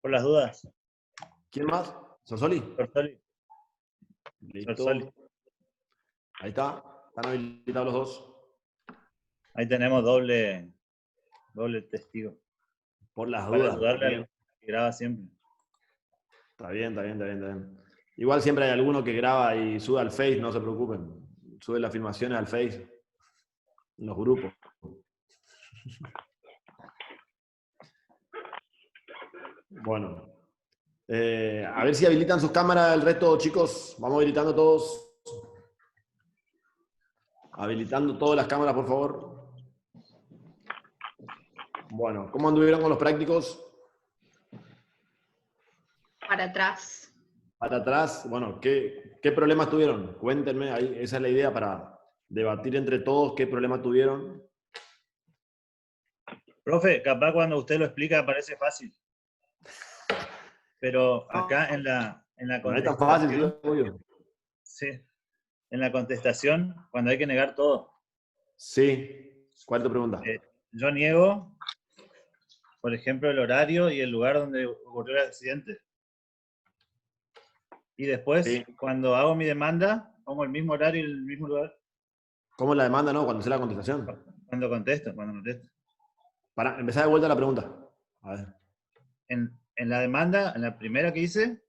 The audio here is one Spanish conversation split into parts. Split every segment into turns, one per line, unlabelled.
por las dudas.
¿Quién más? ¿Sorsoli?
Sorsoli.
Listo. Ahí está. Están habilitados los dos.
Ahí tenemos doble testigo.
Por las
Para
dudas.
ayudarle
Bien.
al que graba siempre.
Está bien. Igual siempre hay alguno que graba y sube al Face, no se preocupen. Sube las filmaciones al Face. En los grupos. Bueno. A ver si habilitan sus cámaras el resto, chicos. Vamos habilitando todos. Habilitando todas las cámaras, por favor. Bueno, ¿cómo anduvieron con los prácticos?
Para atrás.
Para atrás, bueno, ¿qué problemas tuvieron? Cuéntenme, ahí, esa es la idea para debatir entre todos qué problemas tuvieron.
Profe, capaz cuando usted lo explica parece fácil. Pero acá en la
No es tan fácil, sí, obvio.
Sí, en la contestación, cuando hay que negar todo.
Sí, ¿cuál es tu pregunta?
Yo niego, por ejemplo, el horario y el lugar donde ocurrió el accidente. Y después,
Sí.
cuando hago mi demanda, pongo el mismo horario y el mismo lugar.
¿Cómo la demanda, no? Cuando sea la contestación.
Cuando contesto.
Para empezar de vuelta la pregunta. A ver.
En la demanda, en la primera que hice,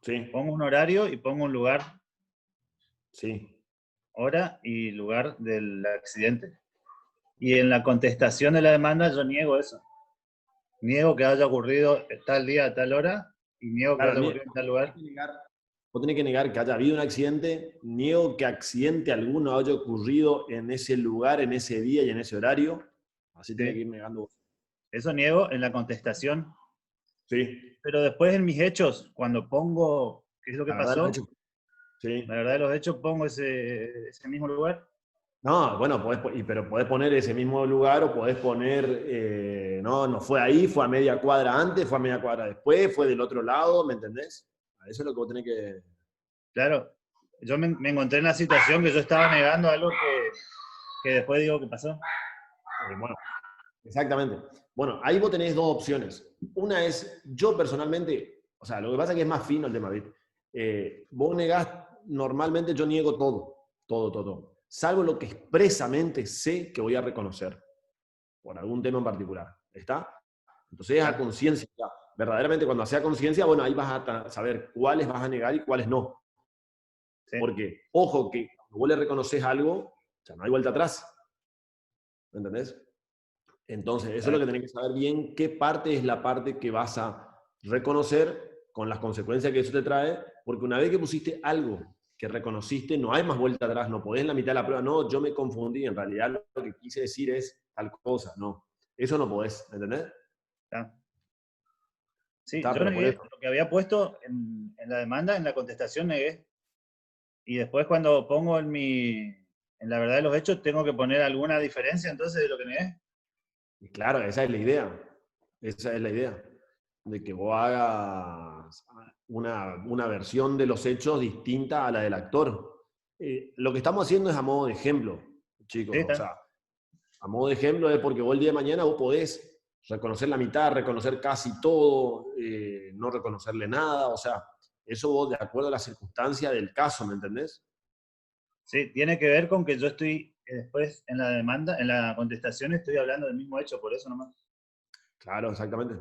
Sí.
pongo un horario y pongo un lugar.
Sí.
Hora y lugar del accidente. Y en la contestación de la demanda yo niego eso. Niego que haya ocurrido tal día, tal hora, y niego que haya ocurrido en tal lugar.
Vos tenés que negar que haya habido un accidente, niego que accidente alguno haya ocurrido en ese lugar, en ese día y en ese horario. Así tenés que ir negando.
Eso niego en la contestación.
Sí.
Pero después en mis hechos, cuando pongo qué es lo que pasó,
sí.
la verdad de los hechos pongo ese mismo lugar.
No, bueno, pero podés poner ese mismo lugar o podés poner, no fue ahí, fue a media cuadra antes, fue a media cuadra después, fue del otro lado, ¿me entendés? Eso es lo que vos tenés que...
Claro, yo me encontré en la situación que yo estaba negando algo que después digo que pasó.
Bueno, exactamente. Bueno, ahí vos tenés dos opciones. Una es, yo personalmente, o sea, lo que pasa es que es más fino el tema, ¿viste? Vos negás, normalmente yo niego todo. Salvo lo que expresamente sé que voy a reconocer, por algún tema en particular. ¿Está? Entonces es a conciencia. Verdaderamente cuando sea conciencia, bueno, ahí vas a saber cuáles vas a negar y cuáles no. Sí. Porque, ojo, que cuando vos le reconoces algo, ya no hay vuelta atrás. ¿Me entendés? Entonces, eso es lo que tenés que saber bien, qué parte es la parte que vas a reconocer con las consecuencias que eso te trae, porque una vez que pusiste algo que reconociste, no hay más vuelta atrás, no podés en la mitad de la prueba, no, yo me confundí, en realidad lo que quise decir es tal cosa, no. Eso no podés, ¿entendés?
Sí, yo negué lo que había puesto en la demanda, en la contestación negué. Y después cuando pongo en la verdad de los hechos, tengo que poner alguna diferencia entonces de lo que negué.
Y claro, esa es la idea. Esa es la idea. De que vos hagas una versión de los hechos distinta a la del actor. Lo que estamos haciendo es a modo de ejemplo, chicos.
Sí,
o sea, a modo de ejemplo es porque vos el día de mañana vos podés reconocer la mitad, reconocer casi todo, no reconocerle nada. O sea, eso vos de acuerdo a la circunstancia del caso, ¿me entendés?
Sí, tiene que ver con que yo estoy después en la demanda, en la contestación estoy hablando del mismo hecho, por eso nomás.
Claro, exactamente.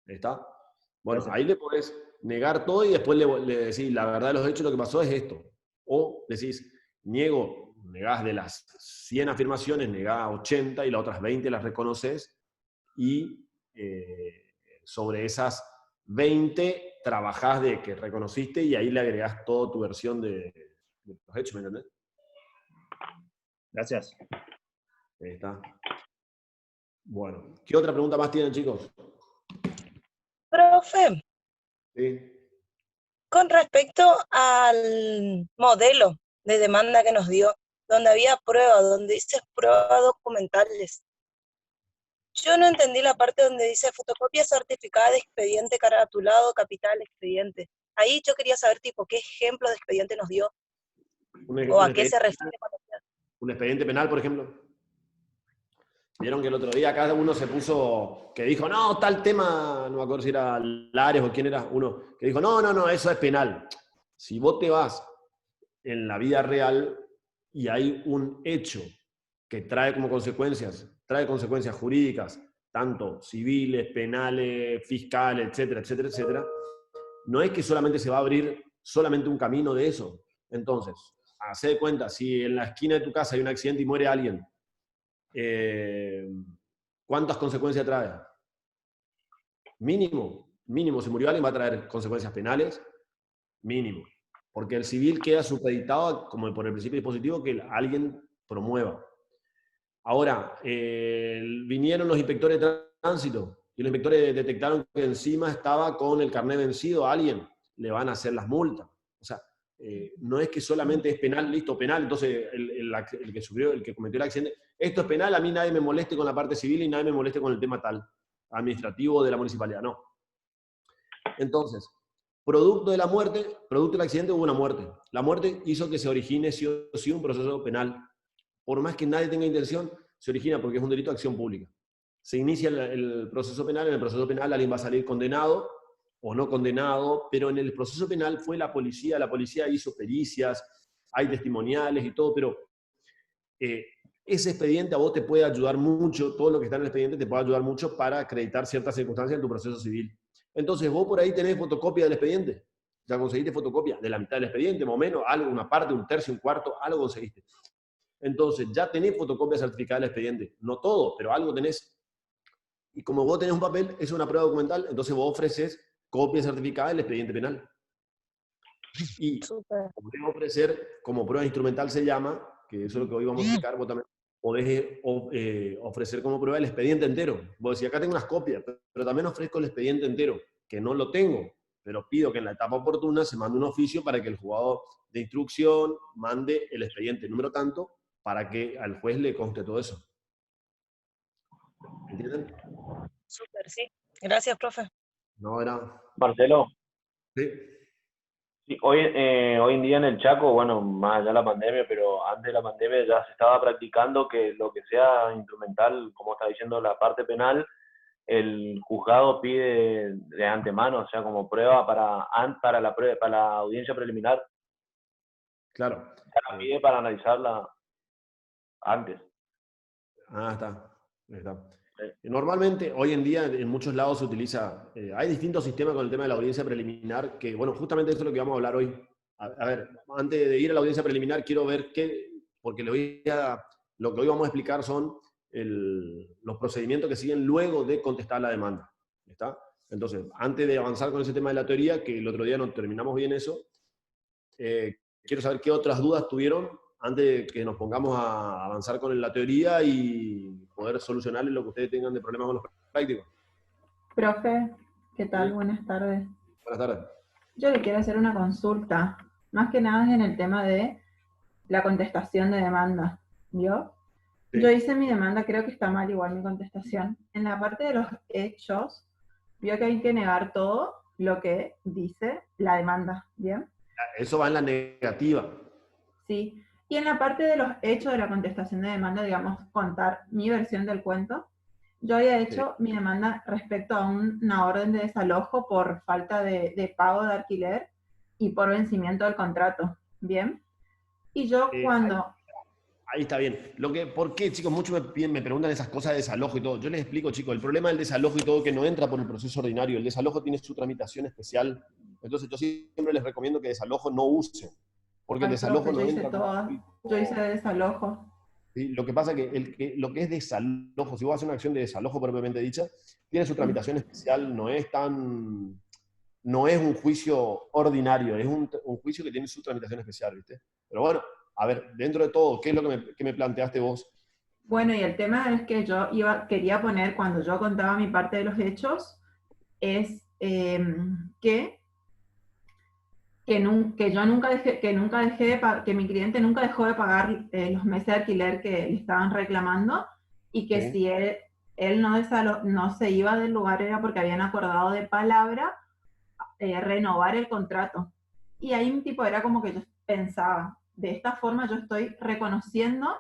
¿Está? Bueno,
Gracias.
ahí le podés negar todo y después le decís, la verdad de los hechos, lo que pasó es esto. O decís, negás de las 100 afirmaciones, negás 80 y las otras 20 las reconoces y sobre esas 20 trabajás de que reconociste y ahí le agregás toda tu versión de los hechos, ¿me entendés?
Gracias.
Ahí está. Bueno, ¿qué otra pregunta más tienen, chicos?
Profe,
Sí.
con respecto al modelo de demanda que nos dio, donde había pruebas, donde dice pruebas documentales, yo no entendí la parte donde dice fotocopia certificada de expediente caratulado, capital, expediente. Ahí yo quería saber, tipo, qué ejemplo de expediente nos dio, o a qué se refiere.
Un expediente penal, por ejemplo. Vieron que el otro día cada uno se puso, que dijo, no, tal tema, no me acuerdo si era Lares o quién era, uno, que dijo, no, eso es penal. Si vos te vas en la vida real y hay un hecho que trae consecuencias jurídicas, tanto civiles, penales, fiscales, etcétera, etcétera, etcétera, no es que solamente se va a abrir solamente un camino de eso. Entonces, hacé de cuenta, si en la esquina de tu casa hay un accidente y muere alguien, ¿cuántas consecuencias trae? Mínimo, si murió alguien va a traer consecuencias penales, mínimo. Porque el civil queda supeditado, como por el principio dispositivo, que alguien promueva. Ahora, vinieron los inspectores de tránsito y los inspectores detectaron que encima estaba con el carnet vencido a alguien, le van a hacer las multas. O sea, no es que solamente es penal, listo, penal, entonces el que cometió el accidente, esto es penal, a mí nadie me moleste con la parte civil y nadie me moleste con el tema tal, administrativo de la municipalidad, no. Entonces, producto de la muerte, producto del accidente hubo una muerte. La muerte hizo que se origine sí o sí un proceso penal. Por más que nadie tenga intención, se origina porque es un delito de acción pública. Se inicia el proceso penal, en el proceso penal alguien va a salir condenado o no condenado, pero en el proceso penal fue la policía hizo pericias, hay testimoniales y todo, pero ese expediente a vos te puede ayudar mucho, todo lo que está en el expediente te puede ayudar mucho para acreditar ciertas circunstancias en tu proceso civil. Entonces vos por ahí tenés fotocopia del expediente, ya conseguiste fotocopia de la mitad del expediente, más o menos, algo, una parte, un tercio, un cuarto, algo conseguiste. Entonces ya tenés fotocopia certificada del expediente, no todo, pero algo tenés. Y como vos tenés un papel, es una prueba documental, entonces vos ofreces copia certificada del expediente penal. Y podés ofrecer, como prueba instrumental se llama, que eso es lo que hoy vamos a explicar, vos también podés ofrecer como prueba el expediente entero. Vos decís, acá tengo unas copias, pero también ofrezco el expediente entero, que no lo tengo, pero pido que en la etapa oportuna se mande un oficio para que el jugador de instrucción mande el expediente número tanto, para que al juez le conste todo eso. ¿Entienden?
Súper, sí. Gracias, profe.
No, era...
Marcelo,
Sí.
sí, hoy en día en el Chaco, bueno, más allá de la pandemia, pero antes de la pandemia ya se estaba practicando que lo que sea instrumental, como está diciendo la parte penal, el juzgado pide de antemano, o sea, como prueba para la audiencia preliminar,
Claro.
ya la pide para analizarla antes.
Ah, está. Normalmente, hoy en día, en muchos lados se utiliza, hay distintos sistemas con el tema de la audiencia preliminar, que, bueno, justamente eso es lo que vamos a hablar hoy. A ver, antes de ir a la audiencia preliminar, quiero ver porque lo que hoy vamos a explicar son los procedimientos que siguen luego de contestar la demanda. ¿Está? Entonces, antes de avanzar con ese tema de la teoría, que el otro día no terminamos bien eso, quiero saber qué otras dudas tuvieron antes de que nos pongamos a avanzar con la teoría y poder solucionarles lo que ustedes tengan de problemas con los prácticos.
Profe, ¿qué tal?
Sí.
Buenas tardes.
Buenas tardes.
Yo le quiero hacer una consulta. Más que nada es en el tema de la contestación de demanda. ¿Vio?
Sí.
Yo hice mi demanda, creo que está mal igual mi contestación. En la parte de los hechos, vio que hay que negar todo lo que dice la demanda. ¿Bien?
Eso va en la negativa.
Sí. Y en la parte de los hechos de la contestación de demanda, digamos, contar mi versión del cuento, yo había hecho mi demanda respecto a una orden de desalojo por falta de pago de alquiler y por vencimiento del contrato. ¿Bien? Y yo cuando...
Ahí está bien. ¿Por qué, chicos? Muchos me preguntan esas cosas de desalojo y todo. Yo les explico, chicos, el problema del desalojo y todo que no entra por el proceso ordinario. El desalojo tiene su tramitación especial. Entonces yo siempre les recomiendo que desalojo no usen. Porque el desalojo no entra.
Yo hice desalojo.
¿Sí? Lo que pasa es que lo que es desalojo, si vos haces una acción de desalojo propiamente dicha, tiene su tramitación especial, no es un juicio ordinario, es un juicio que tiene su tramitación especial, ¿viste? Pero bueno, a ver, dentro de todo, ¿qué es lo que me planteaste vos?
Bueno, y el tema es que yo quería poner, cuando yo contaba mi parte de los hechos, es que mi cliente nunca dejó de pagar los meses de alquiler que le estaban reclamando, y que si él no se iba del lugar era porque habían acordado de palabra renovar el contrato. Y ahí un tipo era como que yo pensaba, de esta forma yo estoy reconociendo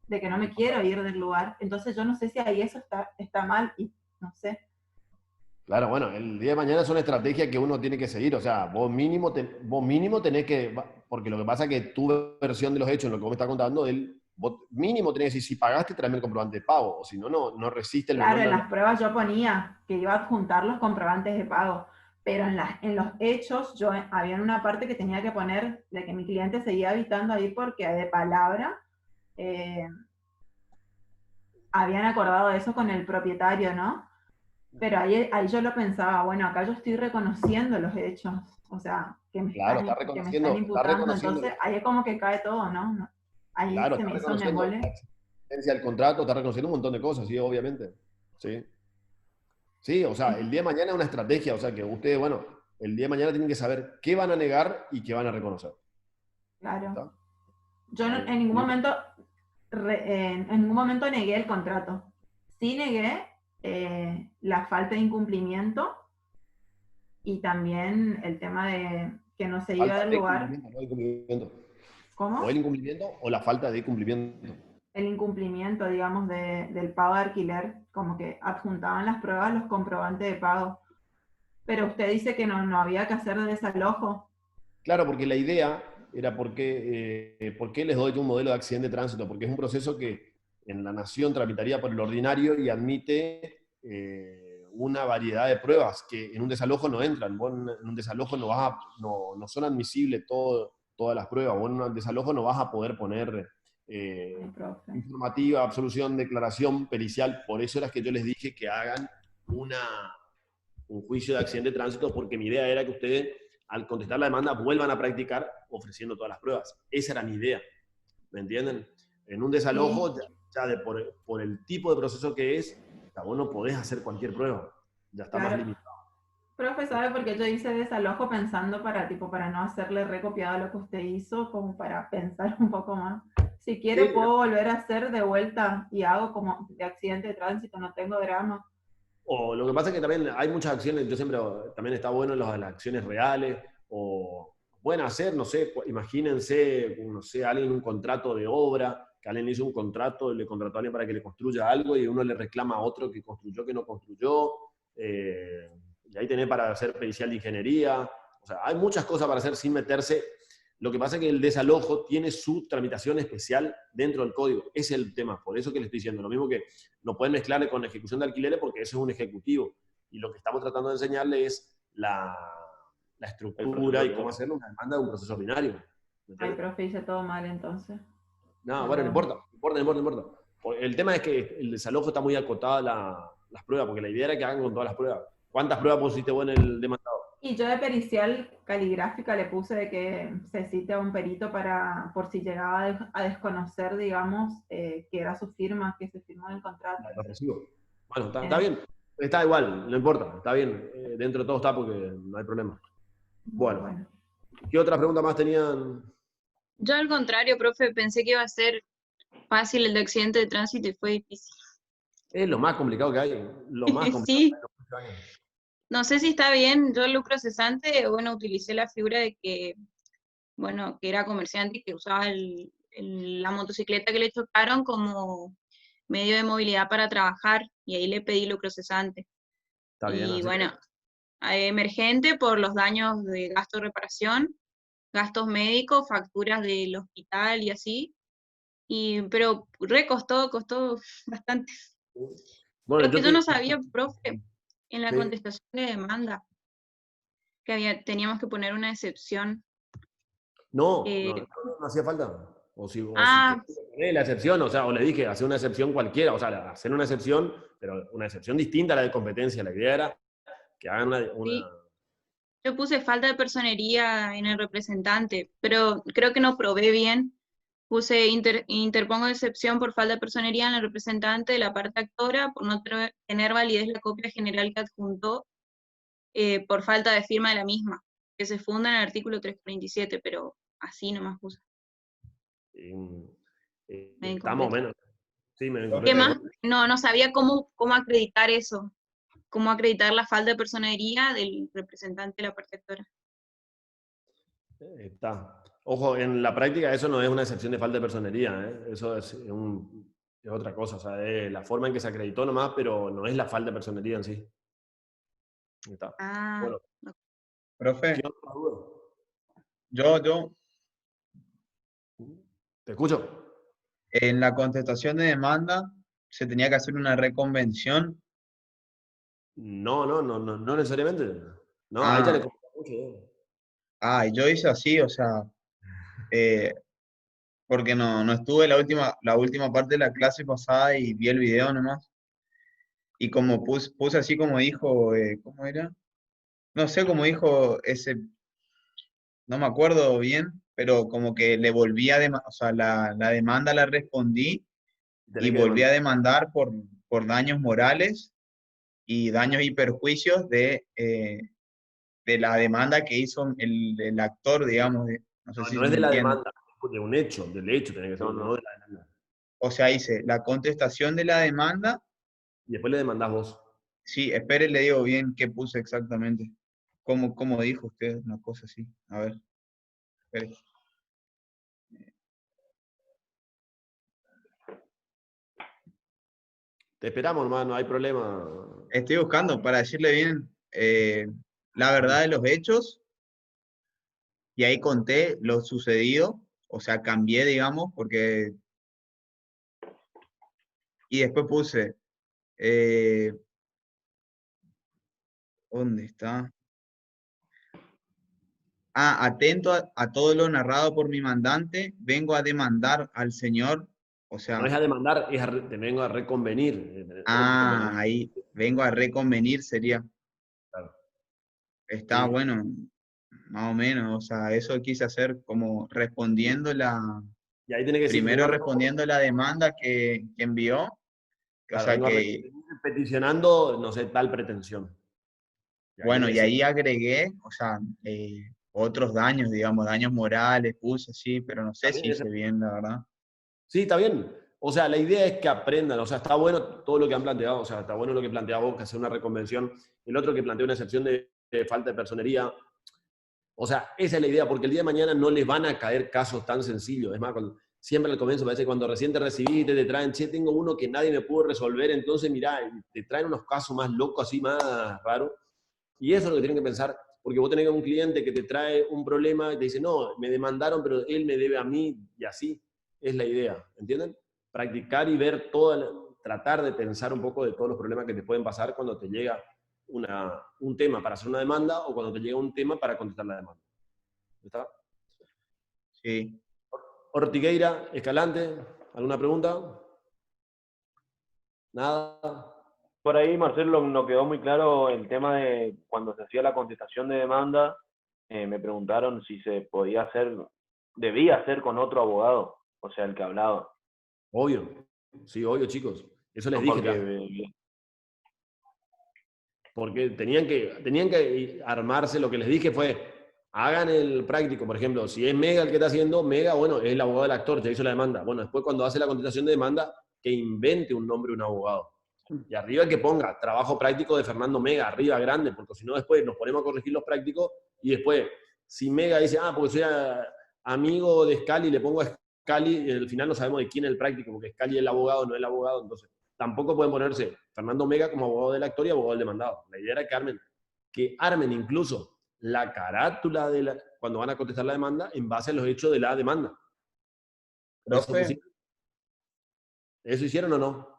de que no me quiero ir del lugar. Entonces yo no sé si ahí eso está mal y no sé.
Claro, bueno, el día de mañana es una estrategia que uno tiene que seguir. O sea, vos mínimo tenés que, porque lo que pasa es que tu versión de los hechos, en lo que vos me estás contando, vos mínimo tenés que decir, si pagaste, tráeme el comprobante de pago, o si no, no resiste el
Claro, en
memorando.
las pruebas yo ponía que iba a adjuntar los comprobantes de pago, pero en los hechos yo había una parte que tenía que poner de que mi cliente seguía habitando ahí porque de palabra habían acordado eso con el propietario, ¿no? Pero ahí yo lo pensaba, bueno, acá yo estoy reconociendo los hechos, o sea,
Claro,
que me están
está
imputando,
reconociendo,
entonces ahí es como que cae todo, ¿no? Ahí
claro,
se
está
me hizo un
reconociendo la
embole.
existencia del contrato, está reconociendo un montón de cosas, sí, obviamente. Sí. Sí, o sea, el día de mañana es una estrategia, o sea, que ustedes, bueno, el día de mañana tienen que saber qué van a negar y qué van a reconocer.
Claro.
¿Está?
Yo en ningún momento en ningún momento negué el contrato. Sí negué la falta de incumplimiento y también el tema de que no se iba
Falta
del
de
lugar.
cumplimiento, no de cumplimiento. O el
¿Cómo?
incumplimiento o la falta de cumplimiento.
El incumplimiento, digamos, del pago de alquiler, como que adjuntaban las pruebas los comprobantes de pago. Pero usted dice que no había que hacer desalojo.
Claro, porque la idea era por qué les doy un modelo de accidente de tránsito, porque es un proceso que en la nación tramitaría por el ordinario y admite una variedad de pruebas que en un desalojo no entran. Vos en un desalojo no son admisibles todas las pruebas. Vos en un desalojo no vas a poder poner
Ay, profe.
informativa, absolución, declaración pericial. Por eso era que yo les dije que hagan un juicio de accidente de tránsito, porque mi idea era que ustedes, al contestar la demanda, vuelvan a practicar ofreciendo todas las pruebas. Esa era mi idea, ¿me entienden? En un desalojo,
Sí.
por el tipo de proceso que es, ya vos no podés hacer cualquier prueba, ya está más
Claro.
limitado.
Profe, ¿sabe por qué yo hice desalojo pensando para no hacerle recopiado lo que usted hizo, como para pensar un poco más? Si quiere
Sí,
puedo volver a hacer de vuelta y hago como de accidente de tránsito, no tengo drama.
o lo que pasa es que también hay muchas acciones, yo siempre, también está bueno las acciones reales, o pueden hacer, no sé, imagínense, no sé, alguien un contrato de obra, que alguien hizo un contrato, le contrató a alguien para que le construya algo y uno le reclama a otro que construyó, que no construyó, y ahí tenés para hacer pericial de ingeniería, o sea, hay muchas cosas para hacer sin meterse. Lo que pasa es que el desalojo tiene su tramitación especial dentro del código. Ese es el tema, por eso que le estoy diciendo. Lo mismo que no pueden mezclarle con la ejecución de alquileres porque eso es un ejecutivo. Y lo que estamos tratando de enseñarle es la estructura y cómo hacer una demanda de un proceso ordinario.
Ay, profe, hice todo mal entonces.
No, bueno, no importa. El tema es que el desalojo está muy acotada las pruebas, porque la idea era que hagan con todas las pruebas. ¿Cuántas pruebas pusiste vos en el demandado?
Y yo de pericial caligráfica le puse de que se cite a un perito por si llegaba a desconocer, digamos, que era su firma, que se firmó en el contrato.
Lo recibo. Bueno, está bien. Está igual, no importa. Está bien. Dentro de todo está porque no hay problema. Bueno. ¿Qué otra pregunta más tenían?
Yo al contrario, profe, pensé que iba a ser fácil el de accidente de tránsito y fue difícil.
Es lo más complicado que hay. Lo más complicado
Sí,
que hay.
no sé si está bien. Yo el lucro cesante, bueno, utilicé la figura de que, bueno, que era comerciante y que usaba la motocicleta que le chocaron como medio de movilidad para trabajar y ahí le pedí lucro cesante.
Está bien.
Y bueno, emergente por los daños de gasto de reparación, gastos médicos, facturas del hospital y así. Pero costó bastante.
Bueno,
Lo que yo no sabía, profe, en la
Sí.
contestación de demanda, que teníamos que poner una excepción.
No
Eh,
hacía falta. O si
ah,
poné la excepción, o sea, o le dije, hacer una excepción cualquiera, o sea, hacer una excepción, pero una excepción distinta a la de competencia. La idea era que hagan
sí, yo puse falta de personería en el representante, pero creo que no probé bien. Puse interpongo excepción por falta de personería en el representante de la parte actora, por no tener validez la copia general que adjuntó, por falta de firma de la misma, que se funda en el artículo 347, pero así nomás puse.
está más o menos. Sí, me
¿Qué
incorrecto.
más? No sabía cómo acreditar eso, cómo acreditar la falta de personería del representante de la parte actora.
Está. Ojo, en la práctica eso no es una excepción de falta de personería, ¿eh? Eso es otra cosa, o sea, es la forma en que se acreditó nomás, pero no es la falta de personería en sí. Ahí está.
Ah,
Bueno,
Profe,
¿qué otra duda?
yo,
Te escucho.
en la contestación de demanda se tenía que hacer una reconvención.
No necesariamente. No, a ella le
Ah,
complica mucho.
y yo hice así, o sea, eh, porque no estuve la última parte de la clase pasada y vi el video nomás. Y como puse así como dijo, ¿cómo era? No sé cómo dijo ese, no me acuerdo bien, pero como que le volví a demandar, o sea, la demanda la respondí y
Tenés que
volví
demandar.
a demandar por daños morales y daños y perjuicios de la demanda que hizo el actor, digamos, no sé
No,
si
no es
me
de la
entienden.
demanda, de un hecho, del hecho tenés que ser,
No,
no
no.
de la demanda.
O sea, hice la contestación de la demanda.
Y después le demandás vos.
Sí, espere, le digo bien qué puse exactamente. ¿Cómo dijo usted? Una cosa así. A ver, espere.
Te esperamos, hermano, no hay problema.
Estoy buscando para decirle bien la verdad de los hechos y ahí conté lo sucedido, o sea, cambié, digamos, porque... Y después puse, eh, ¿dónde está? Atento a todo lo narrado por mi mandante, vengo a demandar al señor, o
No
sea,
es a demandar, te vengo a reconvenir. Reconvenir.
ahí, vengo a reconvenir sería,
Claro.
está
Sí.
bueno, más o menos, o sea, eso quise hacer como respondiendo
Y ahí tiene que decir,
primero respondiendo la demanda que envió, o
claro,
sea
vengo a
que,
peticionando, no sé, tal pretensión. Y ahí
bueno,
tiene que
y
decir,
ahí agregué, o sea, otros daños, digamos, daños morales, puse así, pero no sé si
también
hice bien, la verdad.
sí, está bien. O sea, la idea es que aprendan. O sea, está bueno todo lo que han planteado. O sea, está bueno lo que plantea vos, que hacer una reconvención. El otro que plantea una excepción de falta de personería. O sea, esa es la idea, porque el día de mañana no les van a caer casos tan sencillos. Es más, siempre al comienzo parece que cuando recién te recibiste, te traen, che, tengo uno que nadie me pudo resolver, entonces mirá, te traen unos casos más locos, así más raros. Y eso es lo que tienen que pensar, porque vos tenés un cliente que te trae un problema y te dice, no, me demandaron, pero él me debe a mí, y así es la idea, ¿entienden? Practicar y ver tratar de pensar un poco de todos los problemas que te pueden pasar cuando te llega un tema para hacer una demanda o cuando te llega un tema para contestar la demanda. ¿Está?
Sí.
Ortigueira, Escalante, ¿alguna pregunta? Nada.
Por ahí, Marcelo, no quedó muy claro el tema de cuando se hacía la contestación de demanda, me preguntaron si se podía hacer, debía hacer con otro abogado, o sea, el que hablaba.
Obvio. Sí, obvio, chicos. Eso les
No
dije
porque,
ya. Porque tenían que armarse, lo que les dije fue, hagan el práctico, por ejemplo, si es Mega el que está haciendo, Mega, bueno, es el abogado del actor, ya hizo la demanda. Bueno, después cuando hace la contestación de demanda, que invente un nombre de un abogado. Y arriba que ponga trabajo práctico de Fernando Mega, arriba grande, porque si no después nos ponemos a corregir los prácticos y después, si Mega dice, porque soy amigo de Scali, le pongo a Scali, y al final no sabemos de quién es el práctico, porque Scali es el abogado, no es el abogado, entonces tampoco pueden ponerse Fernando Mega como abogado del actor y abogado del demandado. La idea era que armen incluso la carátula cuando van a contestar la demanda en base a los hechos de la demanda.
Profe,
¿Eso hicieron o no?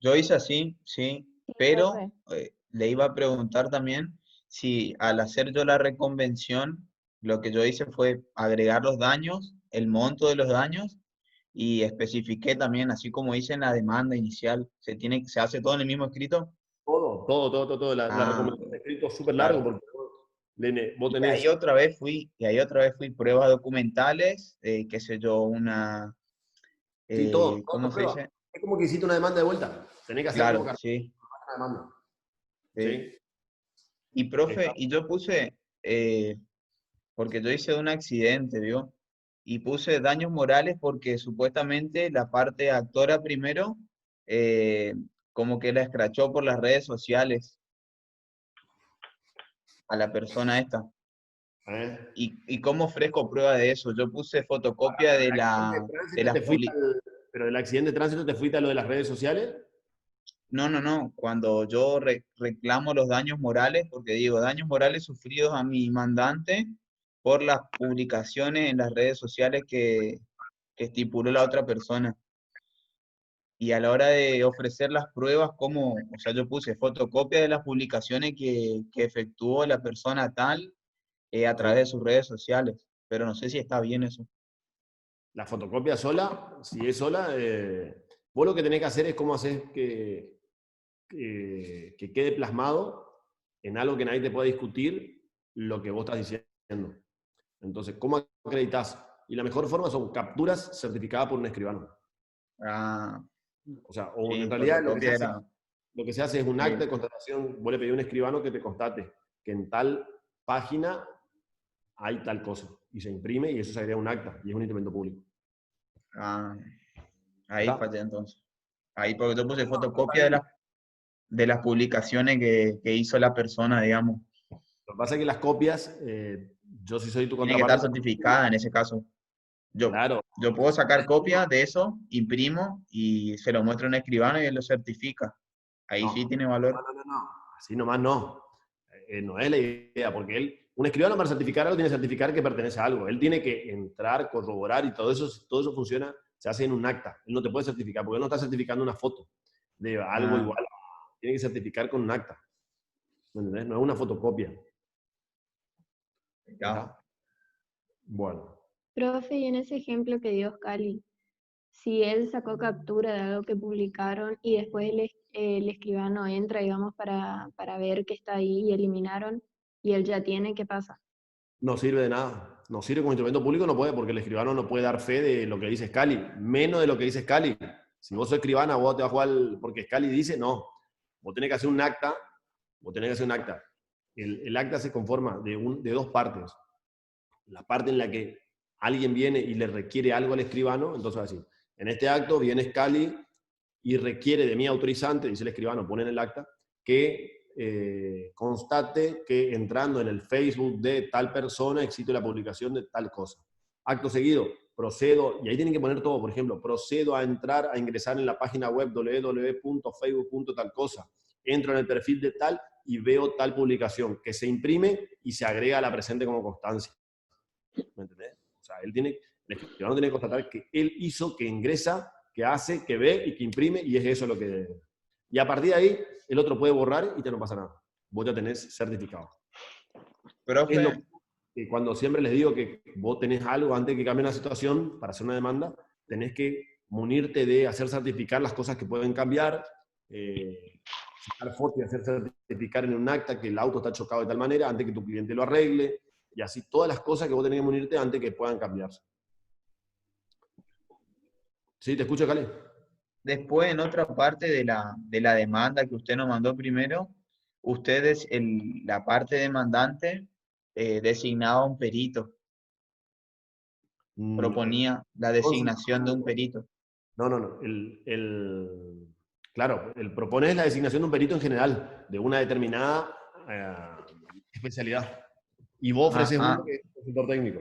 yo hice así, sí,
Sí,
pero
profe.
le iba a preguntar también si al hacer yo la reconvención, lo que yo hice fue agregar los daños, el monto de los daños, y especifiqué también, así como hice en la demanda inicial, se hace todo en el mismo escrito.
Todo. La
Ah,
recomendación de escrito es súper largo
claro.
porque vos
Y ahí
tenés...
otra vez fui pruebas documentales, qué sé yo, una,
Sí, todo
¿cómo
tu
se
prueba.
dice?
Es como que hiciste una demanda de vuelta. Tenés que hacer como
Claro,
que una
sí.
demanda.
Sí.
¿Sí?
Y profe,
Está.
y yo puse, porque yo hice un accidente, ¿vio? Y puse daños morales porque supuestamente la parte actora primero, eh, como que la escrachó por las redes sociales a la persona esta. ¿Y cómo ofrezco prueba de eso? Yo puse fotocopia de las
¿Pero del accidente de tránsito te fuiste a lo de las redes sociales?
No. Cuando yo reclamo los daños morales, porque digo, daños morales sufridos a mi mandante por las publicaciones en las redes sociales que estipuló la otra persona. Y a la hora de ofrecer las pruebas, ¿cómo? O sea, yo puse fotocopia de las publicaciones que efectuó la persona tal a través de sus redes sociales, pero no sé si está bien eso.
La fotocopia sola, si es sola, vos lo que tenés que hacer es cómo hacer que quede plasmado en algo que nadie te pueda discutir lo que vos estás diciendo. Entonces, ¿cómo acreditas? Y la mejor forma son capturas certificadas por un escribano. O sea, o
sí,
en realidad lo que se hace es un acta de constatación. Vos le pedís a un escribano que te constate que en tal página hay tal cosa. Y se imprime y eso se agrega un acta. Y es un instrumento público.
Ahí fallé entonces. Ahí porque yo puse fotocopia de las publicaciones que hizo la persona, digamos.
Lo que pasa es que las copias, yo sí soy tu contraparte.
Tiene que estar certificada en ese caso.
Claro.
Yo puedo sacar copia de eso, imprimo y se lo muestro a un escribano y él lo certifica. Ahí sí tiene valor.
No. Así nomás no. No es la idea, porque un escribano para certificar algo tiene que certificar que pertenece a algo. Él tiene que entrar, corroborar y todo eso funciona, se hace en un acta. Él no te puede certificar, porque él no está certificando una foto de algo igual. Tiene que certificar con un acta. ¿Me entendés? No es una fotocopia.
Ya.
Bueno.
Profe, y en ese ejemplo que dio Scali, si él sacó captura de algo que publicaron y después el escribano entra, digamos, para ver que está ahí y eliminaron, y él ya tiene, ¿qué pasa?
No sirve de nada. No sirve como instrumento público, no puede, porque el escribano no puede dar fe de lo que dice Scali, menos de lo que dice Scali. Si vos sos escribana, vos te vas a jugar porque Scali dice, no. Vos tenés que hacer un acta. El acta se conforma de dos partes. La parte en la que alguien viene y le requiere algo al escribano, entonces así. En este acto viene Scali y requiere de mi autorizante, dice el escribano, pone en el acta, que constate que entrando en el Facebook de tal persona existe la publicación de tal cosa. Acto seguido, procedo, y ahí tienen que poner todo, por ejemplo, procedo a entrar, a ingresar en la página web www.facebook.tal cosa. Entro en el perfil de tal y veo tal publicación, que se imprime y se agrega a la presente como constancia. ¿Me entendés? O sea, el escribano tiene que constatar que él hizo, que ingresa, que hace, que ve y que imprime, y es eso lo que... Y a partir de ahí, el otro puede borrar y ya no pasa nada. Vos ya tenés certificado.
Profe.
Es lo que cuando siempre les digo que vos tenés algo antes de que cambie la situación para hacer una demanda, tenés que munirte de hacer certificar las cosas que pueden cambiar, sacar fotos y hacer certificar en un acta que el auto está chocado de tal manera antes que tu cliente lo arregle, y así todas las cosas que vos tenés que munirte antes que puedan cambiarse. ¿Sí? ¿Te escucho, Cali?
Después, en otra parte de la demanda que usted nos mandó primero, ustedes, la parte demandante, designaba un perito. Proponía la designación de un perito.
No. Claro, el proponer es la designación de un perito en general, de una determinada especialidad. Y vos ofreces uno que es consultor técnico.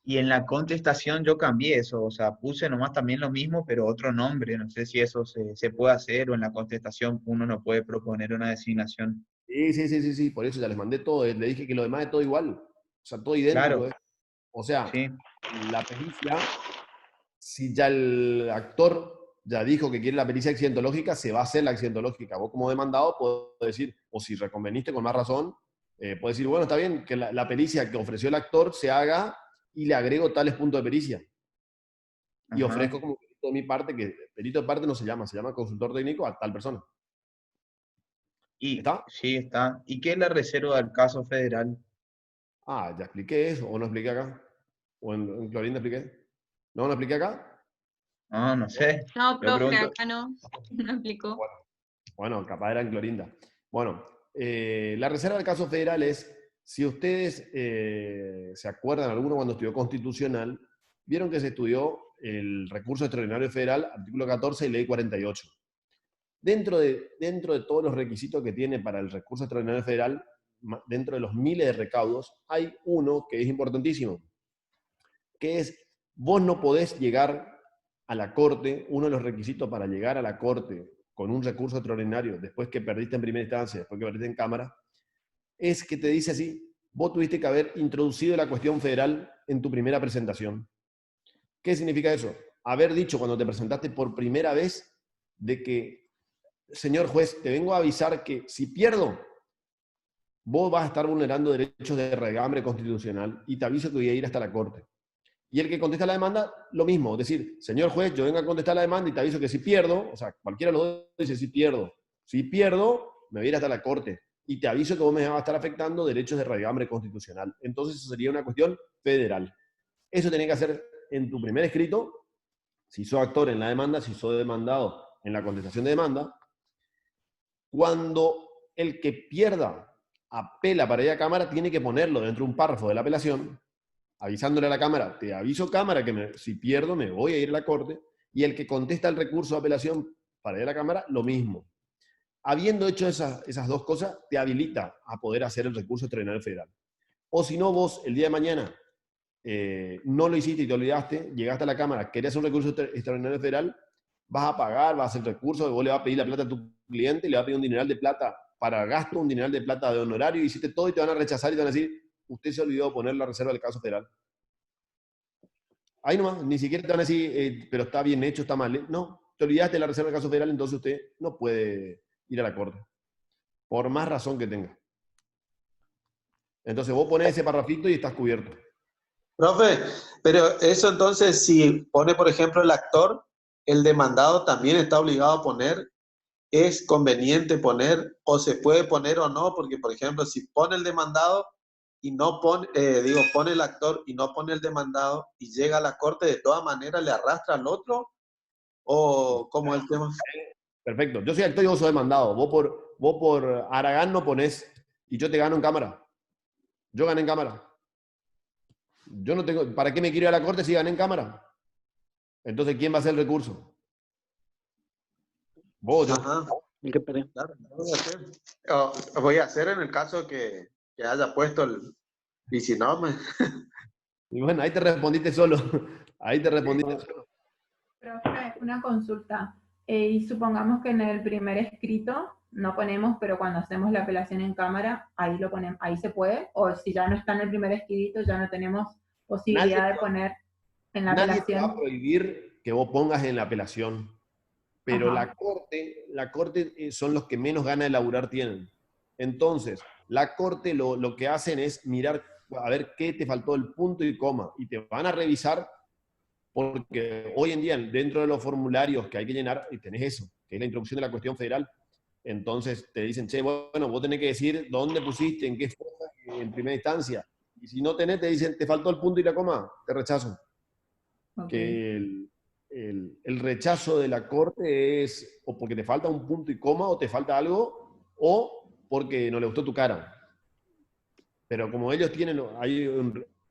Y en la contestación yo cambié eso, o sea, puse nomás también lo mismo, pero otro nombre. No sé si eso se puede hacer o en la contestación uno no puede proponer una designación.
Sí, por eso ya les mandé todo. Le dije que lo demás es todo igual. O sea, todo idéntico.
Claro.
O sea,
sí.
La pericia, si ya el actor ya dijo que quiere la pericia accidentológica, se va a hacer la accidentológica. Vos como demandado podés decir, o si reconveniste con más razón, podés decir, bueno, está bien que la pericia que ofreció el actor se haga y le agrego tales puntos de pericia. Y ofrezco como perito de mi parte, que perito de parte no se llama consultor técnico a tal persona.
¿Está? Sí, está. ¿Y qué es la reserva del caso federal?
Ya expliqué eso, o no expliqué acá. ¿O en Clorinda expliqué? ¿No expliqué acá?
No sé.
No, profe, acá no explicó.
Bueno, capaz era en Clorinda. Bueno, la reserva del caso federal es, si ustedes se acuerdan, alguno cuando estudió constitucional, vieron que se estudió el recurso extraordinario federal, artículo 14 y ley 48. Dentro de todos los requisitos que tiene para el recurso extraordinario federal, dentro de los miles de recaudos, hay uno que es importantísimo, que es, vos no podés llegar a la corte, uno de los requisitos para llegar a la corte con un recurso extraordinario, después que perdiste en primera instancia, después que perdiste en cámara, es que te dice así, vos tuviste que haber introducido la cuestión federal en tu primera presentación. ¿Qué significa eso? Haber dicho cuando te presentaste por primera vez de que, señor juez, te vengo a avisar que si pierdo, vos vas a estar vulnerando derechos de regambre constitucional y te aviso que voy a ir hasta la corte. Y el que contesta la demanda, lo mismo, es decir, señor juez, yo vengo a contestar la demanda y te aviso que si pierdo, o sea, cualquiera de los dos dice si pierdo, me voy a ir hasta la corte y te aviso que vos me vas a estar afectando derechos de regambre constitucional. Entonces eso sería una cuestión federal. Eso tenés que hacer en tu primer escrito, si sos actor en la demanda, si sos demandado en la contestación de demanda. Cuando el que pierda apela para ir a cámara, tiene que ponerlo dentro de un párrafo de la apelación, avisándole a la Cámara, te aviso Cámara que si pierdo me voy a ir a la Corte, y el que contesta el recurso de apelación para ir a la Cámara, lo mismo. Habiendo hecho esas dos cosas, te habilita a poder hacer el recurso extraordinario federal. O si no, vos el día de mañana no lo hiciste y te olvidaste, llegaste a la Cámara, querías un recurso extraordinario federal, vas a pagar, vas a hacer el recurso, vos le vas a pedir la plata a tu cliente, le vas a pedir un dineral de plata para gasto, un dineral de plata de honorario, hiciste todo y te van a rechazar y te van a decir, usted se olvidó de poner la reserva del caso federal. Ahí nomás, ni siquiera te van a decir, pero está bien hecho, está mal. No, te olvidaste de la reserva del caso federal, entonces usted no puede ir a la corte. Por más razón que tenga. Entonces vos pones ese parrafito y estás cubierto.
Profe, pero eso entonces, si pone, por ejemplo, el actor, el demandado también está obligado a poner, ¿es conveniente poner o se puede poner o no? Porque, por ejemplo, si pone el demandado y no pone, pone el actor y no pone el demandado y llega a la corte, ¿de todas maneras le arrastra al otro? ¿O cómo es el tema?
Perfecto. Yo soy actor y vos sos demandado. Vos por Aragán no ponés y yo te gano en cámara. Yo gané en cámara. Yo no tengo... ¿Para qué me quiero ir a la corte si gané en cámara? Entonces, ¿quién va a hacer el recurso? Vos, yo.
Ajá. Claro, voy a hacer en el caso que haya puesto el... Y si no, me...
Y bueno, ahí te respondiste solo. Ahí te respondiste solo.
Profe, una consulta. Y supongamos que en el primer escrito no ponemos, pero cuando hacemos la apelación en cámara, ahí lo ponemos, ahí se puede, o si ya no está en el primer escrito, ya no tenemos posibilidad de poner en la apelación.
Nadie te va a prohibir que vos pongas en la apelación, pero la corte son los que menos ganas de laburar tienen. Entonces, la corte lo que hacen es mirar, a ver qué te faltó el punto y coma, y te van a revisar, porque hoy en día, dentro de los formularios que hay que llenar, tenés eso, que es la introducción de la cuestión federal. Entonces te dicen, che, bueno, vos tenés que decir dónde pusiste, en qué foja, en primera instancia. Y si no tenés, te dicen, te faltó el punto y la coma, te rechazo. Okay. Que el rechazo de la corte es o porque te falta un punto y coma, o te falta algo, o porque no le gustó tu cara. Pero como ellos tienen,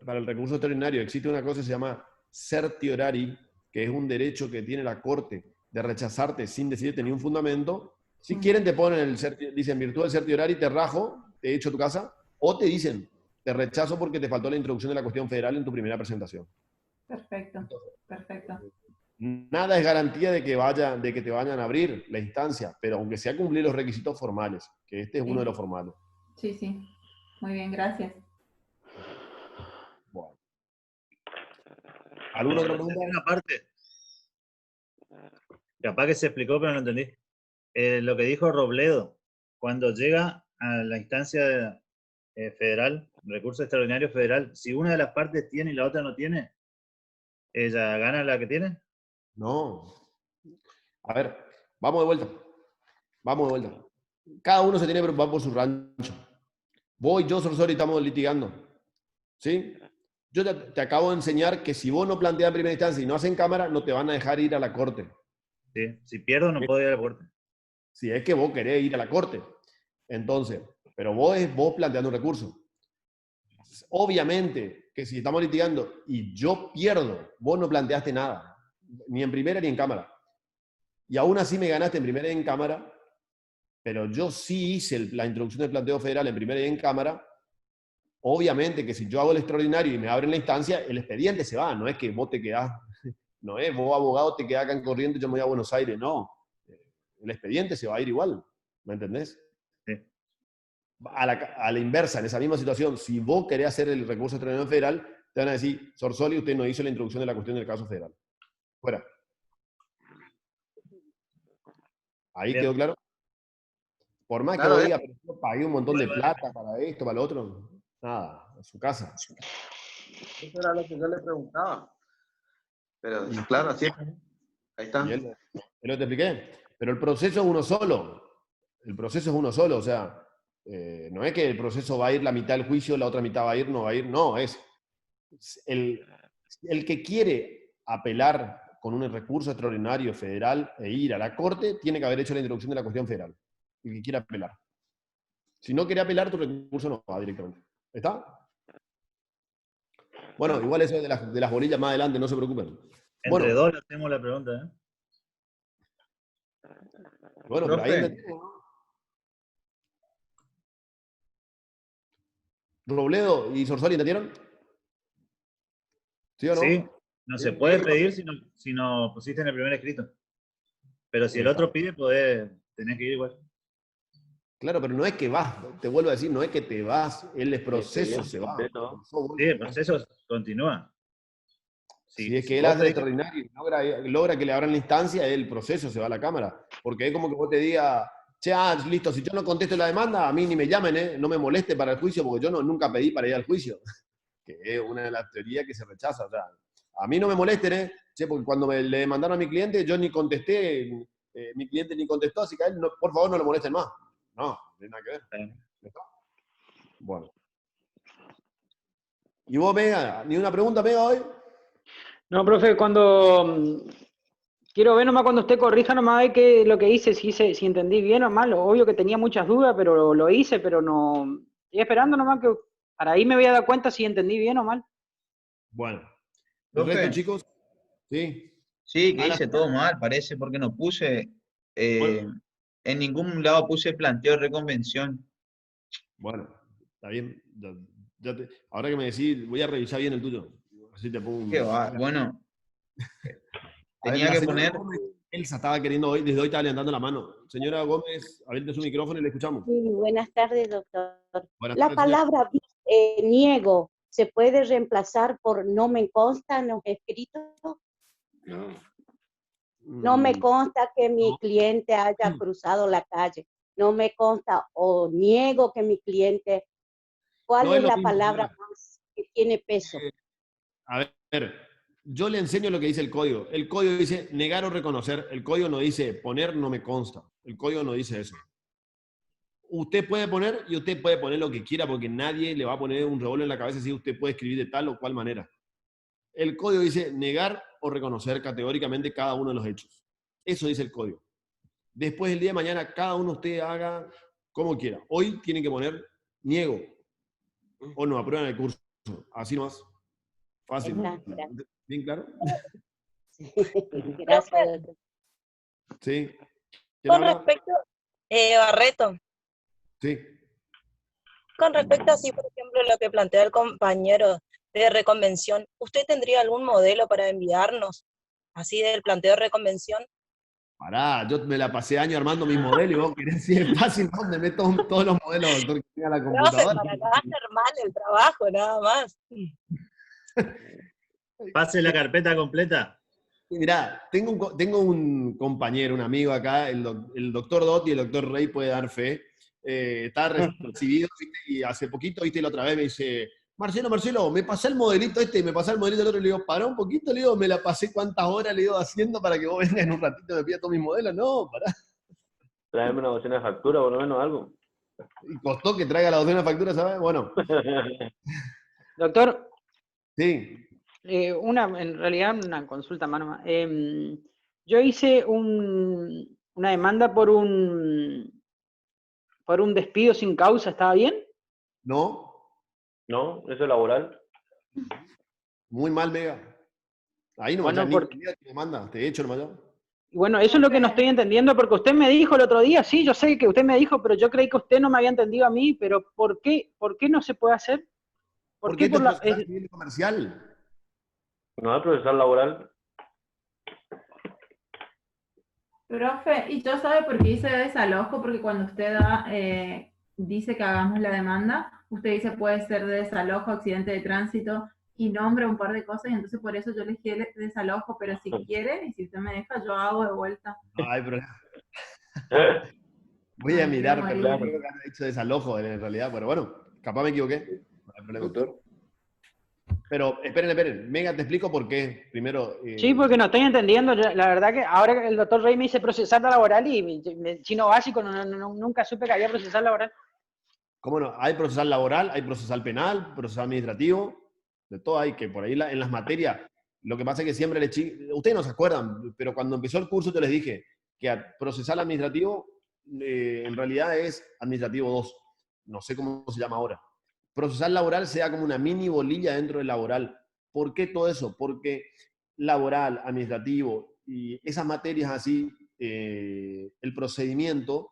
para el recurso extraordinario existe una cosa que se llama certiorari, que es un derecho que tiene la corte de rechazarte sin decirte ni un fundamento. Si quieren te ponen dicen, virtud del certiorari te rajo, te echo a tu casa, o te dicen, te rechazo porque te faltó la introducción de la cuestión federal en tu primera presentación.
Perfecto, perfecto.
Nada es garantía de que te vayan a abrir la instancia, pero aunque sea cumplir los requisitos formales, que este es uno de los formales.
Sí, sí. Muy bien, gracias.
Bueno. ¿Alguna otra pregunta?
Una parte. Capaz que se explicó, pero no entendí. Lo que dijo Robledo, cuando llega a la instancia federal, recurso extraordinario federal, si una de las partes tiene y la otra no tiene, ¿ella gana la que tiene?
No. A ver, vamos de vuelta. Vamos de vuelta. Cada uno se tiene que preocupar por su rancho. Vos y yo, Sorsori, estamos litigando. ¿Sí? Yo te acabo de enseñar que si vos no planteas en primera instancia y no hacen cámara, no te van a dejar ir a la corte.
Sí, si pierdo no puedo ir a la corte.
Si es que vos querés ir a la corte. Entonces, pero vos planteando un recurso. Obviamente que si estamos litigando y yo pierdo, vos no planteaste nada, ni en primera ni en cámara. Y aún así me ganaste en primera y en cámara, pero yo sí hice la introducción del planteo federal en primera y en cámara. Obviamente que si yo hago el extraordinario y me abren la instancia, el expediente se va, no es que vos te quedás, no es vos abogado te quedás acá en Corrientes, yo me voy a Buenos Aires, no. El expediente se va a ir igual, ¿me entendés?
Sí.
A la inversa, en esa misma situación, si vos querés hacer el recurso extraordinario federal, te van a decir, Sorsoli, usted no hizo la introducción de la cuestión del caso federal. Fuera. ¿Ahí
Bien.
quedó claro? Por más
Claro,
que vos digas, pero yo pagué un montón de plata para esto, para lo otro, nada, a su casa.
eso era lo que yo le preguntaba. Pero claro, así es. Ahí está.
Y él te expliqué. Pero el proceso es uno solo. El proceso es uno solo, o sea, no es que el proceso va a ir la mitad del juicio, la otra mitad va a ir, no va a ir, no, es el que quiere apelar con un recurso extraordinario federal e ir a la corte, tiene que haber hecho la introducción de la cuestión federal. El que quiera apelar. Si no quiere apelar, tu recurso no va directamente. ¿Está? Bueno, igual eso de las bolillas más adelante, no se preocupen.
Entre dos le hacemos la pregunta, ¿eh?
Bueno, pero ahí
Profe.
Robledo y Sorsoli, ¿entendieron? ¿Sí o no?
Sí, no se puede pedir si no pusiste en el primer escrito. Pero si el otro pide, tenés que ir igual.
Claro, pero no es que vas, te vuelvo a decir, no es que te vas, el proceso se va.
Sí, el proceso continúa.
Si es que él hace el extraordinario y logra que le abran la instancia, el proceso se va a la Cámara. Porque es como que vos te digas, che, listo, si yo no contesto la demanda, a mí ni me llamen, no me moleste para el juicio, porque yo nunca pedí para ir al juicio. Que es una de las teorías que se rechaza. O sea, a mí no me molesten, che, porque cuando le demandaron a mi cliente, yo ni contesté, mi cliente ni contestó, así que a él, por favor, no lo molesten más. No, no tiene nada que ver. Bueno. ¿Y vos, Mega? ¿Ni una pregunta, Mega, hoy?
No, profe, quiero ver nomás cuando usted corrija nomás ver qué lo que hice, si entendí bien o mal. Obvio que tenía muchas dudas, pero lo hice, pero no. Estoy esperando nomás que para ahí me voy a dar cuenta si entendí bien o mal.
Bueno. ¿El resto, chicos? Sí.
Sí, que hice todo mal, parece, porque no puse. En ningún lado puse planteo de reconvención.
Bueno, está bien. Ahora que me decís, voy a revisar bien el tuyo. Así te pongo un...
Qué va, bueno. Tenía que poner...
Elsa estaba queriendo hoy, desde hoy estaba levantando la mano. Señora Gómez, abriendo su micrófono y le escuchamos.
Sí, buenas tardes, doctor.
Buenas
La
tardes,
palabra niego se puede reemplazar por no me consta en los escritos. No me consta que mi cliente haya cruzado la calle. No me consta o niego que mi cliente... ¿Cuál es la palabra más que tiene peso?
A ver, yo le enseño lo que dice el código. El código dice negar o reconocer. El código no dice poner no me consta. El código no dice eso. Usted puede poner y usted puede poner lo que quiera porque nadie le va a poner un revólver en la cabeza si usted puede escribir de tal o cual manera. El código dice negar o reconocer categóricamente cada uno de los hechos. Eso dice el código. Después, el día de mañana, cada uno usted haga como quiera. Hoy tienen que poner niego o no aprueban el curso. Así nomás. Fácil. ¿Bien claro?
Sí, gracias.
Sí.
Con respecto, Barreto.
Sí.
Con respecto así, por ejemplo, lo que plantea el compañero de reconvención, ¿usted tendría algún modelo para enviarnos así del planteo de reconvención?
Pará, yo me la pasé años armando mis modelos y vos querés decir es fácil, ¿dónde meto todos los modelos, doctor, que tenga la computadora?
Para que hacer mal el trabajo, nada más.
Pase la carpeta completa.
Mirá, tengo un compañero, un amigo acá, el doctor Dot y el doctor Rey puede dar fe. Está recibido, ¿viste? Y hace poquito, viste, la otra vez me dice, Marcelo, me pasé el modelito me pasé el modelito del otro, le digo, pará un poquito, le digo, me la pasé cuántas horas le digo haciendo para que vos vengas en un ratito y me pidas todos mis modelos. No, pará.
Tráeme una docena de factura, por lo menos algo.
Y costó que traiga la docena de factura, ¿sabes? Bueno.
Doctor.
Sí.
En realidad, una consulta más nomás. Yo hice una demanda por un despido sin causa, ¿estaba bien?
No.
No, eso es laboral.
Muy mal, Mega. Ahí no
bueno,
ni te demanda, te he hecho, hermano.
Y bueno, eso es lo que no estoy entendiendo, porque usted me dijo el otro día, sí, yo sé que usted me dijo, pero yo creí que usted no me había entendido a mí, pero ¿por qué no se puede hacer?
¿Por qué por procesal civil y comercial?
No, procesal laboral.
Profe, ¿y yo sabe por qué hice desalojo? Porque cuando usted dice que hagamos la demanda, usted dice puede ser de desalojo, accidente de tránsito, y nombra un par de cosas, y entonces por eso yo elegí el desalojo, pero si quiere, y si usted me deja, yo hago de vuelta.
No hay problema. Voy a mirar, pero no creo que haya dicho desalojo en realidad, pero bueno, capaz me equivoqué. No hay problema.
Doctor.
Pero esperen. Mega, te explico por qué. Primero.
Sí, porque no estoy entendiendo. La verdad que ahora el doctor Rey me dice procesar laboral y chino básico, nunca supe que había procesar laboral.
¿Cómo no? Hay procesal laboral, hay procesal penal, procesal administrativo, de todo hay, que por ahí en las materias, lo que pasa es que siempre ustedes no se acuerdan, pero cuando empezó el curso yo les dije que procesal administrativo en realidad es administrativo 2, no sé cómo se llama ahora. Procesal laboral se da como una mini bolilla dentro del laboral. ¿Por qué todo eso? Porque laboral, administrativo y esas materias así, el procedimiento.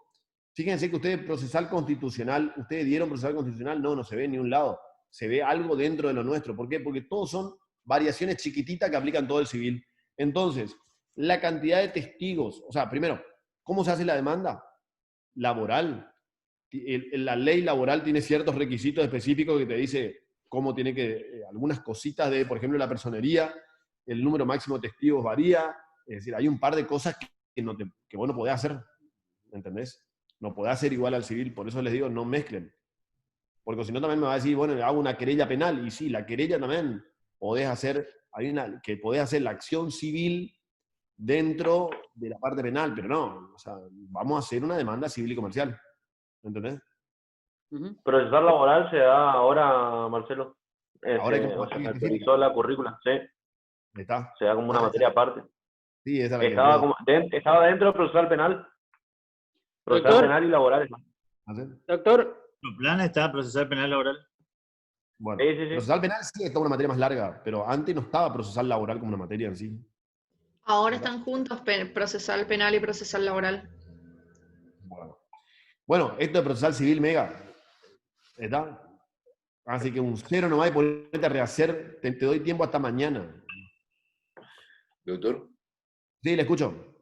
Fíjense que ustedes procesal constitucional, ustedes dieron procesal constitucional, no se ve en ni un lado. Se ve algo dentro de lo nuestro. ¿Por qué? Porque todos son variaciones chiquititas que aplican todo el civil. Entonces, la cantidad de testigos, o sea, primero, ¿cómo se hace la demanda? Laboral. La ley laboral tiene ciertos requisitos específicos que te dice cómo tiene que, algunas cositas de, por ejemplo, la personería, el número máximo de testigos varía, es decir, hay un par de cosas que vos no podés hacer, ¿entendés? No podés hacer igual al civil, por eso les digo, no mezclen. Porque si no también me va a decir, bueno, hago una querella penal, y sí, la querella también podés hacer, podés hacer la acción civil dentro de la parte penal, pero no, o sea, vamos a hacer una demanda civil y comercial. ¿Entendés?
Procesal laboral se da ahora, Marcelo.
Ahora
se actualizó la currícula, sí.
Está.
Se da como una materia aparte.
Sí, esa es
estaba dentro del procesal penal. Procesal penal y laboral.
Doctor.
¿Tu plan está procesal penal laboral?
Bueno, sí. Procesal penal sí está una materia más larga, pero antes no estaba procesal laboral como una materia en sí.
Ahora están juntos procesal penal y procesal laboral.
Bueno, esto de procesal civil, Mega, ¿está? Así que un cero nomás y ponerte a rehacer, te doy tiempo hasta mañana.
Doctor.
Sí, le escucho.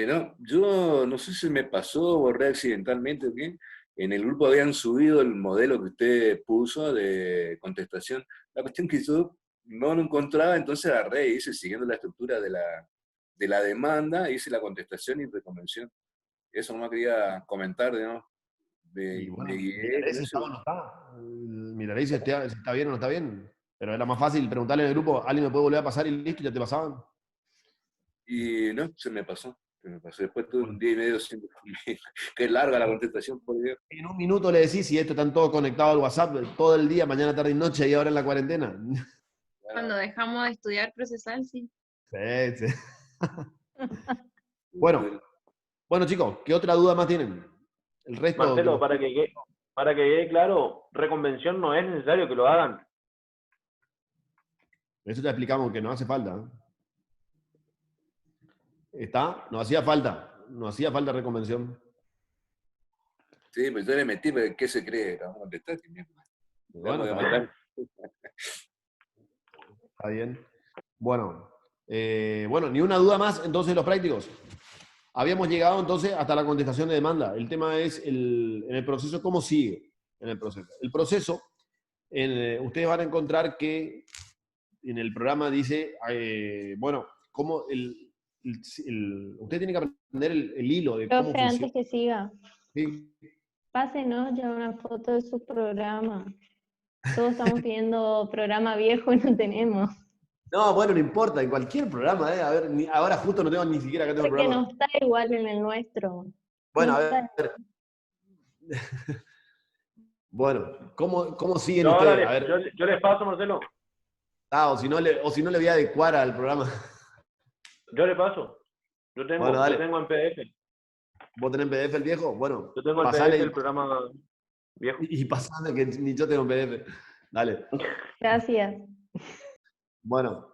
No, yo no sé si me pasó, borré accidentalmente o qué. En el grupo habían subido el modelo que usted puso de contestación. La cuestión que yo no lo encontraba, entonces agarré y hice, siguiendo la estructura de la demanda, hice la contestación y reconvención. Eso no me quería comentar, ¿no?
Miraré si está o no está. Miraré si está bien o no está bien. Pero era más fácil preguntarle en el grupo, ¿alguien me puede volver a pasar? Y listo, ya te pasaban.
Y no, se me pasó. Después tuve un día y medio sin que es larga la contestación por video.
En un minuto le decís si esto están todos conectados al WhatsApp todo el día, mañana, tarde y noche, y ahora en la cuarentena.
Cuando dejamos de estudiar procesal, sí.
Sí. Bueno, chicos, ¿qué otra duda más tienen? El resto.
Marcelo, para que quede claro, reconvención no es necesario que lo hagan.
Eso ya explicamos que no hace falta. ¿Está? No hacía falta reconvención.
Sí, pues yo le metí, pero ¿qué se cree? Vamos a contestar.
Bueno, está bien. Bueno, ni una duda más entonces los prácticos. Habíamos llegado entonces hasta la contestación de demanda. El tema es en el proceso, ¿cómo sigue en el proceso? El proceso, ustedes van a encontrar que en el programa dice, cómo usted tiene que aprender el hilo de cómo funciona.
Antes que siga,
Sí.
pásenos ya una foto de su programa. Todos estamos pidiendo programa viejo y no tenemos.
No, bueno, no importa, en cualquier programa, a ver, ahora justo no tengo ni siquiera acá tengo el
Porque
programa.
no está igual en el nuestro.
Bueno,
no
a ver. Bueno, ¿cómo siguen
No,
ustedes?
dale,
A ver.
yo les paso, Marcelo.
O si no le voy a adecuar al programa.
Yo le paso. Yo tengo en PDF.
¿Vos tenés en PDF el viejo? Bueno,
yo tengo el
pasale
PDF el programa viejo.
Y pasame que ni yo tengo en PDF. Dale.
Gracias.
Bueno,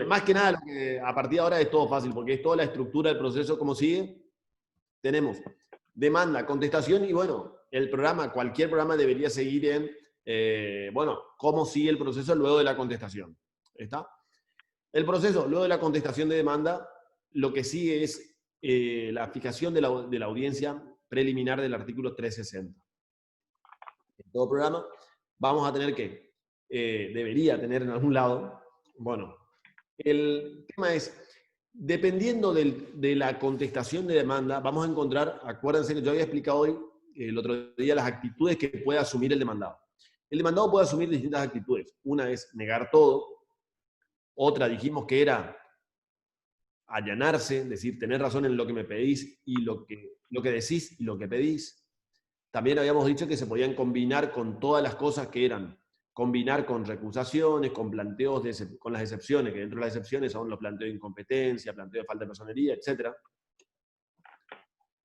Más que nada, a partir de ahora es todo fácil, porque es toda la estructura del proceso como sigue. Tenemos demanda, contestación y bueno, el programa, cualquier programa debería seguir en, cómo sigue el proceso luego de la contestación. ¿Está? El proceso luego de la contestación de demanda, lo que sigue es la fijación de la audiencia preliminar del artículo 360. En todo programa vamos a tener que, debería tener en algún lado, bueno, el tema es, dependiendo de la contestación de demanda, vamos a encontrar, acuérdense que yo había explicado hoy, el otro día, las actitudes que puede asumir el demandado. El demandado puede asumir distintas actitudes. Una es negar todo, otra dijimos que era allanarse, decir, tener razón en lo que me pedís y lo que decís y lo que pedís. También habíamos dicho que se podían combinar con todas las cosas que eran, combinar con recusaciones, con planteos, con las excepciones, que dentro de las excepciones son los planteos de incompetencia, planteos de falta de personería, etc.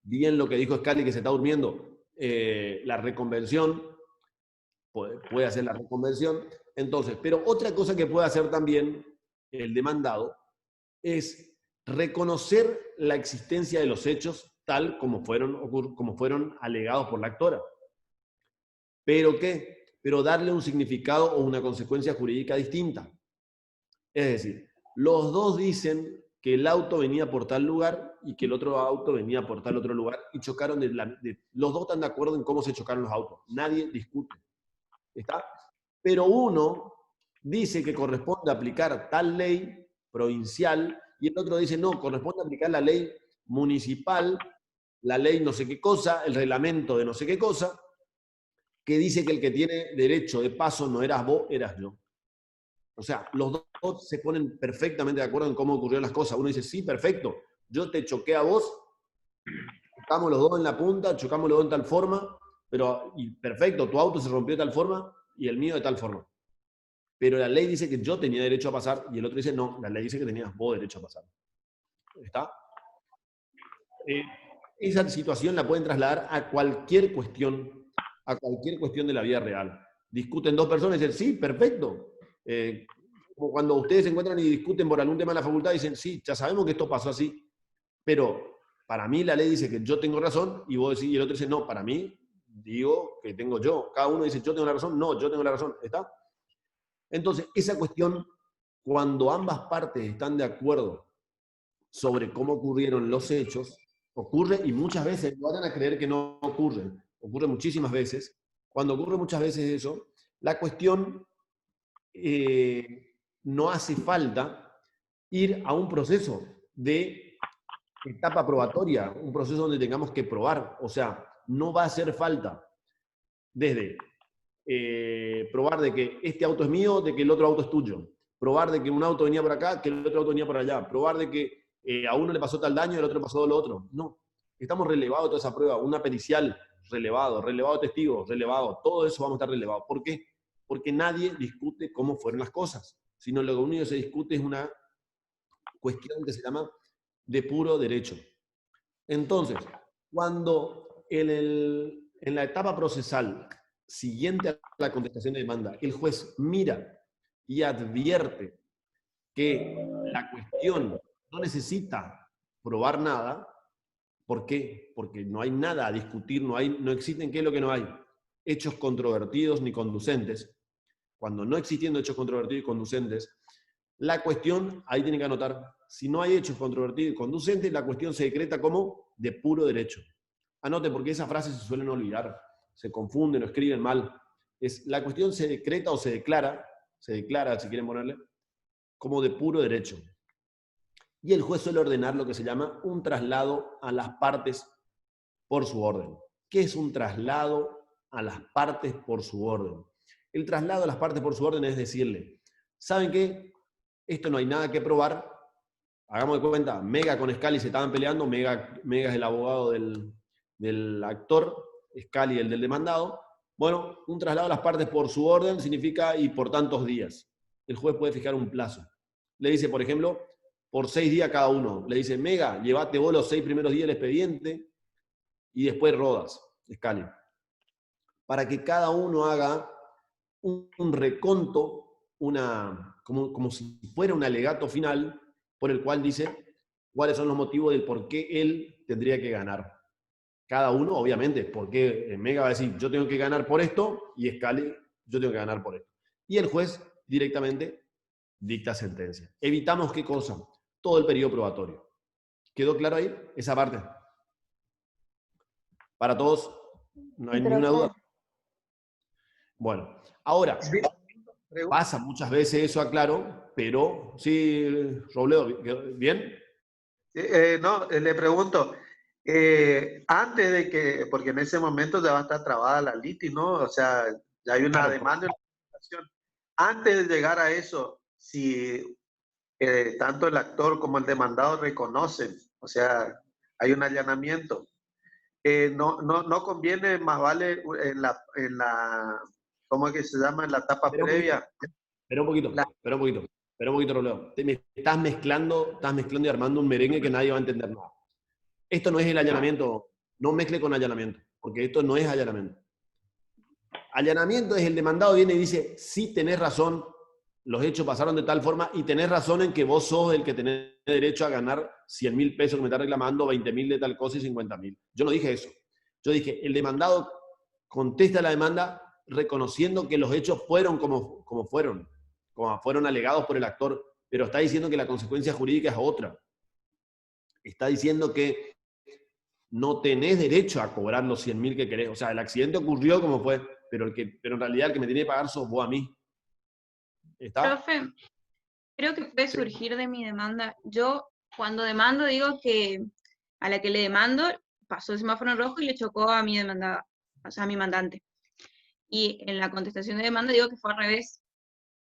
Bien lo que dijo Scali, que se está durmiendo, la reconvención, puede hacer la reconvención. Entonces, pero otra cosa que puede hacer también el demandado es reconocer la existencia de los hechos tal como fueron alegados por la actora. ¿Pero qué? Pero darle un significado o una consecuencia jurídica distinta. Es decir, los dos dicen que el auto venía por tal lugar y que el otro auto venía por tal otro lugar y chocaron, los dos están de acuerdo en cómo se chocaron los autos. Nadie discute. ¿Está? Pero uno dice que corresponde aplicar tal ley provincial y el otro dice no, corresponde aplicar la ley municipal, la ley no sé qué cosa, el reglamento de no sé qué cosa, que dice que el que tiene derecho de paso no eras vos, eras yo. O sea, los dos se ponen perfectamente de acuerdo en cómo ocurrieron las cosas. Uno dice, sí, perfecto, yo te choqué a vos, chocamos los dos en la punta, chocamos los dos en tal forma, y perfecto, tu auto se rompió de tal forma y el mío de tal forma. Pero la ley dice que yo tenía derecho a pasar y el otro dice, no, la ley dice que tenías vos derecho a pasar. ¿Está? Esa situación la pueden trasladar a cualquier cuestión de la vida real. Discuten dos personas y dicen, sí, perfecto. Como cuando ustedes se encuentran y discuten por algún tema de la facultad, dicen, sí, ya sabemos que esto pasó así, pero para mí la ley dice que yo tengo razón y vos decís, y el otro dice, no, para mí digo que tengo yo. Cada uno dice, yo tengo la razón, no, yo tengo la razón. ¿Está? Entonces, esa cuestión, cuando ambas partes están de acuerdo sobre cómo ocurrieron los hechos, ocurre, y muchas veces, no van a creer que no ocurre muchísimas veces. Cuando ocurre muchas veces eso, la cuestión no hace falta ir a un proceso de etapa probatoria, un proceso donde tengamos que probar. O sea, no va a hacer falta desde probar de que este auto es mío, de que el otro auto es tuyo, probar de que un auto venía por acá, que el otro auto venía por allá, probar de que a uno le pasó tal daño y al otro le pasó lo otro. No, estamos relevados toda esa prueba, una pericial relevado de testigos, relevado, todo eso vamos a estar relevado. ¿Por qué? Porque nadie discute cómo fueron las cosas, sino lo único que se discute es una cuestión que se llama de puro derecho. Entonces, cuando en la etapa procesal siguiente a la contestación de demanda, el juez mira y advierte que la cuestión no necesita probar nada. ¿Por qué? Porque no hay nada a discutir, no existen, ¿qué es lo que no hay? Hechos controvertidos ni conducentes. Cuando no existiendo hechos controvertidos y conducentes, la cuestión, ahí tienen que anotar, si no hay hechos controvertidos y conducentes, la cuestión se decreta como de puro derecho. Anote, porque esas frases se suelen olvidar, se confunden o escriben mal. La cuestión se decreta o se declara, si quieren ponerle, como de puro derecho. Y el juez suele ordenar lo que se llama un traslado a las partes por su orden. ¿Qué es un traslado a las partes por su orden? El traslado a las partes por su orden es decirle, ¿saben qué? Esto no hay nada que probar. Hagamos de cuenta, Mega con Scali se estaban peleando, Mega es el abogado del actor, Scali el del demandado. Bueno, un traslado a las partes por su orden significa y por tantos días. El juez puede fijar un plazo. Le dice, por ejemplo, por 6 días cada uno. Le dice, Mega, llévate vos los 6 primeros días del expediente y después Rodas, Scali. Para que cada uno haga un reconto, como si fuera un alegato final por el cual dice cuáles son los motivos del por qué él tendría que ganar. Cada uno, obviamente, porque Mega va a decir, yo tengo que ganar por esto, y Scali, yo tengo que ganar por esto. Y el juez directamente dicta sentencia. Evitamos ¿qué cosa? Todo el periodo probatorio. ¿Quedó claro ahí? Esa parte. Para todos, no hay ninguna duda. Bueno, ahora, pasa muchas veces eso, aclaro, pero sí, Robledo, ¿bien?
No, le pregunto, antes de que, porque en ese momento ya va a estar trabada la litis, ¿no? O sea, ya hay una demanda en la administración. Antes de llegar a eso, si tanto el actor como el demandado reconocen, o sea, hay un allanamiento, no conviene, más vale en la, ¿cómo es que se llama? En la etapa previa.
Espera un poquito, Robledo. Me estás mezclando y armando un merengue que nadie va a entender nada. Esto no es el allanamiento, no mezcle con allanamiento, porque esto no es allanamiento. Allanamiento es el demandado viene y dice, sí tenés razón, los hechos pasaron de tal forma y tenés razón en que vos sos el que tenés derecho a ganar 100.000 pesos que me está reclamando, 20.000 de tal cosa y 50.000. Yo no dije eso. Yo dije, el demandado contesta la demanda reconociendo que los hechos fueron como fueron alegados por el actor, pero está diciendo que la consecuencia jurídica es otra. Está diciendo que no tenés derecho a cobrar los 100.000 que querés. O sea, el accidente ocurrió como fue, pero en realidad el que me tiene que pagar sos vos a mí. ¿Está?
Profe, creo que puede surgir de mi demanda. Yo, cuando demando, digo que a la que le demando pasó el semáforo en rojo y le chocó a mi demandada, o sea, a mi mandante. Y en la contestación de demanda digo que fue al revés.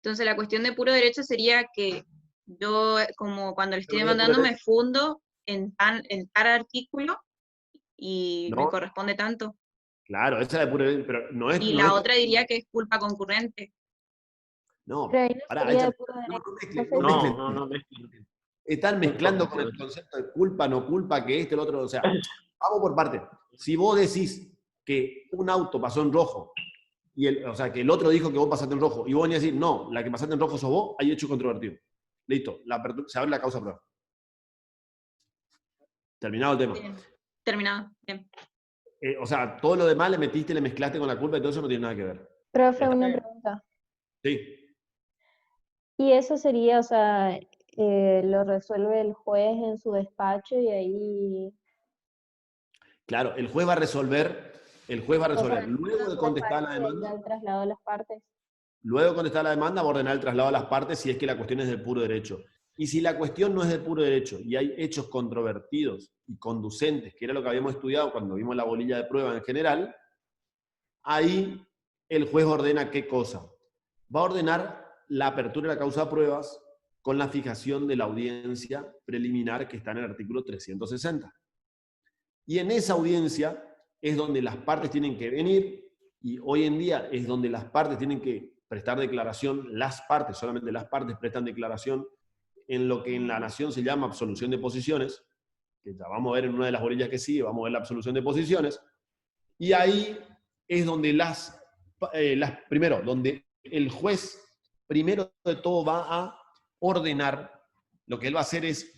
Entonces, la cuestión de puro derecho sería que yo, como cuando le estoy demandando, me fundo en tal artículo y me corresponde tanto.
Claro, esa es de puro derecho, pero no es...
Y
no
la
es,
otra diría que es culpa concurrente.
No,
Pero ahí no
pará,
sería
echa-
de puro derecho.
no mezclen. Están mezclando con el concepto de culpa, no culpa, que el otro, o sea, vamos por parte. Si vos decís que un auto pasó en rojo, o sea, que el otro dijo que vos pasaste en rojo, y vos venís a decir, no, la que pasaste en rojo sos vos, hay hecho controvertido. Listo, se abre la causa prueba. Terminado el tema.
Bien. Terminado, bien.
O sea, todo lo demás le mezclaste con la culpa y todo eso no tiene nada que ver.
Profe, una pregunta.
Sí.
Y eso sería, o sea, lo resuelve el juez en su despacho y ahí...
Claro, el juez va a resolver, luego de contestar la demanda.
El traslado de las partes.
Luego de contestar la demanda, va a ordenar el traslado a las partes si es que la cuestión es del puro derecho. Y si la cuestión no es del puro derecho y hay hechos controvertidos y conducentes, que era lo que habíamos estudiado cuando vimos la bolilla de prueba en general, ahí el juez ordena ¿qué cosa? Va a ordenar la apertura de la causa de pruebas con la fijación de la audiencia preliminar que está en el artículo 360. Y en esa audiencia es donde las partes tienen que venir, y hoy en día es donde las partes tienen que prestar declaración, solamente las partes prestan declaración en lo que en la nación se llama absolución de posiciones, que ya vamos a ver en una de las orillas que sigue, vamos a ver la absolución de posiciones, y ahí es donde donde el juez, primero de todo, va a ordenar, lo que él va a hacer es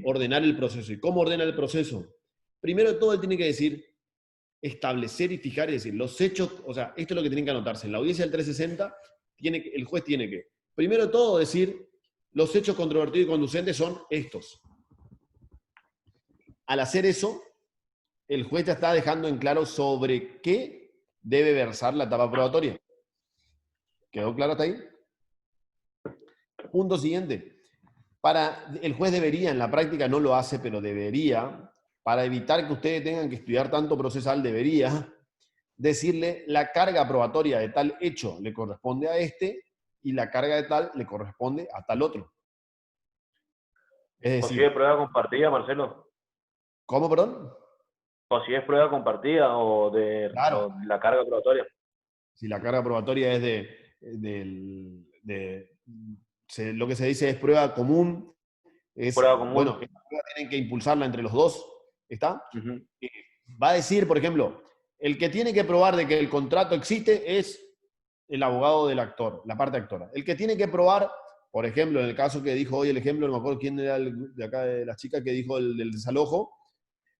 ordenar el proceso. ¿Y cómo ordena el proceso? Primero de todo, él tiene que decir, establecer y fijar, es decir, los hechos, o sea, esto es lo que tienen que anotarse. En la audiencia del 360, el juez tiene que, primero de todo, decir, los hechos controvertidos y conducentes son estos. Al hacer eso, el juez ya está dejando en claro sobre qué debe versar la etapa probatoria. ¿Quedó claro hasta ahí? Punto siguiente. El juez debería, en la práctica no lo hace, pero debería, para evitar que ustedes tengan que estudiar tanto procesal, debería decirle la carga probatoria de tal hecho le corresponde a este y la carga de tal le corresponde a tal otro. Es decir,
¿O si es prueba compartida, Marcelo?
¿Cómo, perdón?
¿O si es prueba compartida o de la carga probatoria?
Si la carga probatoria es lo que se dice es prueba común.
Prueba común.
Bueno, esta prueba tienen que impulsarla entre los dos. ¿Está? Va a decir, por ejemplo, el que tiene que probar de que el contrato existe es el abogado del actor, la parte actora. El que tiene que probar, por ejemplo, en el caso que dijo hoy el ejemplo, no me acuerdo quién era de acá de las chicas que dijo el del desalojo,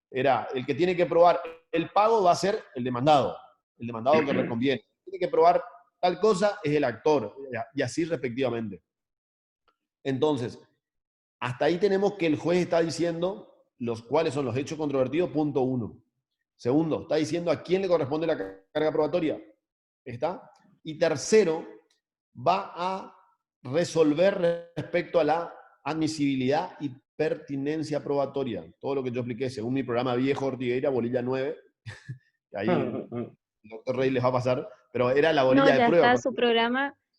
era el que tiene que probar el pago va a ser el demandado que reconviene. El que tiene que probar tal cosa es el actor, y así respectivamente. Entonces, hasta ahí tenemos que el juez está diciendo cuáles son los hechos controvertidos, punto 1. Segundo, está diciendo a quién le corresponde la carga probatoria. ¿Está? Y tercero, va a resolver respecto a la admisibilidad y pertinencia probatoria. Todo lo que yo expliqué, según mi programa viejo Ortigueira, bolilla 9, que ahí el doctor Rey les va a pasar, pero era la bolilla
No, ya
de prueba.
está,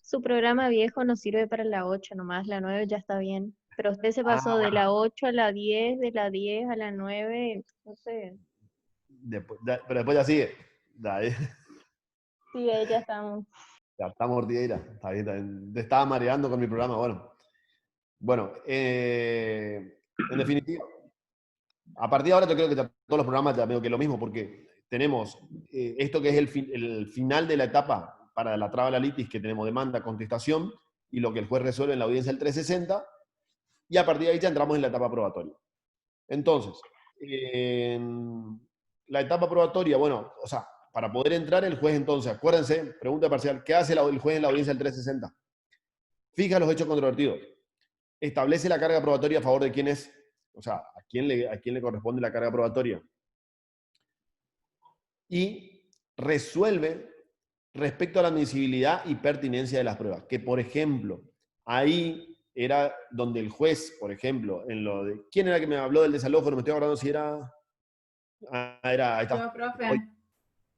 su programa viejo nos sirve para la 8 nomás, la 9 ya está bien. Pero usted se pasó de la 8 a la 10, de la 10 a la 9, no sé.
Pero después ya sigue.
Sí, ahí ya estamos.
Ya estamos Ortigueira, está bien. Te estaba mareando con mi programa, Bueno, en definitiva, a partir de ahora yo creo que todos los programas ya veo que es lo mismo, porque tenemos esto que es el final de la etapa para la traba de la litis, que tenemos demanda, contestación, y lo que el juez resuelve en la audiencia del 360, y a partir de ahí ya entramos en la etapa probatoria. Entonces, la etapa probatoria, para poder entrar el juez entonces, acuérdense, pregunta parcial, ¿qué hace el juez en la audiencia del 360? Fija los hechos controvertidos. Establece la carga probatoria a favor de quién es, a quién le corresponde la carga probatoria. Y resuelve respecto a la admisibilidad y pertinencia de las pruebas. Que, por ejemplo, ahí era donde el juez, por ejemplo, en lo de... ¿Quién era que me habló del desalojo? No me estoy acordando si era... ahí está.
Yo, profe.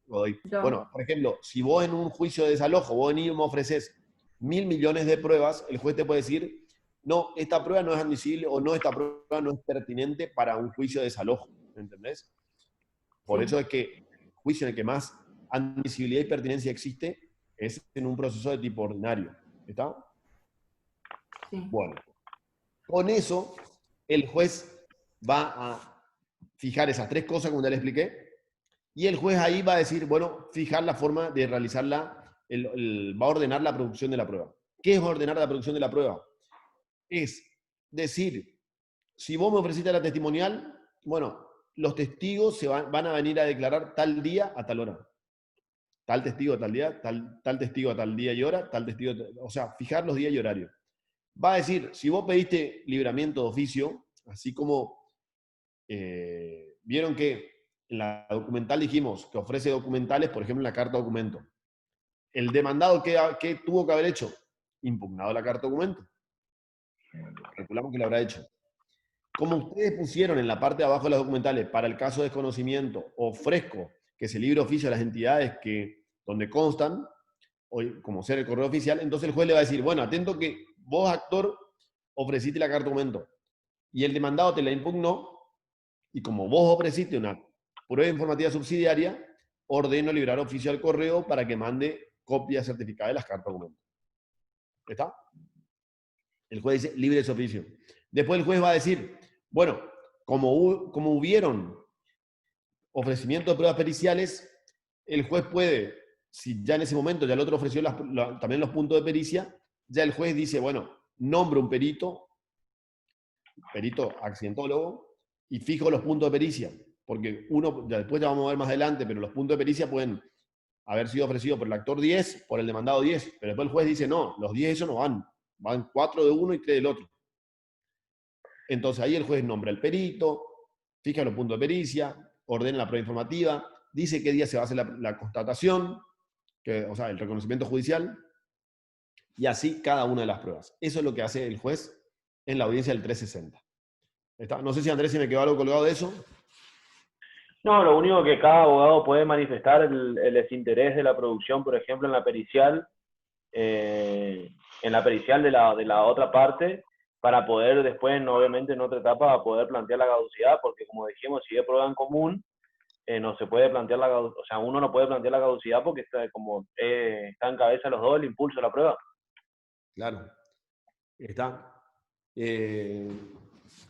Godoy. Bueno, por ejemplo, si vos en un juicio de desalojo, vos venís y me ofreces 1.000 millones de pruebas, el juez te puede decir, no, esta prueba no es admisible o no, esta prueba no es pertinente para un juicio de desalojo. ¿Entendés? Por eso es que el juicio en el que más admisibilidad y pertinencia existe es en un proceso de tipo ordinario. ¿Está?
Sí.
Bueno, con eso el juez va a fijar esas 3 cosas, como ya le expliqué, y el juez ahí va a decir, fijar la forma de realizarla, va a ordenar la producción de la prueba. ¿Qué es ordenar la producción de la prueba? Es decir, si vos me ofreciste la testimonial, los testigos van a venir a declarar tal día a tal hora. Tal testigo a tal día, tal testigo a tal día y hora, tal testigo, fijar los días y horarios. Va a decir, si vos pediste libramiento de oficio, así como vieron que en la documental dijimos que ofrece documentales, por ejemplo, en la carta documento. El demandado, ¿qué tuvo que haber hecho? Impugnado la carta documento. Calculamos que lo habrá hecho. Como ustedes pusieron en la parte de abajo de las documentales, para el caso de desconocimiento, ofrezco que se libre oficio a las entidades donde constan, como ser el correo oficial, entonces el juez le va a decir, atento que vos, actor, ofreciste la carta documento y el demandado te la impugnó, y como vos ofreciste una prueba informativa subsidiaria, ordeno liberar oficio al correo para que mande copia certificada de las cartas documento. ¿Está? El juez dice, libre ese oficio. Después el juez va a decir, como hubieron ofrecimiento de pruebas periciales, el juez puede, si ya en ese momento ya el otro ofreció también los puntos de pericia, ya el juez dice, nombro un perito accidentólogo, y fijo los puntos de pericia, porque después ya vamos a ver más adelante, pero los puntos de pericia pueden haber sido ofrecidos por el actor 10, por el demandado 10, pero después el juez dice, no, los 10 esos no van 4 de uno y 3 del otro. Entonces ahí el juez nombra el perito, fija los puntos de pericia, ordena la prueba informativa, dice qué día se va a hacer la constatación, el reconocimiento judicial, y así cada una de las pruebas. Eso es lo que hace el juez en la audiencia del 360. No sé si Andrés se me quedó algo colgado de eso.
No, lo único que cada abogado puede manifestar el desinterés de la producción, por ejemplo, en la pericial de la otra parte, para poder después, obviamente en otra etapa, poder plantear la caducidad, porque como dijimos, si es prueba en común, no se puede plantear la caducidad, uno no puede plantear la caducidad porque está en cabeza los dos el impulso de la prueba.
Claro, está.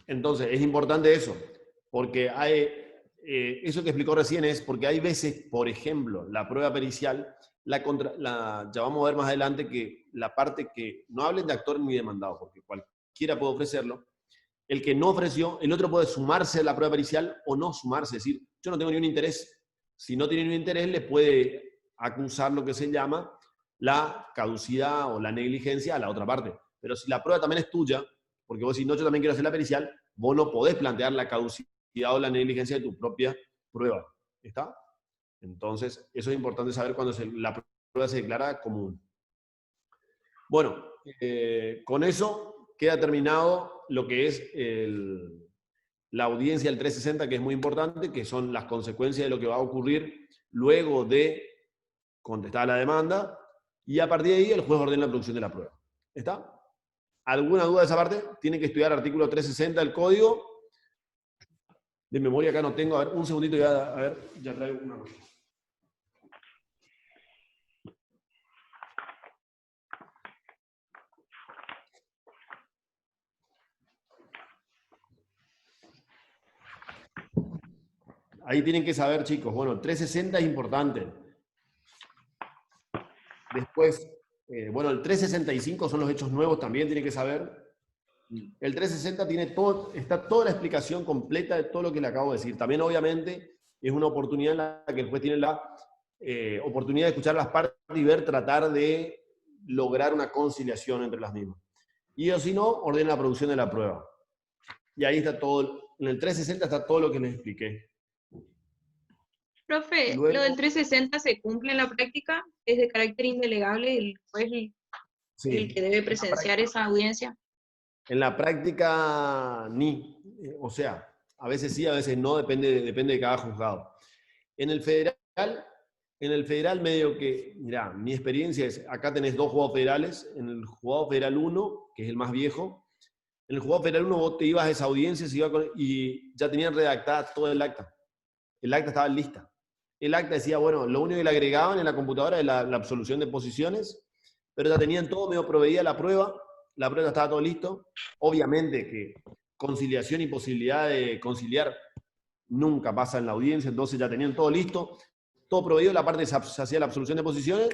Entonces, es importante eso, porque eso que explicó recién es porque hay veces, por ejemplo, la prueba pericial ya vamos a ver más adelante que la parte que no hablen de actor ni demandado, porque cualquiera puede ofrecerlo. El que no ofreció, el otro puede sumarse a la prueba pericial o no sumarse, es decir, yo no tengo ningún interés. Si no tiene ningún interés, le puede acusar lo que se llama la caducidad o la negligencia a la otra parte. Pero si la prueba también es tuya, porque vos decís, no, yo también quiero hacer la pericial, vos no podés plantear la caducidad o la negligencia de tu propia prueba. ¿Está? Entonces, eso es importante saber cuando la prueba se declara común. Bueno, con eso queda terminado lo que es la audiencia del 360, que es muy importante, que son las consecuencias de lo que va a ocurrir luego de contestar la demanda, y a partir de ahí el juez ordena la producción de la prueba. ¿Está? ¿Alguna duda de esa parte? Tienen que estudiar artículo 360 del código. De memoria acá no tengo. A ver, un segundito ya, a ver, ya traigo una cosa. Ahí tienen que saber, chicos. Bueno, 360 es importante. Después, bueno, el 365 son los hechos nuevos, también tienen que saber. El 360 tiene está toda la explicación completa de todo lo que le acabo de decir. También, obviamente, es una oportunidad en la que el juez tiene la oportunidad de escuchar las partes y tratar de lograr una conciliación entre las mismas. Y o si no, ordena la producción de la prueba. Y ahí está todo, en el 360 está todo lo que les expliqué.
Profe,
Luego,
¿lo del 360 se cumple en la práctica? ¿Es de carácter indelegable el juez el que debe presenciar esa audiencia?
En la práctica, ni. O sea, a veces sí, a veces no, depende de cada juzgado. En el federal medio que, mirá, mi experiencia es, acá tenés dos juzgados federales, en el juzgado federal 1, que es el más viejo, en el juzgado federal 1 vos te ibas a esa audiencia y ya tenían redactada todo el acta. El acta estaba lista. El acta decía, bueno, lo único que le agregaban en la computadora era la absolución de posiciones, pero ya tenían todo medio proveída la prueba estaba todo listo. Obviamente que conciliación y posibilidad de conciliar nunca pasa en la audiencia, entonces ya tenían todo listo, todo proveído, la parte se hacía la absolución de posiciones,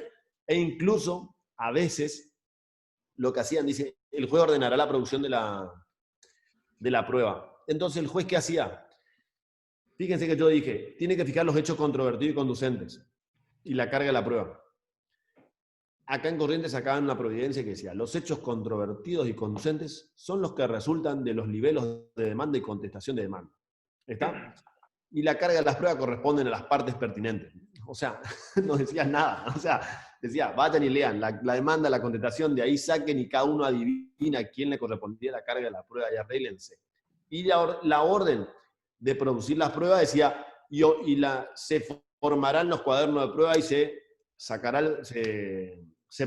e incluso a veces lo que hacían, dice, el juez ordenará la producción de la prueba. Entonces, ¿el juez qué hacía? Fíjense que yo dije, tiene que fijar los hechos controvertidos y conducentes y la carga de la prueba. Acá en Corrientes sacaban una providencia que decía, los hechos controvertidos y conducentes son los que resultan de los niveles de demanda y contestación de demanda. ¿Está? Y la carga de las pruebas corresponden a las partes pertinentes. O sea, no decían nada. O sea, decía, vayan y lean la demanda, la contestación, de ahí saquen y cada uno adivina a quién le correspondía la carga de la prueba y arréglense. Y la orden de producir las pruebas decía, se formarán los cuadernos de prueba y se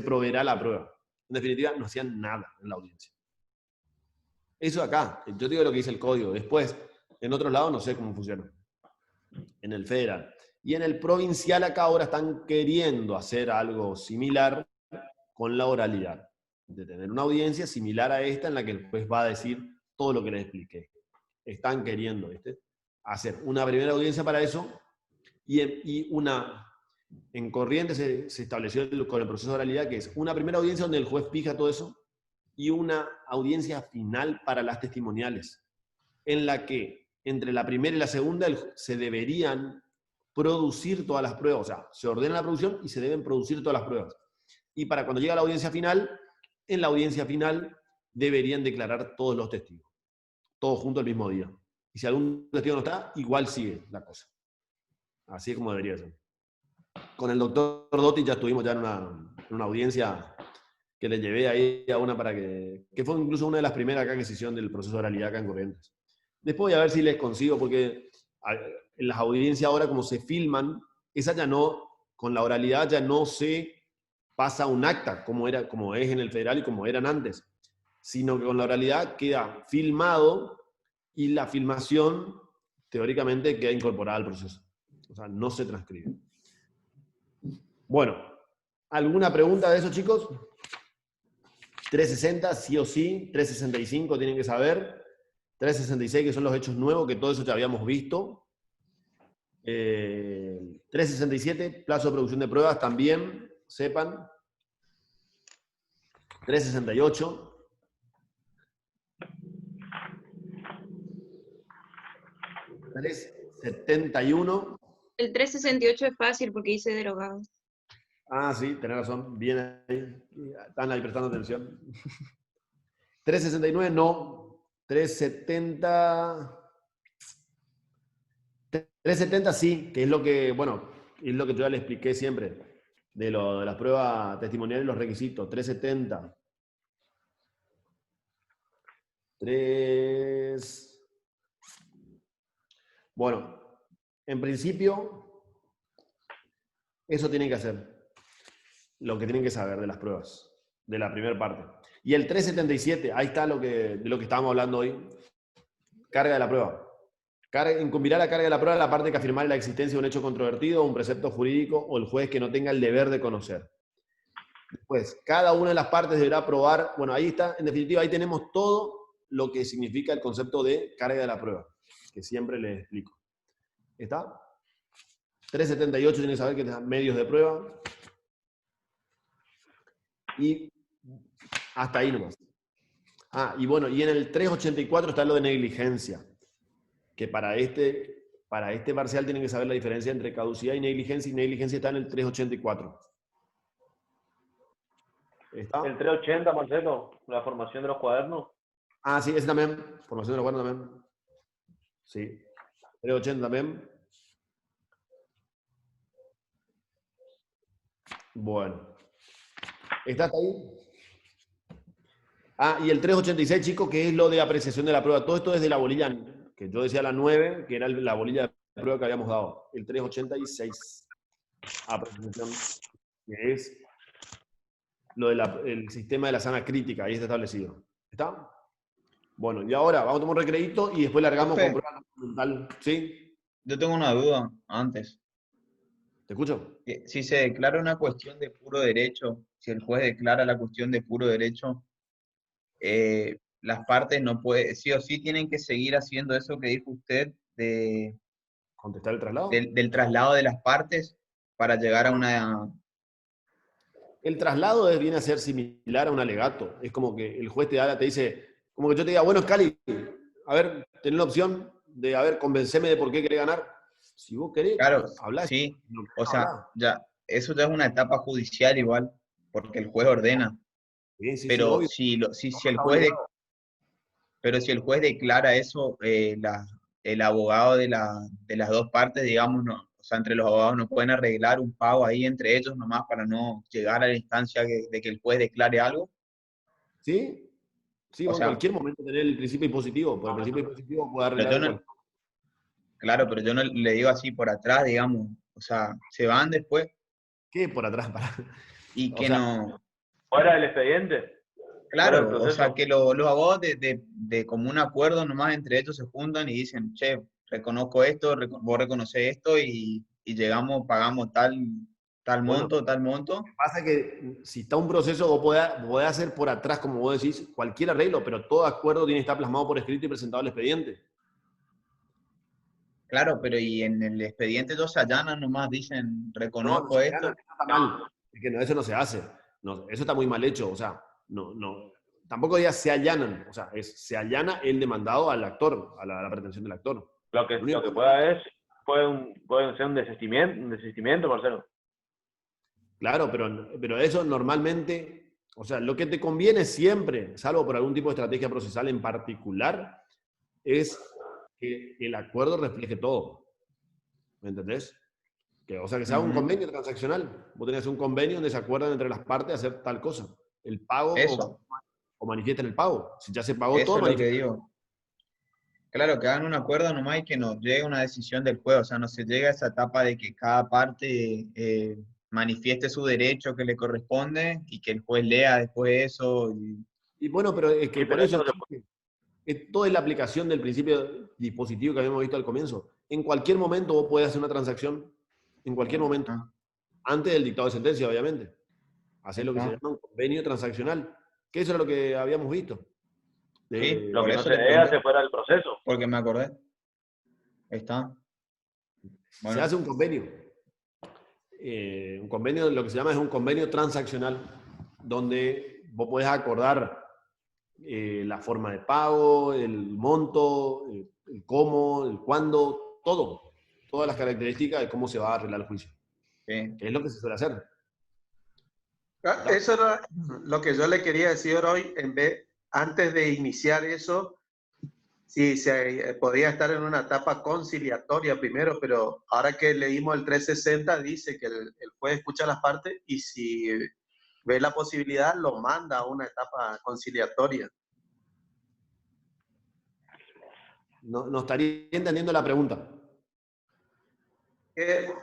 proveerá la prueba. En definitiva, no hacían nada en la audiencia. Eso acá, yo digo lo que dice el código. Después, en otros lados no sé cómo funciona. En el federal. Y en el provincial acá ahora están queriendo hacer algo similar con la oralidad. De tener una audiencia similar a esta en la que el juez va a decir todo lo que les expliqué. Están queriendo hacer una primera audiencia para eso y en Corrientes se estableció con el proceso de oralidad, que es una primera audiencia donde el juez fija todo eso y una audiencia final para las testimoniales, en la que entre la primera y la segunda se deberían producir todas las pruebas, o sea, se ordena la producción y se deben producir todas las pruebas. Y para cuando llega la audiencia final, en la audiencia final deberían declarar todos los testigos, todos juntos el mismo día. Y si algún testigo no está, igual sigue la cosa. Así es como debería ser. Con el doctor Dotti ya estuvimos ya en una audiencia que le llevé ahí a una para que fue incluso una de las primeras acá que se hicieron del proceso de oralidad acá en Corrientes. Después voy a ver si les consigo, porque en las audiencias ahora como se filman, esa ya no, con la oralidad ya no se pasa un acta como es en el federal y como eran antes, sino que con la oralidad queda filmado y la filmación teóricamente queda incorporada al proceso. O sea, no se transcribe. Bueno, ¿alguna pregunta de eso, chicos? 360, sí o sí. 365 tienen que saber. 366, que son los hechos nuevos, que todo eso ya habíamos visto. 367, plazo de producción de pruebas también. sepan. 368. 371.
El 368 es fácil porque dice derogado.
Ah, sí, tenés razón. Bien ahí. Están ahí prestando atención. 369 no. 370. 370 sí, que es lo que, bueno, es lo que yo ya le expliqué siempre, de las pruebas testimoniales y los requisitos. 370. 3. Bueno, en principio, eso tienen que hacer. Lo que tienen que saber de las pruebas, de la primera parte. Y el 377, ahí está de lo que estábamos hablando hoy. Carga de la prueba. Incumbirá la carga de la prueba la parte que afirmare la existencia de un hecho controvertido, un precepto jurídico o el juez que no tenga el deber de conocer. Después, cada una de las partes deberá probar, bueno, ahí está, en definitiva, ahí tenemos todo lo que significa el concepto de carga de la prueba, que siempre les explico. ¿Está? 378 tienen que saber que están medios de prueba. Y hasta ahí nomás. Ah, y bueno, y en el 384 está lo de negligencia, que para este parcial tienen que saber la diferencia entre caducidad y negligencia está en el 384. ¿Está?
El 380, Marcelo, la formación de los cuadernos.
Ah, sí, ese también. Formación de los cuadernos también. Sí. 380 también. Bueno. ¿Está hasta ahí? Ah, y el 386, chicos, que es lo de apreciación de la prueba. Todo esto es de la bolilla, que yo decía la 9, que era la bolilla de prueba que habíamos dado. El 386. Apreciación, que es lo del sistema de la sana crítica, ahí está establecido. ¿Está? Bueno, y ahora vamos a tomar un recreíto y después largamos con prueba documental. ¿Sí?
Yo tengo una duda antes.
¿Te escucho?
Si se declara una cuestión de puro derecho, si el juez declara la cuestión de puro derecho, las partes no pueden, sí o sí tienen que seguir haciendo eso que dijo usted de
contestar el traslado.
Del traslado de las partes para llegar a una...
El traslado viene a ser similar a un alegato. Es como que el juez te dice, como que yo te diga, bueno, Cali, a ver, tenés la opción de, a ver, convenceme de por qué querés ganar. Si vos querés,
claro,
hablá.
Sí, o sea, eso ya es una etapa judicial igual, porque el juez ordena.
Sí,
pero
sí,
si el juez pero si el juez declara eso, el abogado de las dos partes, digamos, no, o sea, entre los abogados no pueden arreglar un pago ahí entre ellos nomás para no llegar a la instancia de que el juez declare algo.
Sí, sí, en cualquier momento tener el principio impositivo, por el principio impositivo puede arreglar.
Claro, pero yo no le digo así por atrás, digamos, o sea, se van después.
¿Qué por atrás?
Y que no...
¿Fuera del expediente?
Claro, o sea, que los abogados de común acuerdo nomás entre ellos se juntan y dicen, che, reconozco esto, vos reconoces esto y llegamos, pagamos tal monto.
Lo que pasa es que si está un proceso, vos podés hacer por atrás, como vos decís, cualquier arreglo, pero todo acuerdo tiene que estar plasmado por escrito y presentado al expediente.
Claro, pero y en el expediente ellos se allanan nomás, dicen, reconozco esto.
Está mal, es que eso no se hace. No, eso está muy mal hecho, o sea, no, tampoco ya se allanan, o sea, se allana el demandado al actor, a la pretensión del actor.
Lo que puede ser un desistimiento, Marcelo.
Claro, pero eso normalmente, o sea, lo que te conviene siempre, salvo por algún tipo de estrategia procesal en particular, es que el acuerdo refleje todo. ¿Me entendés? O sea, que sea un convenio transaccional. Vos tenés un convenio donde se acuerdan entre las partes hacer tal cosa. El pago o manifiesten el pago. Si ya se pagó todo,
es lo que digo. Claro, que hagan un acuerdo nomás y que no llegue una decisión del juez. O sea, no se llega a esa etapa de que cada parte manifieste su derecho que le corresponde y que el juez lea después eso.
Y bueno, pero es que por eso esto es la aplicación del principio dispositivo que habíamos visto al comienzo. En cualquier momento vos podés hacer una transacción, en cualquier momento. Antes del dictado de sentencia, obviamente. Hacer lo que se llama un convenio transaccional. Que eso era lo que habíamos visto.
Sí, lo que no se debe hacer fuera del proceso.
Porque me acordé. Ahí está.
Bueno. Se hace un convenio. un convenio, lo que se llama es un convenio transaccional, donde vos podés acordar la forma de pago, el monto, el cómo, el cuándo, todo. Todas las características de cómo se va a arreglar el juicio. Que es lo que se suele hacer.
Eso era lo que yo le quería decir hoy, antes de iniciar eso, si se podía estar en una etapa conciliatoria primero, pero ahora que leímos el 360 dice que el juez escucha las partes y si ve la posibilidad lo manda a una etapa conciliatoria.
No estaría entendiendo la pregunta.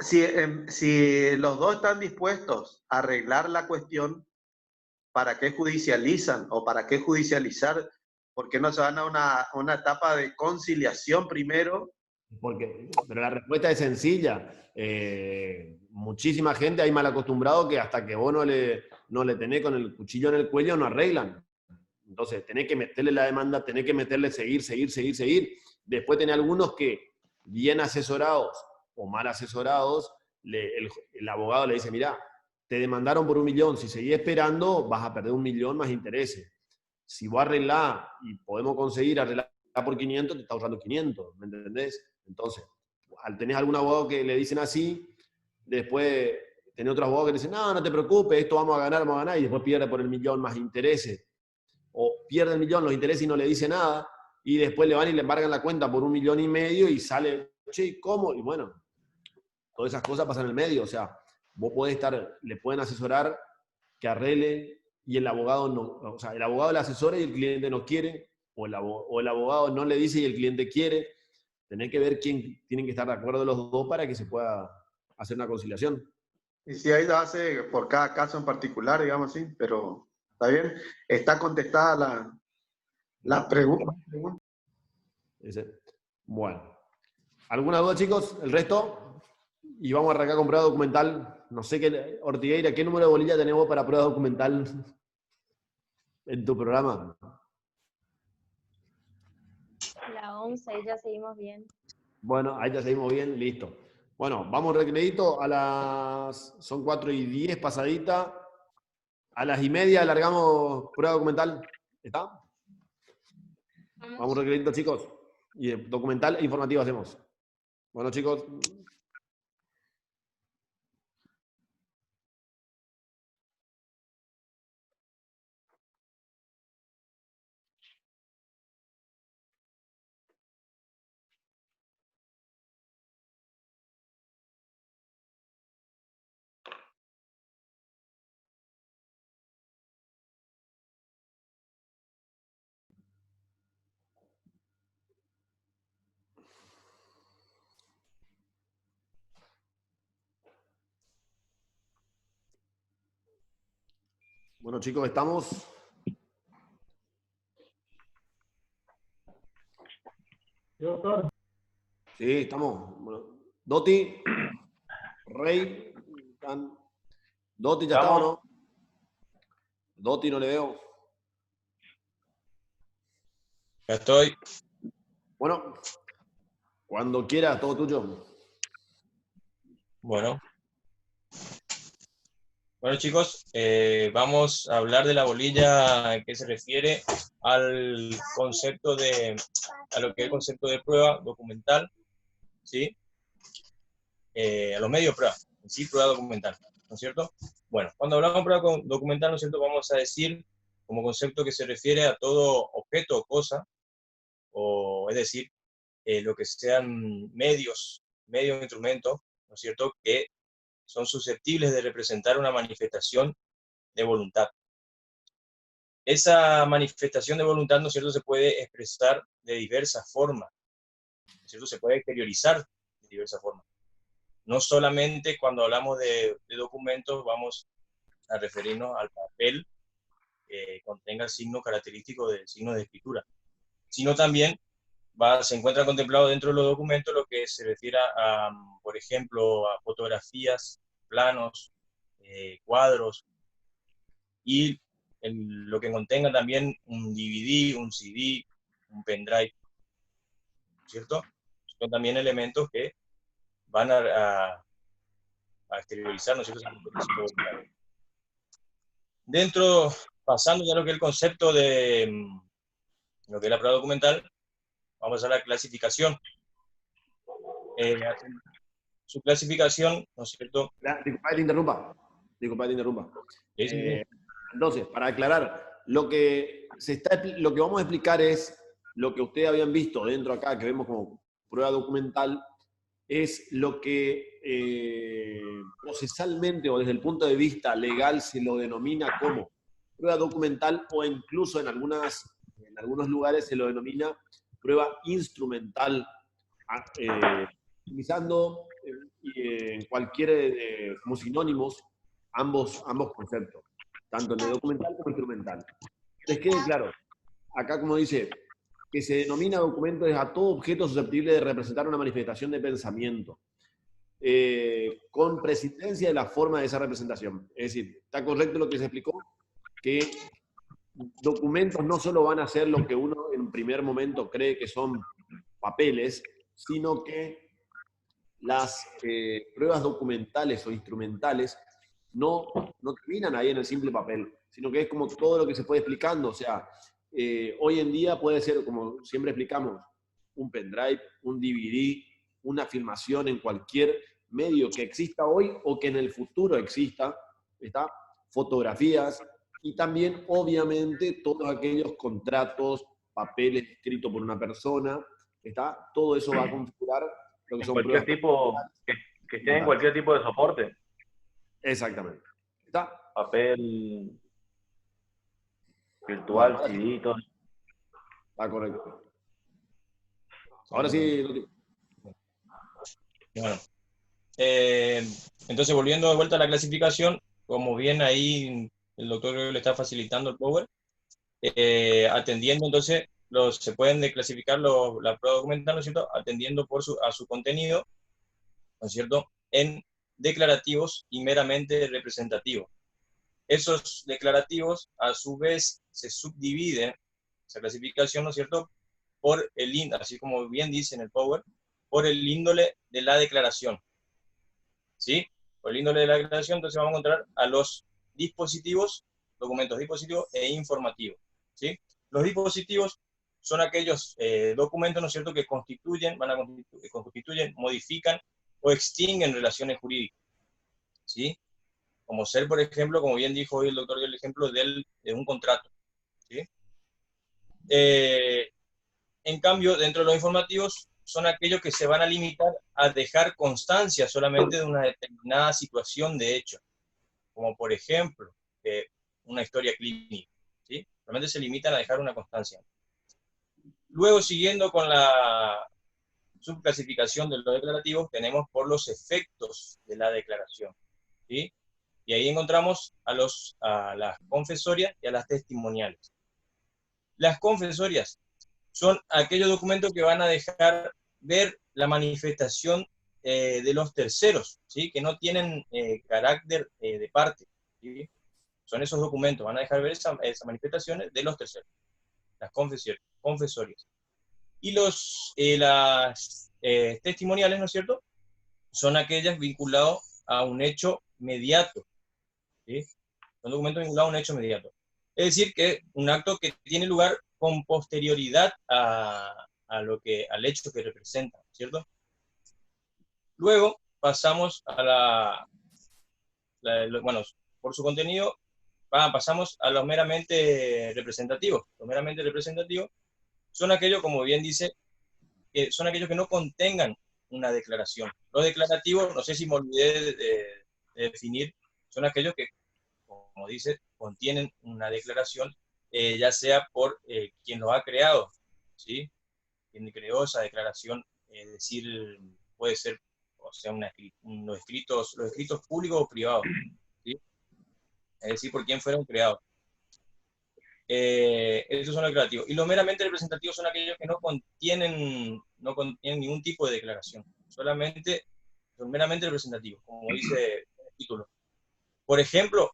Si los dos están dispuestos a arreglar la cuestión, ¿para qué judicializan o para qué judicializar? ¿Por qué no se van a una etapa de conciliación primero?
Pero la respuesta es sencilla. Muchísima gente hay mal acostumbrado que hasta que vos no le tenés con el cuchillo en el cuello no arreglan. Entonces tenés que meterle la demanda, tenés que meterle seguir. Después tenés algunos que, bien asesorados o mal asesorados, el abogado le dice, mirá, te demandaron por 1 millón, si seguís esperando vas a perder 1 millón más intereses. Si vos arreglás y podemos conseguir arreglar por 500, te está ahorrando 500, ¿me entendés? Entonces, al tener algún abogado que le dicen así, después tenés otros abogados que le dicen, no te preocupes, esto vamos a ganar, y después pierde por el 1 millón más intereses. O pierde el 1 millón, los intereses y no le dice nada, y después le van y le embargan la cuenta por 1,5 millones y sale, che, ¿cómo? Y bueno, todas esas cosas pasan en el medio, o sea, vos podés le pueden asesorar que arregle y el abogado no, o sea, el abogado le asesora y el cliente no quiere, o el abogado no le dice y el cliente quiere. Tenés que ver quién tienen que estar de acuerdo los dos para que se pueda hacer una conciliación.
Y si ahí lo hace por cada caso en particular, digamos así, pero está bien. Está contestada la pregunta.
Bueno. ¿Alguna duda, chicos? ¿El resto? Y vamos a arrancar con prueba documental. No sé qué, Ortigueira, ¿qué número de bolilla tenemos para prueba documental en tu programa?
La 11, ya seguimos bien.
Bueno, ahí ya seguimos bien, listo. Bueno, vamos recredito son 4:10 pasadita. A las 1:30 alargamos prueba documental. ¿Está? Vamos recredito, chicos. Y documental e informativo hacemos. Bueno, chicos. Bueno, chicos, ¿estamos? Sí, estamos. Bueno, Doti, Rey, Doti, ¿ya está o no? Doti, no le veo.
Ya estoy.
Bueno, cuando quieras, todo tuyo.
Bueno, chicos, vamos a hablar de la bolilla que se refiere al concepto a lo que es el concepto de prueba documental, ¿sí? A los medios de prueba, en sí, prueba documental, ¿no es cierto? Bueno, cuando hablamos de prueba documental, ¿no es cierto?, vamos a decir como concepto que se refiere a todo objeto o cosa, o es decir, lo que sean medios, instrumentos, ¿no es cierto?, que son susceptibles de representar una manifestación de voluntad. Esa manifestación de voluntad, ¿no es cierto?, se puede expresar de diversas formas, ¿no es cierto?, se puede exteriorizar de diversas formas. No solamente cuando hablamos de documentos vamos a referirnos al papel que contenga el signo característico del signo de escritura, sino también se encuentra contemplado dentro de los documentos lo que se refiere a, por ejemplo, a fotografías, planos, cuadros, y lo que contenga también un DVD, un CD, un pendrive, ¿cierto? Son también elementos que van a a exteriorizar, ¿no es cierto? Dentro, pasando ya a lo que es el concepto de lo que es la prueba documental, vamos a pasar a la clasificación. Su clasificación, ¿no es cierto?
Disculpa que te interrumpa. Entonces, para aclarar, lo que vamos a explicar es lo que ustedes habían visto dentro acá, que vemos como prueba documental, es lo que procesalmente o desde el punto de vista legal se lo denomina como prueba documental, o incluso en algunos lugares se lo denomina prueba instrumental, utilizando en cualquier, como sinónimos, ambos conceptos, tanto el de documental como instrumental. Les quede claro, acá como dice, que se denomina documento es a todo objeto susceptible de representar una manifestación de pensamiento, con presidencia de la forma de esa representación. Es decir, ¿está correcto lo que se explicó? Que documentos no solo van a ser lo que uno en primer momento cree que son papeles, sino que las pruebas documentales o instrumentales no terminan ahí en el simple papel, sino que es como todo lo que se fue explicando. O sea, hoy en día puede ser, como siempre explicamos, un pendrive, un DVD, una filmación en cualquier medio que exista hoy o que en el futuro exista, ¿está? Fotografías y también, obviamente, todos aquellos contratos, papeles escritos por una persona, ¿está? Todo eso va a configurar lo que son
cualquier tipo, que esté en cualquier tipo de soporte.
Exactamente. ¿Está?
Papel virtual,
Bueno,
CD, todo.
Está correcto. Ahora sí.
Bueno, entonces volviendo de vuelta a la clasificación, como bien ahí el doctor le está facilitando el Power, atendiendo entonces, se pueden clasificar la prueba documental, ¿no es cierto?, atendiendo a su contenido, ¿no es cierto?, en declarativos y meramente representativos. Esos declarativos, a su vez, se subdividen, esa clasificación, ¿no es cierto?, por así como bien dice en el Power, por el índole de la declaración. ¿Sí? Por el índole de la declaración, entonces vamos a encontrar a los dispositivos, documentos dispositivos e informativos. ¿Sí? Los dispositivos son aquellos documentos, ¿no es cierto?, que constituyen, modifican o extinguen relaciones jurídicas. ¿Sí? Como ser, por ejemplo, como bien dijo hoy el doctor, el ejemplo de un contrato. ¿Sí? En cambio, dentro de los informativos, son aquellos que se van a limitar a dejar constancia solamente de una determinada situación de hecho, como por ejemplo, una historia clínica. ¿Sí? Realmente se limitan a dejar una constancia. Luego, siguiendo con la subclasificación de los declarativos, tenemos por los efectos de la declaración. ¿Sí? Y ahí encontramos a las confesorias y a las testimoniales. Las confesorias son aquellos documentos que van a dejar ver la manifestación de los terceros, ¿sí?, que no tienen carácter de parte. ¿Sí? Son esos documentos, van a dejar ver esas manifestaciones de los terceros, las confesorias. Y las testimoniales, ¿no es cierto?, son aquellas vinculadas a un hecho mediato. ¿Sí? Son documentos vinculados a un hecho mediato. Es decir, que un acto que tiene lugar con posterioridad al hecho que representa, ¿cierto? Luego pasamos a bueno, por su contenido, pasamos a los meramente representativos. Los meramente representativos son aquellos, como bien dice, que son aquellos que no contengan una declaración. Los declarativos, no sé si me olvidé de definir, son aquellos que, como dice, contienen una declaración, ya sea por quien lo ha creado, ¿sí? Quien creó esa declaración, es decir, puede ser, o sea, los escritos públicos o privados, ¿sí? Es decir, por quién fueron creados. Esos son los declarativos. Y los meramente representativos son aquellos que no contienen ningún tipo de declaración. Solamente son meramente representativos, como dice el título. Por ejemplo,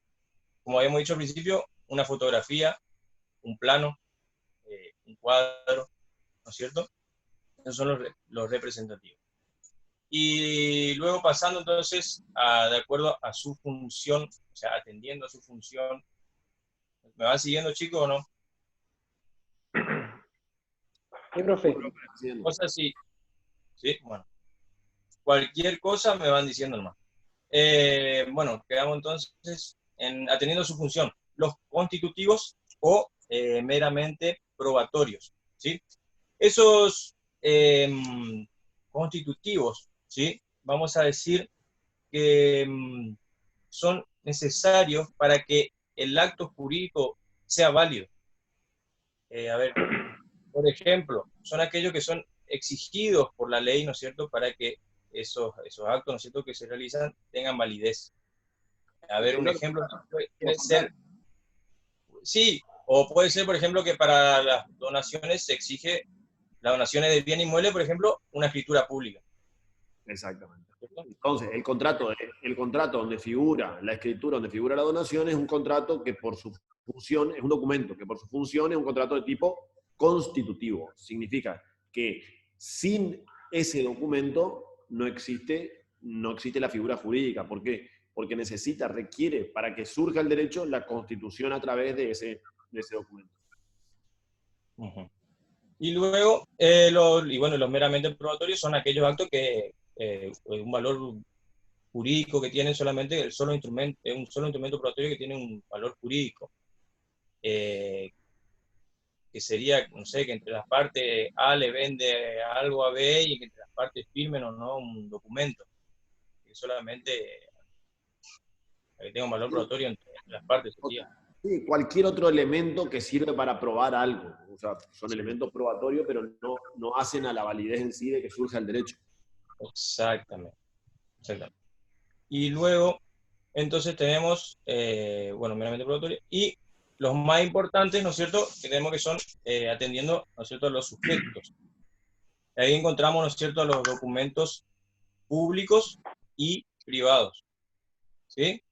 como habíamos dicho al principio, una fotografía, un plano, un cuadro, ¿no es cierto? Esos son los representativos. Y luego pasando entonces, de acuerdo a su función, o sea, atendiendo a su función. ¿Me van siguiendo, chicos, o no?
Sí, profe.
Cosas así. Sí, bueno. Cualquier cosa me van diciendo nomás. Bueno, quedamos entonces atendiendo a su función. Los constitutivos o meramente probatorios, ¿sí? Esos constitutivos, ¿sí? Vamos a decir que son necesarios para que el acto jurídico sea válido. A ver, por ejemplo, son aquellos que son exigidos por la ley, ¿no es cierto?, para que esos actos, ¿no es cierto?, que se realizan tengan validez. A ver, un ejemplo puede ser, sí, o puede ser, por ejemplo, que para las donaciones se exige, las donaciones de bien inmueble, por ejemplo, una escritura pública.
Exactamente. Entonces, el contrato donde figura la escritura, donde figura la donación, es un contrato que por su función, es un documento que por su función es un contrato de tipo constitutivo. Significa que sin ese documento no existe la figura jurídica. ¿Por qué? Porque requiere, para que surja el derecho, la constitución a través de ese documento.
Y luego, los meramente probatorios son aquellos actos que un valor jurídico que tienen solamente un solo instrumento probatorio que tiene un valor jurídico. Que sería, no sé, que entre las partes A le vende algo a B y que entre las partes firmen o no un documento. Que solamente que tenga un valor probatorio entre las partes.
Sí, cualquier otro elemento que sirve para probar algo. O sea, son elementos probatorios, pero no hacen a la validez en sí de que surja el derecho.
Exactamente. Y luego, entonces tenemos, meramente probatorio, y los más importantes, ¿no es cierto?, que tenemos que son atendiendo, ¿no es cierto?, a los sujetos. Ahí encontramos, ¿no es cierto?, los documentos públicos y privados. ¿Sí?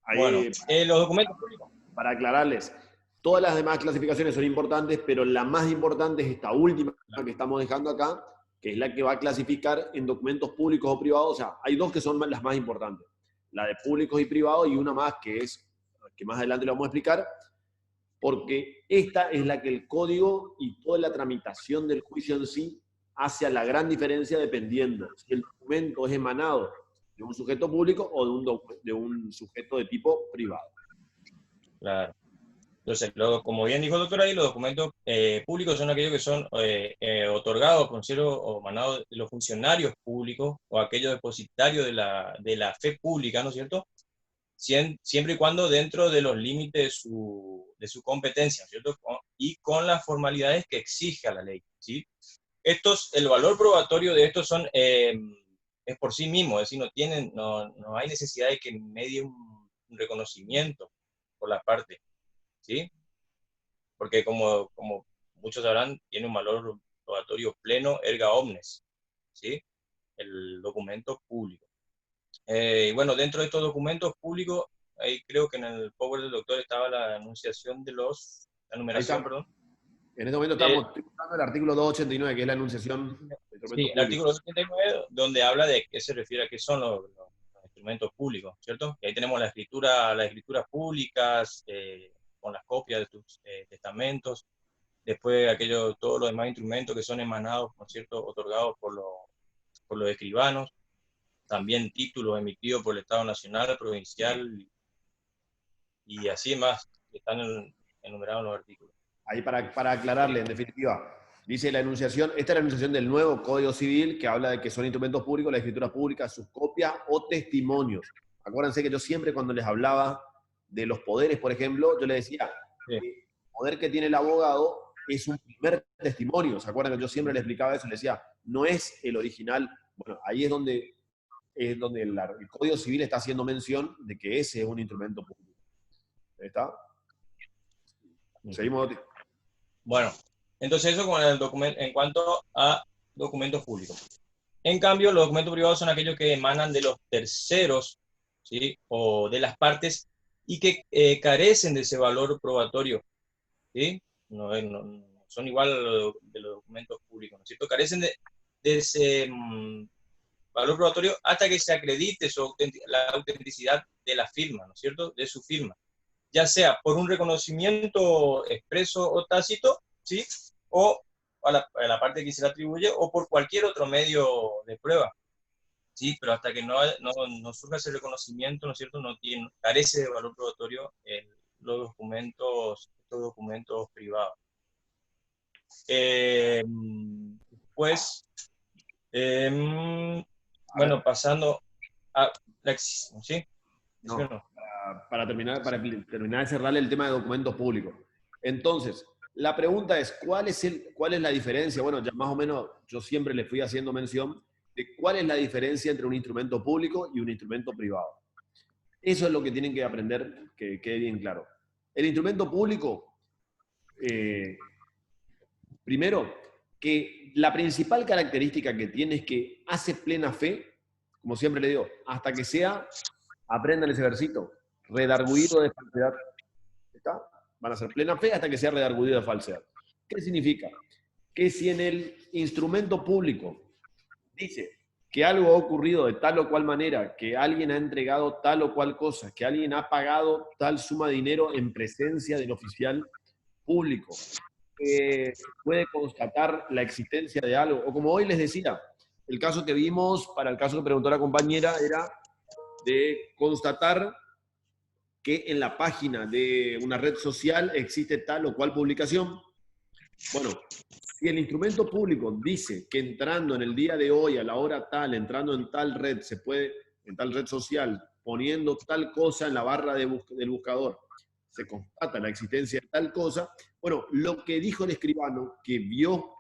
Ahí,
los documentos públicos.
Para aclararles, todas las demás clasificaciones son importantes, pero la más importante es esta última que estamos dejando acá, que es la que va a clasificar en documentos públicos o privados. O sea, hay dos que son las más importantes, la de públicos y privados, y una más que más adelante lo vamos a explicar, porque esta es la que el código y toda la tramitación del juicio en sí hace la gran diferencia dependiendo si el documento es emanado de un sujeto público o de un sujeto de tipo privado.
Claro. Entonces, como bien dijo el doctor ahí, los documentos públicos son aquellos que son otorgados, considero, o emanados de los funcionarios públicos o aquellos depositarios de la fe pública, ¿no es cierto? Siempre y cuando dentro de los límites de su competencia, ¿no es cierto? Y con las formalidades que exige la ley, ¿sí? El valor probatorio de estos es por sí mismo, es decir, no hay necesidad de que medie un reconocimiento por la parte, ¿sí? Porque como muchos sabrán, tiene un valor probatorio pleno erga omnes, ¿sí? El documento público. Y bueno, dentro de estos documentos públicos, ahí creo que en el Power del doctor estaba la enunciación de la numeración, perdón.
En este momento estamos buscando el artículo 289, que es la enunciación.
Sí, el artículo 289, donde habla de qué se refiere a qué son los instrumentos públicos, ¿cierto? Y ahí tenemos las escrituras públicas, con las copias de tus testamentos, después todos los demás instrumentos que son emanados, ¿no es cierto?, otorgados por los escribanos, también títulos emitidos por el Estado Nacional, Provincial, y así más, que están enumerados en los artículos.
Ahí para aclararle, en definitiva, dice la enunciación, esta es la enunciación del nuevo Código Civil, que habla de que son instrumentos públicos, las escrituras públicas, sus copias o testimonios. Acuérdense que yo siempre cuando les hablaba de los poderes, por ejemplo, yo les decía, el poder que tiene el abogado es un primer testimonio. ¿Se acuerdan que yo siempre les explicaba eso? Les decía, no es el original. Bueno, ahí es donde el Código Civil está haciendo mención de que ese es un instrumento público. ¿Está? Seguimos.
Bueno, entonces eso con el documento, en cuanto a documentos públicos. En cambio, los documentos privados son aquellos que emanan de los terceros, ¿sí?, o de las partes, y que carecen de ese valor probatorio, ¿sí? No son igual de los documentos públicos, ¿no es cierto? Carecen de ese valor probatorio hasta que se acredite la autenticidad de la firma, ¿no es cierto?, de su firma, ya sea por un reconocimiento expreso o tácito, ¿sí?, o a la parte que se le atribuye, o por cualquier otro medio de prueba, ¿sí? Pero hasta que no surja ese reconocimiento, ¿no es cierto?, carece de valor probatorio estos documentos privados. Pues, bueno, pasando a la... ¿Sí?
No, para terminar de cerrarle el tema de documentos públicos. Entonces, la pregunta es, ¿cuál es la diferencia? Bueno, ya más o menos yo siempre le fui haciendo mención de cuál es la diferencia entre un instrumento público y un instrumento privado. Eso es lo que tienen que aprender, que quede bien claro. El instrumento público, primero, que la principal característica que tiene es que hace plena fe, como siempre le digo, hasta que sea, aprendan ese versito, redarguido de falsedad. ¿Está? Van a ser plena fe hasta que sea redarguido de falsedad. ¿Qué significa? Que si en el instrumento público dice que algo ha ocurrido de tal o cual manera, que alguien ha entregado tal o cual cosa, que alguien ha pagado tal suma de dinero en presencia del oficial público, que puede constatar la existencia de algo, o como hoy les decía, el caso que vimos, para el caso que preguntó la compañera, era de constatar que en la página de una red social existe tal o cual publicación. Bueno, si el instrumento público dice que entrando en el día de hoy, a la hora tal, entrando en tal red, se puede, en tal red social, poniendo tal cosa en la barra del buscador, se constata la existencia de tal cosa, bueno, lo que dijo el escribano, que vio,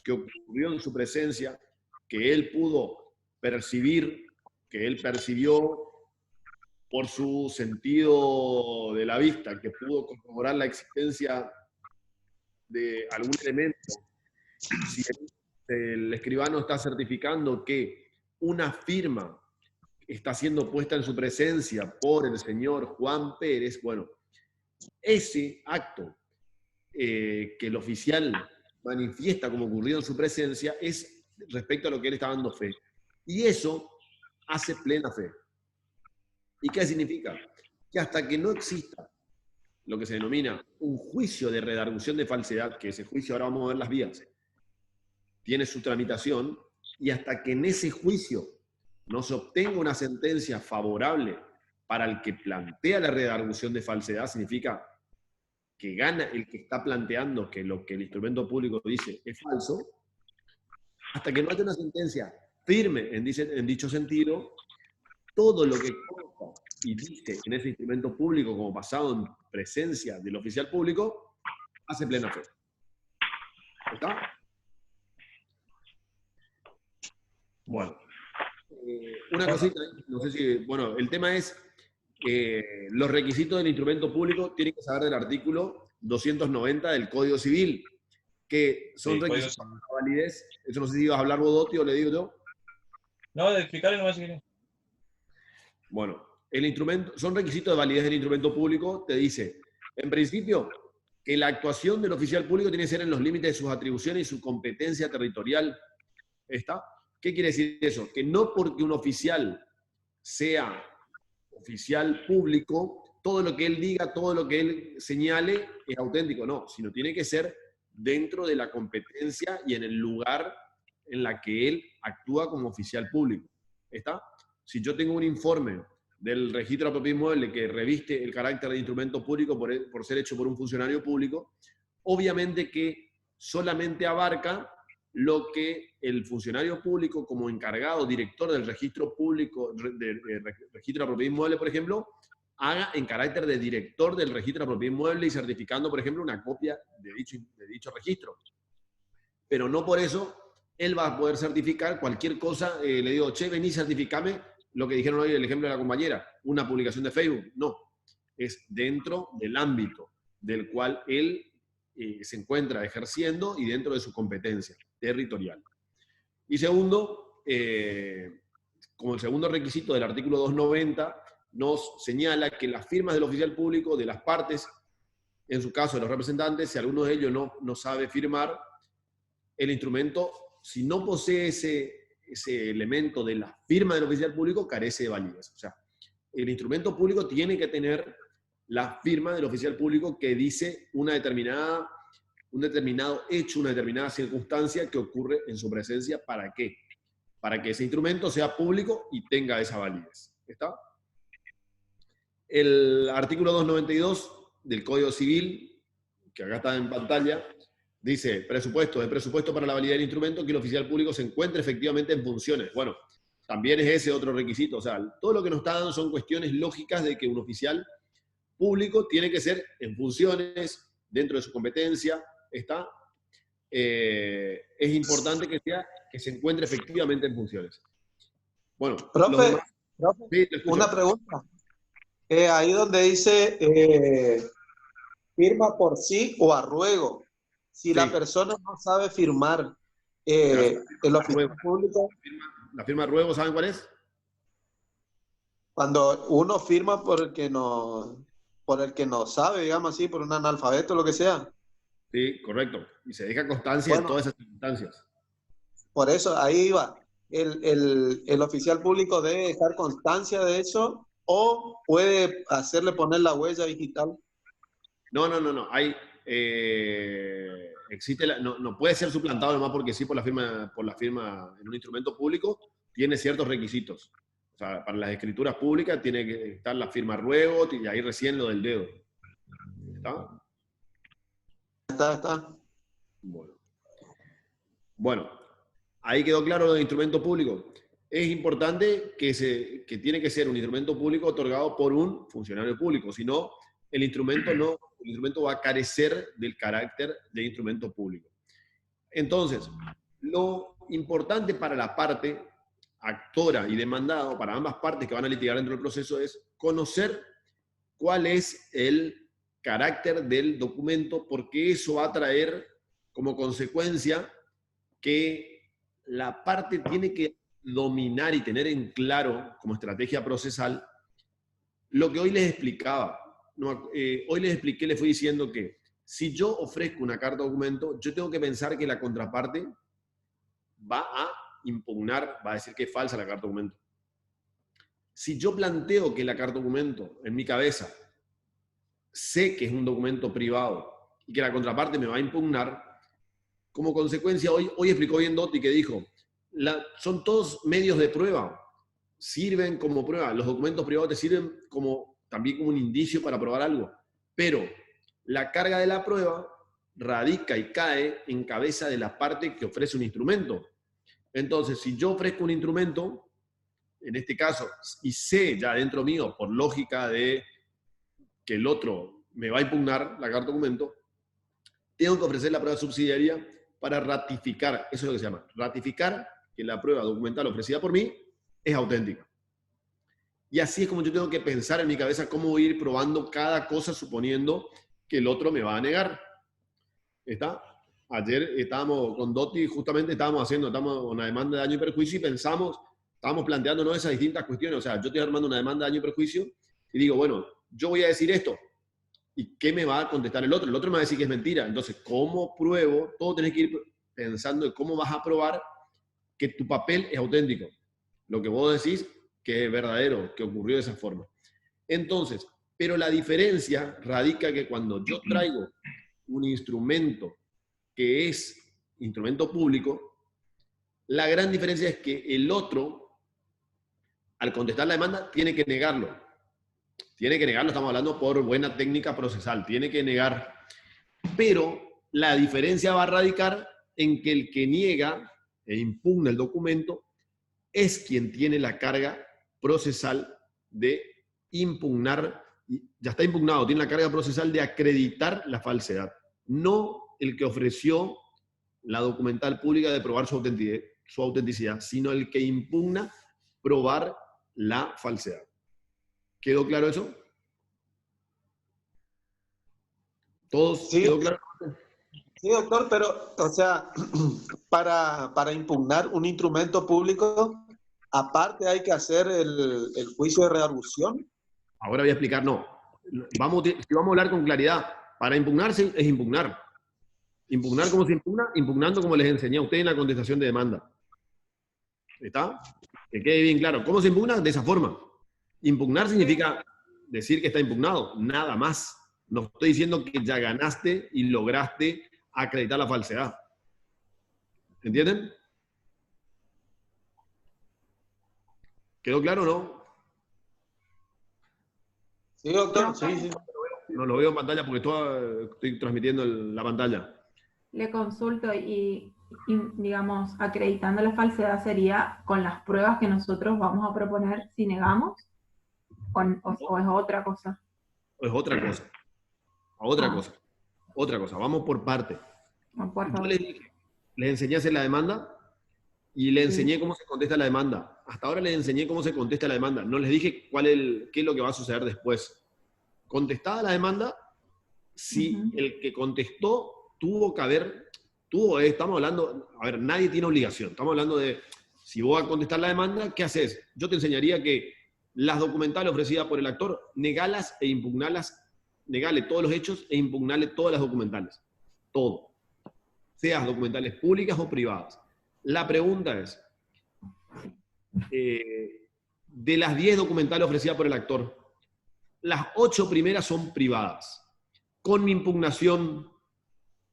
que ocurrió en su presencia, que él pudo percibir, que él percibió por su sentido de la vista, que pudo corroborar la existencia de algún elemento, si el escribano está certificando que una firma está siendo puesta en su presencia por el señor Juan Pérez, bueno, ese acto que el oficial manifiesta como ocurrido en su presencia es respecto a lo que él está dando fe. Y eso hace plena fe. ¿Y qué significa? Que hasta que no exista lo que se denomina un juicio de redargución de falsedad, que ese juicio, ahora vamos a ver las vías, tiene su tramitación, y hasta que en ese juicio no se obtenga una sentencia favorable para el que plantea la redargución de falsedad, significa que gana el que está planteando que lo que el instrumento público dice es falso, hasta que no haya una sentencia firme en dicho sentido, todo lo que consta y dice en ese instrumento público como basado en presencia del oficial público, hace plena fe. ¿Está? Bueno, una cosita, no sé si, bueno, el tema es los requisitos del instrumento público tienen que saber del artículo 290 del Código Civil, que son
Sí,
requisitos de validez. Eso no sé si ibas a hablar vos, Doti, o le digo yo.
No, de explicarle nomás si querés.
Bueno, son requisitos de validez del instrumento público, te dice, en principio, que la actuación del oficial público tiene que ser en los límites de sus atribuciones y su competencia territorial. ¿Está? ¿Qué quiere decir eso? Que no porque un oficial sea oficial público, todo lo que él diga, todo lo que él señale es auténtico, no, sino tiene que ser dentro de la competencia y en el lugar en la que él actúa como oficial público. ¿Está? Si yo tengo un informe del registro de propiedad inmueble que reviste el carácter de instrumento público por ser hecho por un funcionario público, obviamente que solamente abarca lo que el funcionario público como encargado, director del registro público, del registro de propiedad inmueble, por ejemplo, haga en carácter de director del registro de propiedad inmueble y certificando, por ejemplo, una copia de dicho registro. Pero no por eso él va a poder certificar cualquier cosa. Le digo, che, vení, certificame lo que dijeron hoy, el ejemplo de la compañera, una publicación de Facebook. No, es dentro del ámbito del cual él se encuentra ejerciendo y dentro de su competencia territorial. Y segundo, como el segundo requisito del artículo 290, nos señala que las firmas del oficial público, de las partes, en su caso de los representantes, si alguno de ellos no sabe firmar, el instrumento, si no posee ese elemento de la firma del oficial público carece de validez. O sea, el instrumento público tiene que tener la firma del oficial público que dice un determinado hecho, una determinada circunstancia que ocurre en su presencia. ¿Para qué? Para que ese instrumento sea público y tenga esa validez. ¿Está? El artículo 292 del Código Civil, que acá está en pantalla, dice, de presupuesto para la validez del instrumento, que el oficial público se encuentre efectivamente en funciones. Bueno, también es ese otro requisito. O sea, todo lo que nos está dando son cuestiones lógicas de que un oficial público tiene que ser en funciones, dentro de su competencia, ¿está? Es importante que se encuentre efectivamente en funciones. Bueno,
profe,
sí,
una pregunta. Ahí donde dice firma por sí o a ruego. Si la persona no sabe firmar, el oficial público...
¿La firma a ruego saben cuál es?
Cuando uno firma por el que no sabe, digamos así, por un analfabeto o lo que sea.
Sí, correcto. Y se deja constancia en todas esas circunstancias.
Por eso, ahí va. El oficial público debe dejar constancia de eso o puede hacerle poner la huella digital.
No. Hay, no puede ser suplantado nomás porque sí por la firma en un instrumento público tiene ciertos requisitos. O sea, para las escrituras públicas tiene que estar la firma ruego y ahí recién lo del dedo. ¿Está?
Está.
Bueno, ahí quedó claro lo del instrumento público. Es importante que tiene que ser un instrumento público otorgado por un funcionario público, si no, el instrumento va a carecer del carácter de instrumento público. Entonces, lo importante para la parte actora y demandado, para ambas partes que van a litigar dentro del proceso, es conocer cuál es el carácter del documento, porque eso va a traer como consecuencia que la parte tiene que dominar y tener en claro, como estrategia procesal, lo que hoy les explicaba. Hoy les expliqué, les fui diciendo que si yo ofrezco una carta documento, yo tengo que pensar que la contraparte va a impugnar, va a decir que es falsa la carta documento. Si yo planteo que la carta documento en mi cabeza sé que es un documento privado y que la contraparte me va a impugnar, como consecuencia, hoy explicó bien Dotti que dijo, son todos medios de prueba, sirven como prueba, los documentos privados te sirven también como un indicio para probar algo, pero la carga de la prueba radica y cae en cabeza de la parte que ofrece un instrumento. Entonces, si yo ofrezco un instrumento, en este caso, y sé ya dentro mío, por lógica de que el otro me va a impugnar la carta documento, tengo que ofrecer la prueba subsidiaria para ratificar, eso es lo que se llama, ratificar que la prueba documental ofrecida por mí es auténtica. Y así es como yo tengo que pensar en mi cabeza cómo voy a ir probando cada cosa suponiendo que el otro me va a negar. ¿Está? Ayer estábamos con Dotti, justamente estábamos una demanda de daño y perjuicio y estábamos planteándonos esas distintas cuestiones. O sea, yo estoy armando una demanda de daño y perjuicio y digo, bueno, yo voy a decir esto. ¿Y qué me va a contestar el otro? El otro me va a decir que es mentira. Entonces, ¿cómo pruebo? Todo tenés que ir pensando en cómo vas a probar que tu papel es auténtico. Lo que vos decís que es verdadero, que ocurrió de esa forma. Entonces, pero la diferencia radica que cuando yo traigo un instrumento que es instrumento público, la gran diferencia es que el otro, al contestar la demanda, tiene que negarlo. Tiene que negarlo, estamos hablando por buena técnica procesal, tiene que negar. Pero la diferencia va a radicar en que el que niega e impugna el documento es quien tiene la carga procesal de impugnar, ya está impugnado, tiene la carga procesal de acreditar la falsedad, no el que ofreció la documental pública de probar su autenticidad, sino el que impugna probar la falsedad. ¿Quedó claro eso? ¿Todos?
Sí,
¿Quedó claro?
Sí, doctor, pero, o sea, para impugnar un instrumento público, aparte hay que hacer el juicio de reargución.
Ahora voy a explicar, no. Si vamos a hablar con claridad, para impugnarse es impugnar. Impugnar como se impugna, impugnando como les enseñé a ustedes en la contestación de demanda. ¿Está? Que quede bien claro. ¿Cómo se impugna? De esa forma. Impugnar significa decir que está impugnado, nada más. No estoy diciendo que ya ganaste y lograste acreditar la falsedad. ¿Entienden? ¿Quedó claro o no?
Sí, doctor, sí, sí.
No lo veo en pantalla porque estoy transmitiendo la pantalla.
Le consulto y, digamos, acreditando la falsedad sería con las pruebas que nosotros vamos a proponer si negamos, o es otra cosa.
Es otra cosa. Otra cosa. Vamos por parte. Yo les enseñé a hacer la demanda y les enseñé cómo se contesta la demanda. Hasta ahora les enseñé cómo se contesta la demanda. No les dije qué es lo que va a suceder después. Contestada la demanda, si el que contestó tuvo que haber, estamos hablando, a ver, nadie tiene obligación. Estamos hablando de, si vos vas a contestar la demanda, ¿qué haces? Yo te enseñaría que las documentales ofrecidas por el actor, negalas e impugnalas, negale todos los hechos e impugnale todas las documentales. Todo. Seas documentales públicas o privadas. La pregunta es, de las 10 documentales ofrecidas por el actor, las 8 primeras son privadas. Con mi impugnación,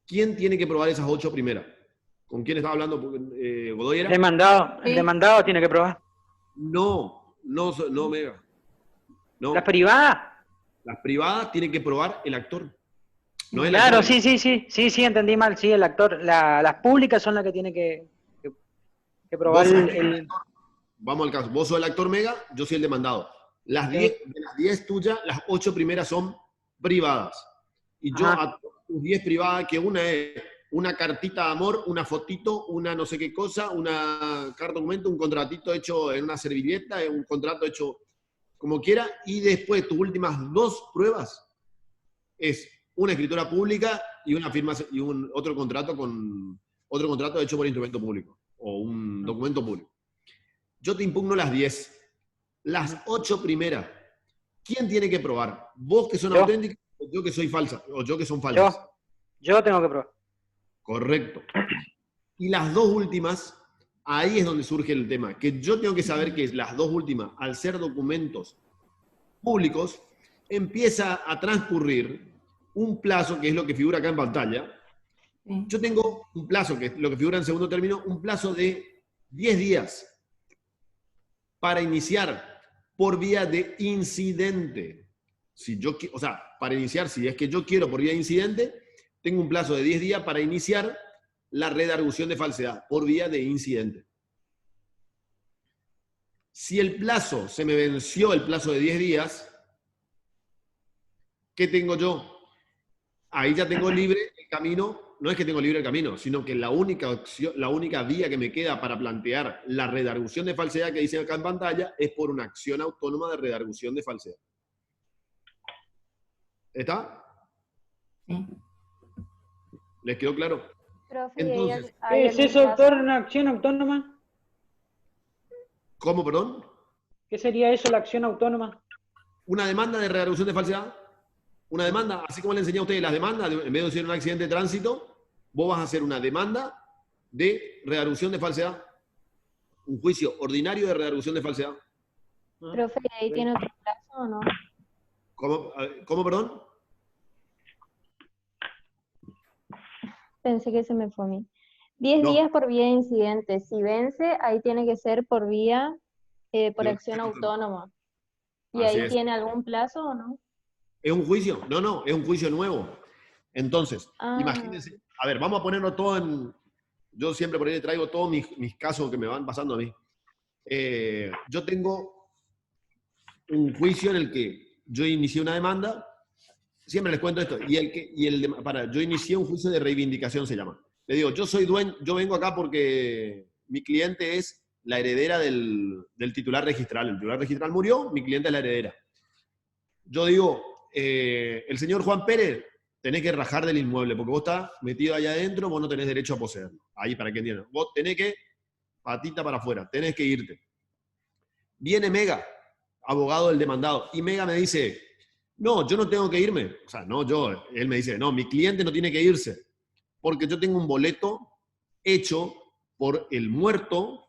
¿quién tiene que probar esas 8 primeras? ¿Con quién estaba hablando? ¿Godoy era?
El demandado tiene que probar.
No, Mega. No.
¿Las privadas?
Las privadas tienen que probar el actor. No el
claro,
actor.
sí, entendí mal. Sí, el actor. Las públicas son las que tienen que probar
Vamos al caso. Vos sos el actor Mega, yo soy el demandado. De las 10 tuyas, las 8 primeras son privadas. Y yo a tus 10 privadas, que una es una cartita de amor, una fotito, una no sé qué cosa, una carta documento, un contratito hecho en una servilleta, un contrato hecho como quiera, y después tus últimas 2 pruebas es una escritura pública y una firma y otro contrato hecho por instrumento público o un documento público. Yo te impugno las 10. Las 8 primeras, ¿quién tiene que probar? ¿Vos que son auténticas o yo que soy falsa? ¿O yo que son falsas?
Yo tengo que probar.
Correcto. Y las 2 últimas, ahí es donde surge el tema, que yo tengo que saber que las 2 últimas, al ser documentos públicos, empieza a transcurrir un plazo, que es lo que figura acá en pantalla. Yo tengo un plazo, que es lo que figura en segundo término, un plazo de 10 días para iniciar por vía de incidente. Para iniciar, si es que yo quiero por vía de incidente, tengo un plazo de 10 días para iniciar la redargución de falsedad por vía de incidente. Si el plazo, se me venció el plazo de 10 días, ¿qué tengo yo? Ahí ya tengo libre el camino. No es que tengo libre el camino, sino que la única vía que me queda para plantear la redargución de falsedad que dice acá en pantalla es por una acción autónoma de redargución de falsedad. ¿Está? Sí. ¿Les quedó claro?
Profe,
entonces,
¿qué es eso, doctor, una acción autónoma?
¿Cómo, perdón?
¿Qué sería eso, la acción autónoma?
Una demanda de redargución de falsedad. Una demanda, así como le enseñé a ustedes las demandas, en vez de decir un accidente de tránsito, vos vas a hacer una demanda de redargución de falsedad. Un juicio ordinario de redargución de falsedad.
Profe, ¿ahí tiene otro plazo o no?
¿Cómo, perdón?
Pensé que se me fue a mí. 10 días por vía de incidente. Si vence, ahí tiene que ser por vía, por acción autónoma. ¿Y ahí tiene algún plazo o no?
¿Es un juicio? No, es un juicio nuevo. Entonces, imagínense, a ver, vamos a ponerlo todo en... Yo siempre por ahí traigo todos mis casos que me van pasando a mí. Yo tengo un juicio en el que yo inicié una demanda, siempre les cuento esto, yo inicié un juicio de reivindicación, se llama. Le digo, yo soy dueño, yo vengo acá porque mi cliente es la heredera del titular registral. El titular registral murió, mi cliente es la heredera. Yo digo, el señor Juan Pérez, tenés que rajar del inmueble, porque vos estás metido allá adentro, vos no tenés derecho a poseerlo. Ahí, para que entiendan. Vos tenés que, patita para afuera, tenés que irte. Viene Mega, abogado del demandado, y Mega me dice, no, yo no tengo que irme. O sea, no yo, él me dice, no, mi cliente no tiene que irse, porque yo tengo un boleto hecho por el muerto,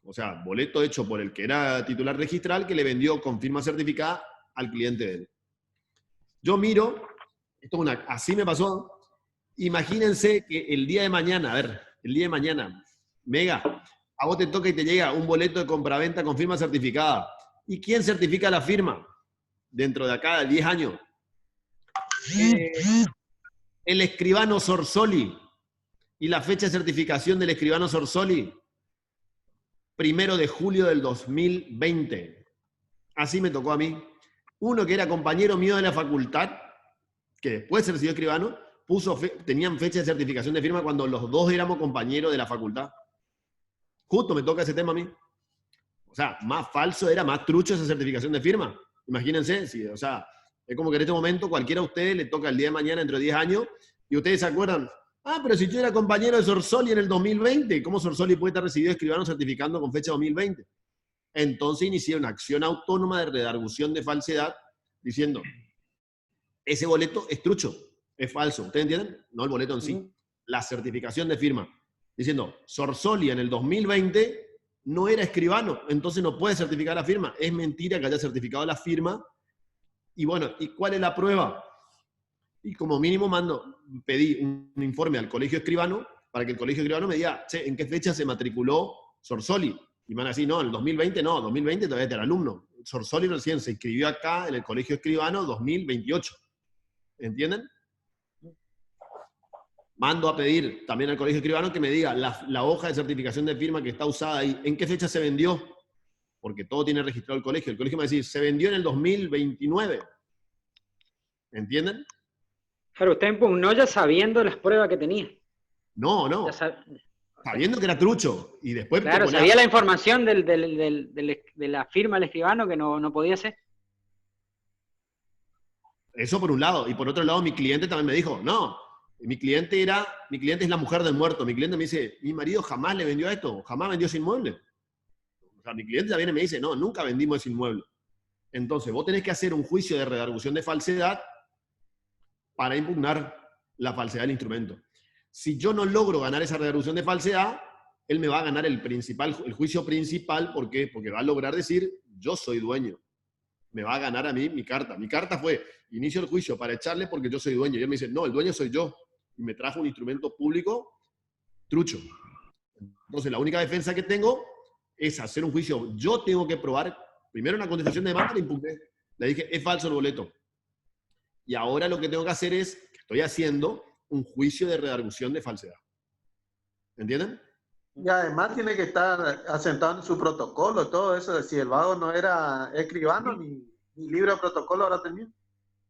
O sea, boleto hecho por el que era titular registral que le vendió con firma certificada al cliente de él. Yo miro, así me pasó. Imagínense que el día de mañana, Mega, a vos te toca y te llega un boleto de compraventa con firma certificada. ¿Y quién certifica la firma? Dentro de acá, de 10 años. El escribano Sorsoli. ¿Y la fecha de certificación del escribano Sorsoli? 1 de julio del 2020. Así me tocó a mí. Uno que era compañero mío de la facultad, que después se recibió escribano, tenían fecha de certificación de firma cuando los dos éramos compañeros de la facultad. Justo me toca ese tema a mí. O sea, más falso era, más trucho esa certificación de firma. Imagínense, sí, o sea, es como que en este momento cualquiera de ustedes le toca el día de mañana, dentro de 10 años, y ustedes se acuerdan, pero si yo era compañero de Sorsoli en el 2020, ¿cómo Sorsoli puede estar recibido escribano certificando con fecha 2020? Entonces inicié una acción autónoma de redargución de falsedad diciendo, ese boleto es trucho, es falso. ¿Ustedes entienden? No el boleto en sí, la certificación de firma. Diciendo, Sorsoli en el 2020 no era escribano, entonces no puede certificar la firma. Es mentira que haya certificado la firma. Y bueno, ¿y cuál es la prueba? Y como mínimo pedí un informe al colegio escribano para que el colegio escribano me diga, che, ¿en qué fecha se matriculó Sorsoli? Y me van a decir, no, en el 2020 no, 2020 todavía era alumno. Sorsoli recién se inscribió acá en el colegio escribano 2028. ¿Entienden? Mando a pedir también al colegio escribano que me diga la hoja de certificación de firma que está usada ahí, ¿en qué fecha se vendió? Porque todo tiene registrado el colegio. El colegio me va a decir, se vendió en el 2029. ¿Entienden?
Claro, usted impugnó ya sabiendo las pruebas que tenía.
No. Sabiendo que era trucho. Y después
claro, sabía la información de la firma del escribano que no podía ser.
Eso por un lado. Y por otro lado, mi cliente también me dijo, no, mi cliente es la mujer del muerto. Mi cliente me dice, mi marido jamás le vendió esto, jamás vendió ese inmueble. O sea, mi cliente también me dice, no, nunca vendimos ese inmueble. Entonces, vos tenés que hacer un juicio de redargución de falsedad para impugnar la falsedad del instrumento. Si yo no logro ganar esa redargución de falsedad, él me va a ganar el juicio principal. ¿Por qué? Porque va a lograr decir, yo soy dueño. Me va a ganar a mí mi carta. Mi carta fue, inicio el juicio para echarle porque yo soy dueño. Y él me dice, no, el dueño soy yo. Y me trajo un instrumento público trucho. Entonces, la única defensa que tengo es hacer un juicio. Yo tengo que probar, primero una contestación de demanda, le impugné. Le dije, es falso el boleto. Y ahora lo que tengo que hacer es, que estoy haciendo, un juicio de redargución de falsedad. ¿Entienden?
Y además tiene que estar asentado en su protocolo, todo eso, de si el vago no era escribano, ni libro de protocolo ahora tenía.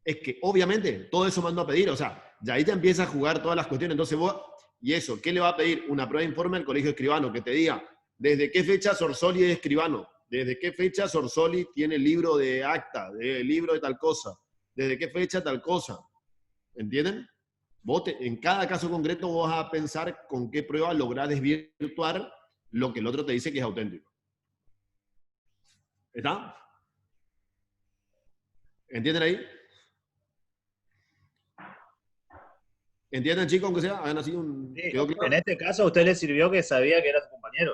Es que obviamente todo eso mandó a pedir, o sea, ya ahí te empieza a jugar todas las cuestiones. Entonces vos, y eso, ¿qué le va a pedir? Una prueba de informe al colegio escribano que te diga, ¿desde qué fecha Sorsoli es escribano? ¿Desde qué fecha Sorsoli tiene libro de acta, de libro de tal cosa? ¿Desde qué fecha tal cosa? ¿Entienden? En cada caso concreto vos vas a pensar con qué prueba lográs desvirtuar lo que el otro te dice que es auténtico. ¿Está? ¿Entienden ahí? ¿Entienden, chicos, aunque sea? ¿Han sido
sí, en este caso a usted le sirvió que sabía que era su compañero.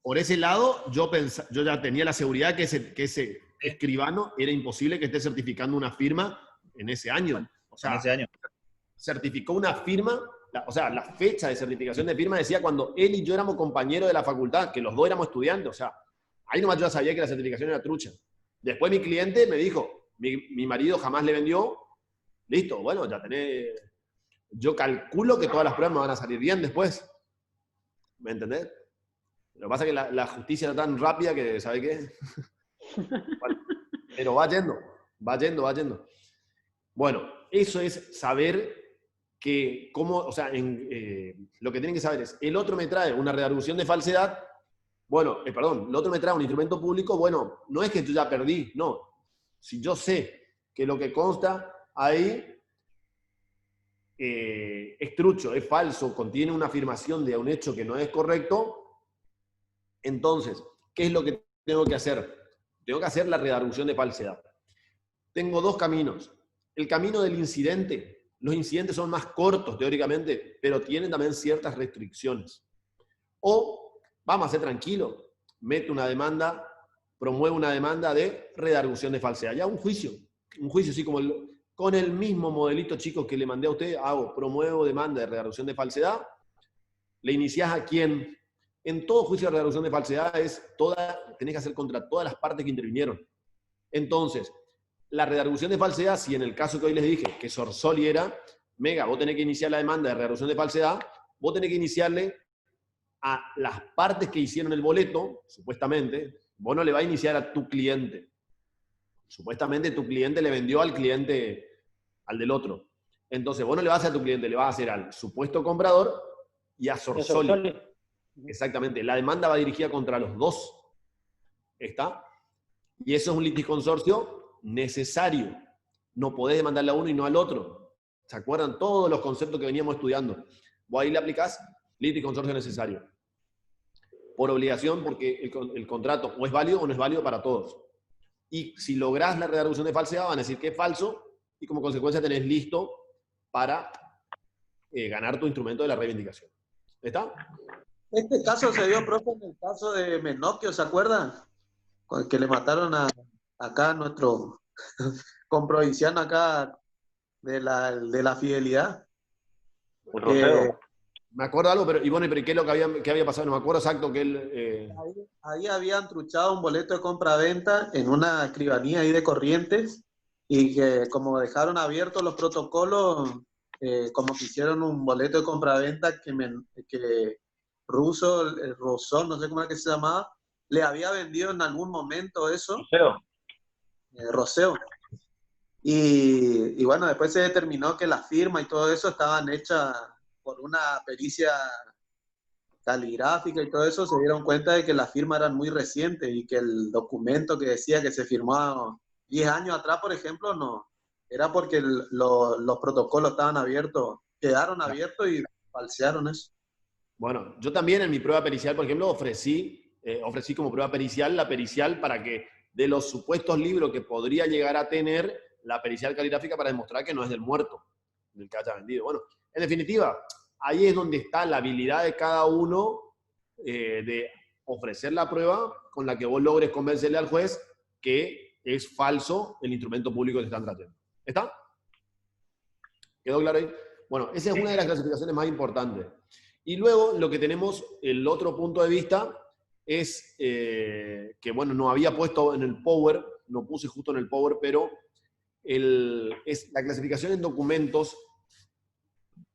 Por ese lado, yo ya tenía la seguridad que ese escribano era imposible que esté certificando una firma en ese año. O sea, certificó una firma, o sea, la fecha de certificación de firma decía cuando él y yo éramos compañeros de la facultad, que los dos éramos estudiantes. O sea, ahí nomás yo ya sabía que la certificación era trucha. Después mi cliente me dijo, mi marido jamás le vendió. Listo, bueno, ya tenés... Yo calculo que todas las pruebas me van a salir bien después. ¿Me entendés? Lo que pasa es que la justicia está tan rápida que, ¿sabe qué? Bueno, pero va yendo. Bueno, eso es saber que cómo, o sea, lo que tienen que saber es, el otro me trae una redargución de falsedad, bueno, el otro me trae un instrumento público, bueno, no es que yo ya perdí, no. Si yo sé que lo que consta ahí es trucho, es falso, contiene una afirmación de un hecho que no es correcto, entonces, ¿qué es lo que tengo que hacer? Tengo que hacer la redargución de falsedad. Tengo dos caminos. El camino del incidente. Los incidentes son más cortos, teóricamente, pero tienen también ciertas restricciones. O vamos a ser tranquilos, mete una demanda, promueve una demanda de redargución de falsedad. Ya un juicio así como con el mismo modelito, chicos, que le mandé a usted, promuevo demanda de redargución de falsedad, le iniciás a quién. En todo juicio de redargución de falsedad tenés que hacer contra todas las partes que intervinieron. Entonces, la redargución de falsedad, si en el caso que hoy les dije, que Sorsoli era, Mega, vos tenés que iniciar la demanda de redargución de falsedad, vos tenés que iniciarle a las partes que hicieron el boleto, supuestamente, vos no le vas a iniciar a tu cliente. Supuestamente tu cliente le vendió al cliente, al del otro. Entonces vos no le vas a hacer a tu cliente, le vas a hacer al supuesto comprador y a Sorsoli. Exactamente, la demanda va dirigida contra los dos. ¿Está? Y eso es un litisconsorcio necesario. No podés demandarle a uno y no al otro. ¿Se acuerdan todos los conceptos que veníamos estudiando? Vos ahí le aplicás litisconsorcio necesario. Por obligación, porque el contrato o es válido o no es válido para todos. Y si lográs la redargución de falsedad, van a decir que es falso y como consecuencia tenés listo para ganar tu instrumento de la reivindicación. ¿Está?
Este caso se dio, profe, en el caso de Menocchio, ¿se acuerdan? Que le mataron acá a nuestro comprovinciano acá de la fidelidad.
Me acuerdo algo, pero ¿qué es lo que había pasado? No me acuerdo exacto que él...
Ahí habían truchado un boleto de compra-venta en una escribanía ahí de Corrientes y que como dejaron abiertos los protocolos, como que hicieron un boleto de compra-venta que Rousseau, no sé cómo era que se llamaba, le había vendido en algún momento eso. Roseo. Y bueno, después se determinó que la firma y todo eso estaban hechas por una pericia caligráfica y todo eso. Se dieron cuenta de que las firmas eran muy recientes y que el documento que decía que se firmó 10 años atrás, por ejemplo, no. Era porque los protocolos estaban abiertos, quedaron abiertos y falsearon eso.
Bueno, yo también en mi prueba pericial, por ejemplo, ofrecí como prueba pericial la pericial para que de los supuestos libros que podría llegar a tener la pericial caligráfica para demostrar que no es del muerto, del que haya vendido. Bueno, en definitiva, ahí es donde está la habilidad de cada uno de ofrecer la prueba con la que vos logres convencerle al juez que es falso el instrumento público que te están tratando. ¿Está? ¿Quedó claro ahí? Bueno, esa es una de las clasificaciones más importantes. Y luego lo que tenemos, el otro punto de vista, es que, bueno, no había puesto en el Power, no puse justo en el Power, pero es la clasificación en documentos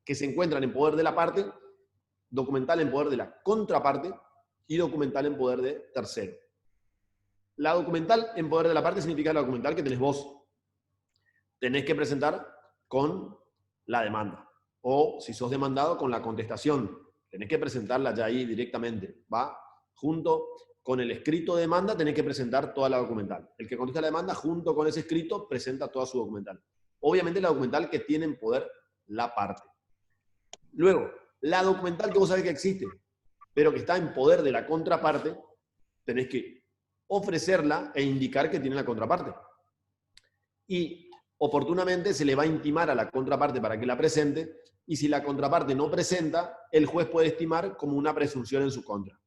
que se encuentran en poder de la parte, documental en poder de la contraparte y documental en poder de tercero. La documental en poder de la parte significa la documental que tenés vos. Tenés que presentar con la demanda. O si sos demandado, con la contestación. Tenés que presentarla ya ahí directamente. ¿Va? Junto con el escrito de demanda tenés que presentar toda la documental. El que contesta la demanda, junto con ese escrito, presenta toda su documental. Obviamente la documental que tiene en poder la parte. Luego, la documental que vos sabés que existe, pero que está en poder de la contraparte, tenés que ofrecerla e indicar que tiene la contraparte. Y oportunamente se le va a intimar a la contraparte para que la presente, y si la contraparte no presenta, el juez puede estimar como una presunción en su contra.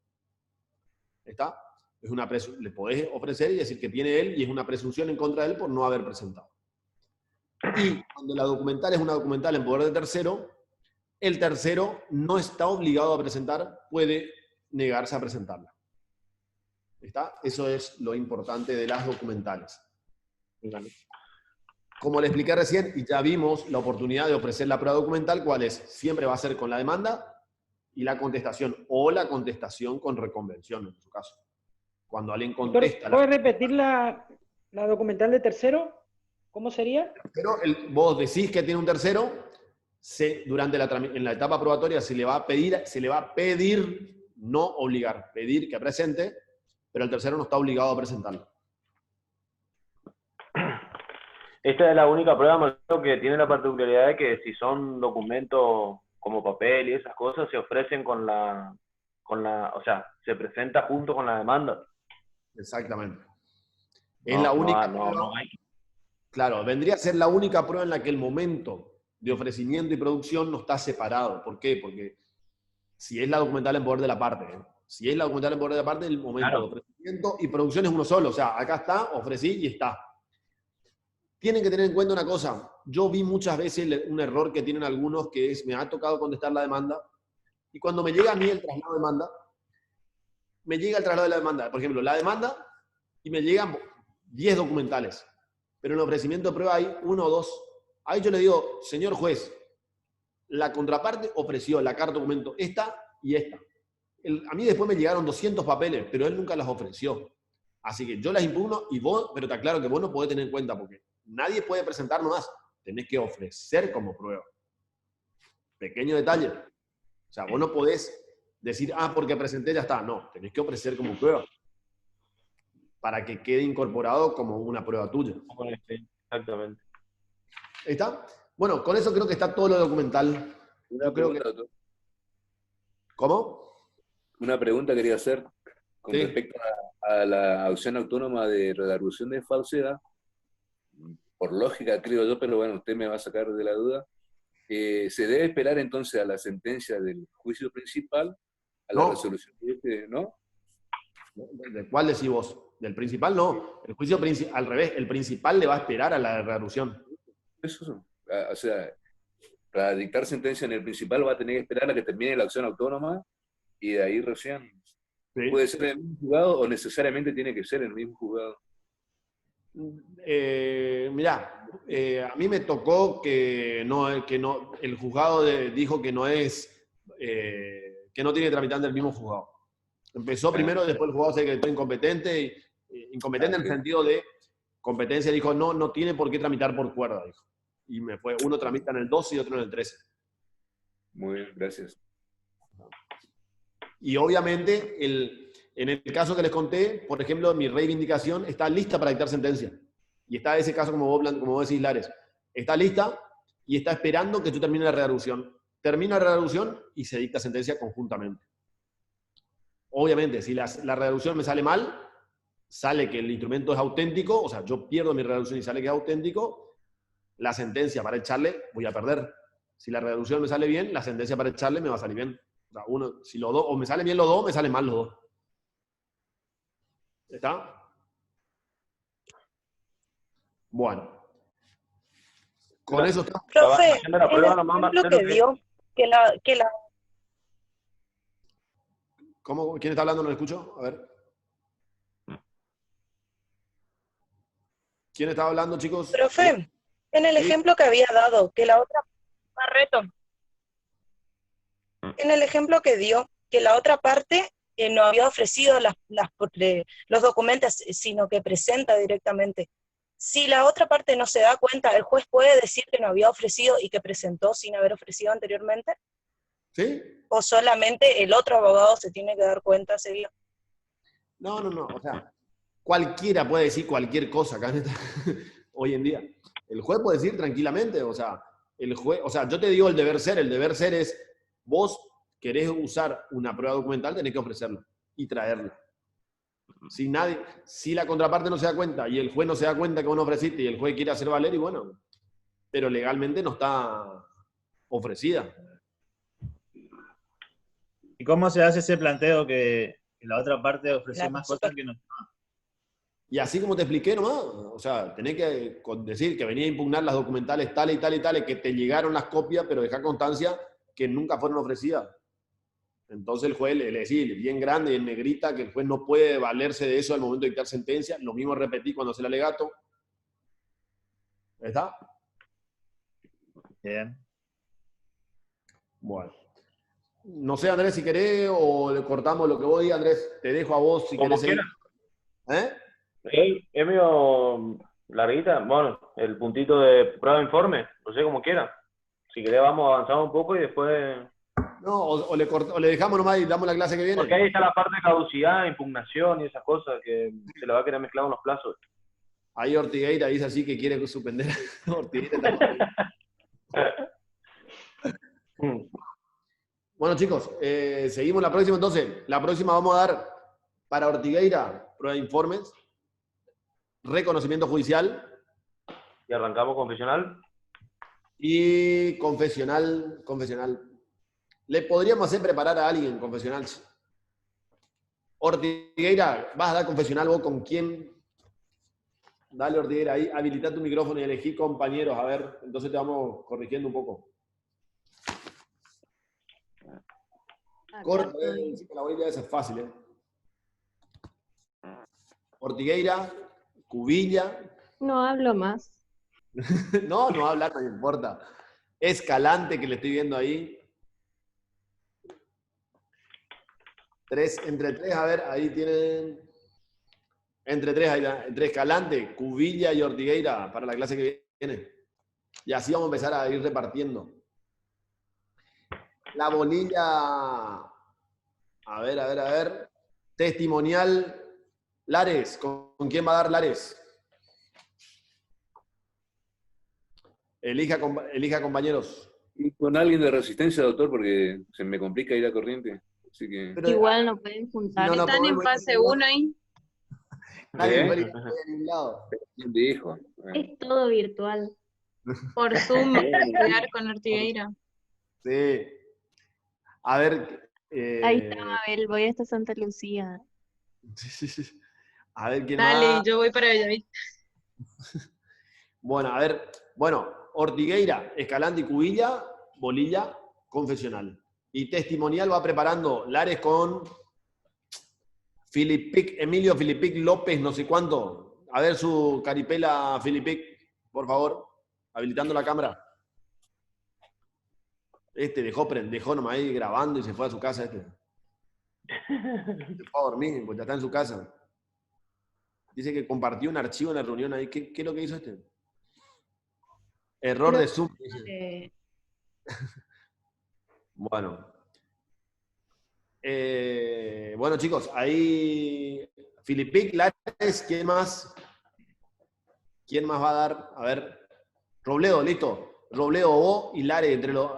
¿Está? Le podés ofrecer y decir que tiene él, y es una presunción en contra de él por no haber presentado. Y cuando la documental es una documental en poder de tercero, el tercero no está obligado a presentar, puede negarse a presentarla. ¿Está? Eso es lo importante de las documentales. Como le expliqué recién, y ya vimos la oportunidad de ofrecer la prueba documental, ¿cuál es? Siempre va a ser con la demanda y la contestación, o la contestación con reconvención, en su caso. Cuando alguien contesta...
¿Puedes repetir la documental de tercero? ¿Cómo sería?
Pero vos decís que tiene un tercero, en la etapa probatoria se le va a pedir, no obligar, pedir que presente, pero el tercero no está obligado a presentarlo.
Esta es la única prueba, Marcelo, que tiene la particularidad de que si son documentos como papel y esas cosas, se ofrecen o sea, se presenta junto con la demanda.
Exactamente. Es la única prueba. Claro, vendría a ser la única prueba en la que el momento de ofrecimiento y producción no está separado. ¿Por qué? Porque si es la documental en poder de la parte, Si es la documental por aparte, el momento
Claro.
de ofrecimiento y producción es uno solo. O sea, acá está, ofrecí y está. Tienen que tener en cuenta una cosa. Yo vi muchas veces un error que tienen algunos, que es, me ha tocado contestar la demanda, y cuando me llega a mí el traslado de demanda, me llega el traslado de la demanda. Por ejemplo, la demanda, y me llegan 10 documentales. Pero en el ofrecimiento de prueba hay 1 o 2. Ahí yo le digo, señor juez, la contraparte ofreció la carta documento esta y esta. A mí después me llegaron 200 papeles, pero él nunca las ofreció. Así que yo las impugno y vos, pero está claro que vos no podés tener en cuenta porque nadie puede presentar nomás. Tenés que ofrecer como prueba. Pequeño detalle. O sea, vos no podés decir, porque presenté ya está. No, tenés que ofrecer como prueba. Para que quede incorporado como una prueba tuya.
Exactamente.
¿Ahí está? Bueno, con eso creo que está todo lo documental.
Una
Yo creo
pregunta,
que...
doctor.
¿Cómo?
Una pregunta quería hacer con
Sí.
respecto a la acción autónoma de redargución de falsedad. Por lógica, creo yo, pero bueno, usted me va a sacar de la duda. ¿Se debe esperar entonces a la sentencia del juicio principal, a la
No.
resolución de este, no?
¿De cuál decís vos? Del principal no. El juicio al revés, el principal le va a esperar a la realución.
Eso, o sea, para dictar sentencia en el principal va a tener que esperar a que termine la acción autónoma y de ahí recién.
Sí.
¿Puede ser en el mismo juzgado o necesariamente tiene que ser en el mismo juzgado?
Mirá, a mí me tocó que el juzgado dijo que no es, que no tiene tramitante el mismo juzgado. Empezó primero, después el juzgado se declaró incompetente, incompetente en el sentido de competencia, dijo no tiene por qué tramitar por cuerda, dijo. Y me fue, uno tramita en el 12 y otro en el 13.
Muy bien, gracias.
Y obviamente, en el caso que les conté, por ejemplo, mi reivindicación está lista para dictar sentencia. Y está ese caso, como vos decís, Lares. Está lista y está esperando que tú termines la redalución. Termina la redalución y se dicta sentencia conjuntamente. Obviamente, si la redalución me sale mal, sale que el instrumento es auténtico, o sea, yo pierdo mi redalución y sale que es auténtico, la sentencia para echarle voy a perder. Si la redalución me sale bien, la sentencia para echarle me va a salir bien. O sea, si los dos, o me salen bien los dos, me salen mal los dos. ¿Está? Bueno. Con eso está.
Profe, el ejemplo que dio, que la...
¿Cómo? ¿Quién está hablando? No lo escucho. A ver. ¿Quién estaba hablando, chicos?
Profe, en el ejemplo que había dado, que la otra... Barreto. En el ejemplo que dio, que la otra parte no había ofrecido los documentos, sino que presenta directamente. Si la otra parte no se da cuenta, ¿el juez puede decir que no había ofrecido y que presentó sin haber ofrecido anteriormente?
¿Sí?
¿O solamente el otro abogado se tiene que dar cuenta seguido?
No. O sea, cualquiera puede decir cualquier cosa acá hoy en día. El juez puede decir tranquilamente, o sea, yo te digo el deber ser es, vos querés usar una prueba documental, tenés que ofrecerla y traerla. Si la contraparte no se da cuenta y el juez no se da cuenta que vos no ofreciste y el juez quiere hacer valer, y bueno, pero legalmente no está ofrecida.
¿Y cómo se hace ese planteo que la otra parte ofreció más cosas que no?
Y así como te expliqué nomás, o sea, tenés que decir que venía a impugnar las documentales tales y tales y tales, que te llegaron las copias, pero dejar constancia que nunca fueron ofrecidas. Entonces el juez le decía bien grande y en negrita que el juez no puede valerse de eso al momento de dictar sentencia. Lo mismo repetí cuando hace el alegato. ¿Está?
Bien.
Bueno. No sé, Andrés, si querés o le cortamos lo que vos digas, Andrés. Te dejo a vos si querés seguir.
Es medio larguita. Bueno, el puntito de prueba de informe, no sé, como quiera. Si querés vamos avanzando un poco y después...
No, o le dejamos nomás y damos la clase que viene.
Porque ahí está la parte de caducidad, impugnación y esas cosas que se le va a querer mezclar unos plazos.
Ahí Ortigueira dice así que quiere suspender. Ortigueira Bueno, chicos, seguimos la próxima entonces. La próxima vamos a dar para Ortigueira prueba de informes, reconocimiento judicial.
Y arrancamos confesional.
Y confesional. Le podríamos hacer preparar a alguien confesional. Ortigueira, vas a dar confesional vos con quién. Dale, Ortigueira, ahí habilita tu micrófono y elegí compañeros. A ver, entonces te vamos corrigiendo un poco. Corta, la bolilla esa es fácil, ¿eh? Ortigueira, Cubilla.
No hablo más.
No habla, no importa. Escalante, que le estoy viendo ahí. Entre tres, a ver, ahí tienen. Entre tres, entre Escalante, Cubilla y Ortigueira para la clase que viene. Y así vamos a empezar a ir repartiendo. La bolilla. A ver. Testimonial. Lares, ¿con quién va a dar Lares? Elija compañeros.
Y con alguien de resistencia, doctor, porque se me complica ir a corriente. Así que...
Pero, igual no pueden juntar.
No están en fase 1 ahí.
Nadie puede ir a ningún lado.
¿Quién dijo?
Es todo virtual.
Por Zoom, estudiar con Ortigueira.
Sí. A ver.
Ahí está, Mabel, voy hasta Santa Lucía.
A ver quién
Dale,
más.
yo voy para Bellavista.
Bueno, a ver. Bueno, Ortigueira, Escalante y Cubilla, bolilla, confesional. Y testimonial va preparando Lares con Emilio Filipic López, no sé cuánto. A ver su caripela, Filipic, por favor, habilitando la cámara. Dejó nomás ahí grabando y se fue a su casa. Se fue a dormir, pues ya está en su casa. Dice que compartió un archivo en la reunión ahí. ¿Qué es lo que hizo este? Error de Zoom. Bueno. Bueno, chicos, ahí Filipic, Lares, ¿quién más? ¿Quién más va a dar? A ver, Robledo, listo. Robledo, vos y Lares, entre los...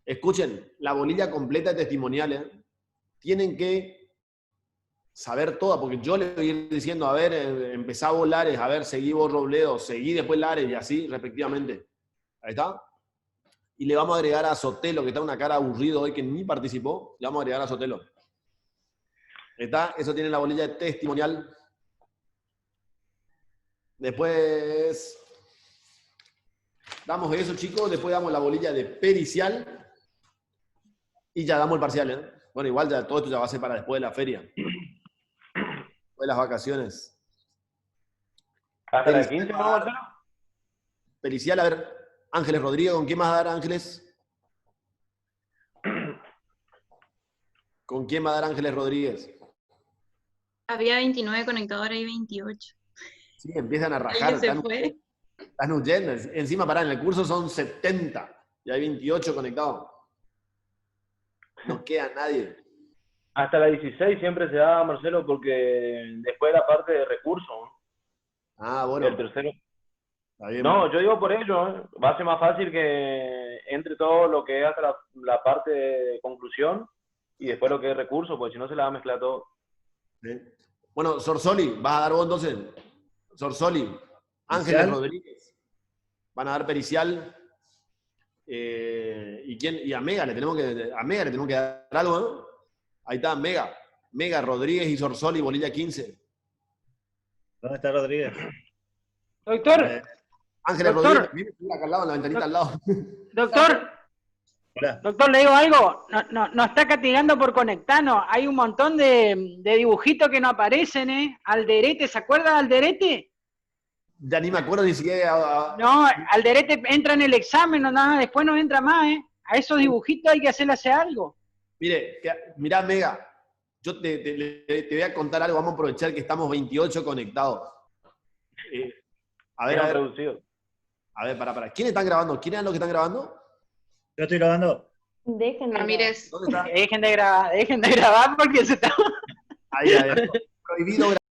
Escuchen, la bolilla completa de testimoniales. Tienen que saber toda, porque yo le voy a ir diciendo, a ver, empezá vos Lares, a ver, seguí vos Robledo, seguí después Lares y así, respectivamente. Ahí está. Y le vamos a agregar a Sotelo, que está una cara aburrido hoy, que ni participó. Le vamos a agregar a Sotelo. ¿Está? Eso tiene la bolilla de testimonial. Después damos eso, chicos. Después damos la bolilla de pericial. Y ya damos el parcial, ¿eh? Bueno, igual ya todo esto ya va a ser para después de la feria. Después de las vacaciones.
¿Hasta la 15 vamos a hacer?
Pericial, a ver, Ángeles Rodríguez, ¿con quién vas a dar, Ángeles? ¿Con quién va a dar Ángeles Rodríguez?
Había 29 conectadores y 28.
Sí, empiezan a rajar.
Están
huyendo. Encima, pará, en el curso son 70 y hay 28 conectados. No queda nadie.
Hasta la 16 siempre se da, Marcelo, porque después de la parte de recursos.
Ah, bueno.
El tercero.
Bien,
no,
bueno.
yo digo por ello, ¿eh? Va a ser más fácil que entre todo lo que es hasta la parte de conclusión y después lo que es recursos, porque si no se la va a mezclar todo.
Sí. Bueno, Sorsoli, ¿vas a dar vos entonces? Sorsoli, Ángeles Rodríguez. Van a dar pericial. Y a Mega le tenemos que dar algo, ¿no? Ahí está, Mega, Rodríguez y Sorsoli, bolilla 15.
¿Dónde está Rodríguez?
Doctor.
Ángeles Rodríguez, viene acá al lado, en la ventanita al lado.
Doctor.
Hola.
Doctor, le digo algo. No está castigando por conectarnos. Hay un montón de dibujitos que no aparecen, ¿eh? Alderete, ¿se acuerda de Alderete?
Ya ni me acuerdo ni siquiera.
No, Alderete entra en el examen, no nada, después no entra más, ¿eh? A esos dibujitos hay que hacer algo.
Mirá, Mega, yo te voy a contar algo, vamos a aprovechar que estamos 28 conectados. A ver. A ver, para. ¿Quiénes están grabando? ¿Quiénes eran los que están grabando?
Yo estoy grabando.
Dejen de
Ramírez.
¿Dónde está?
Dejen de grabar porque se está...
Ahí. Prohibido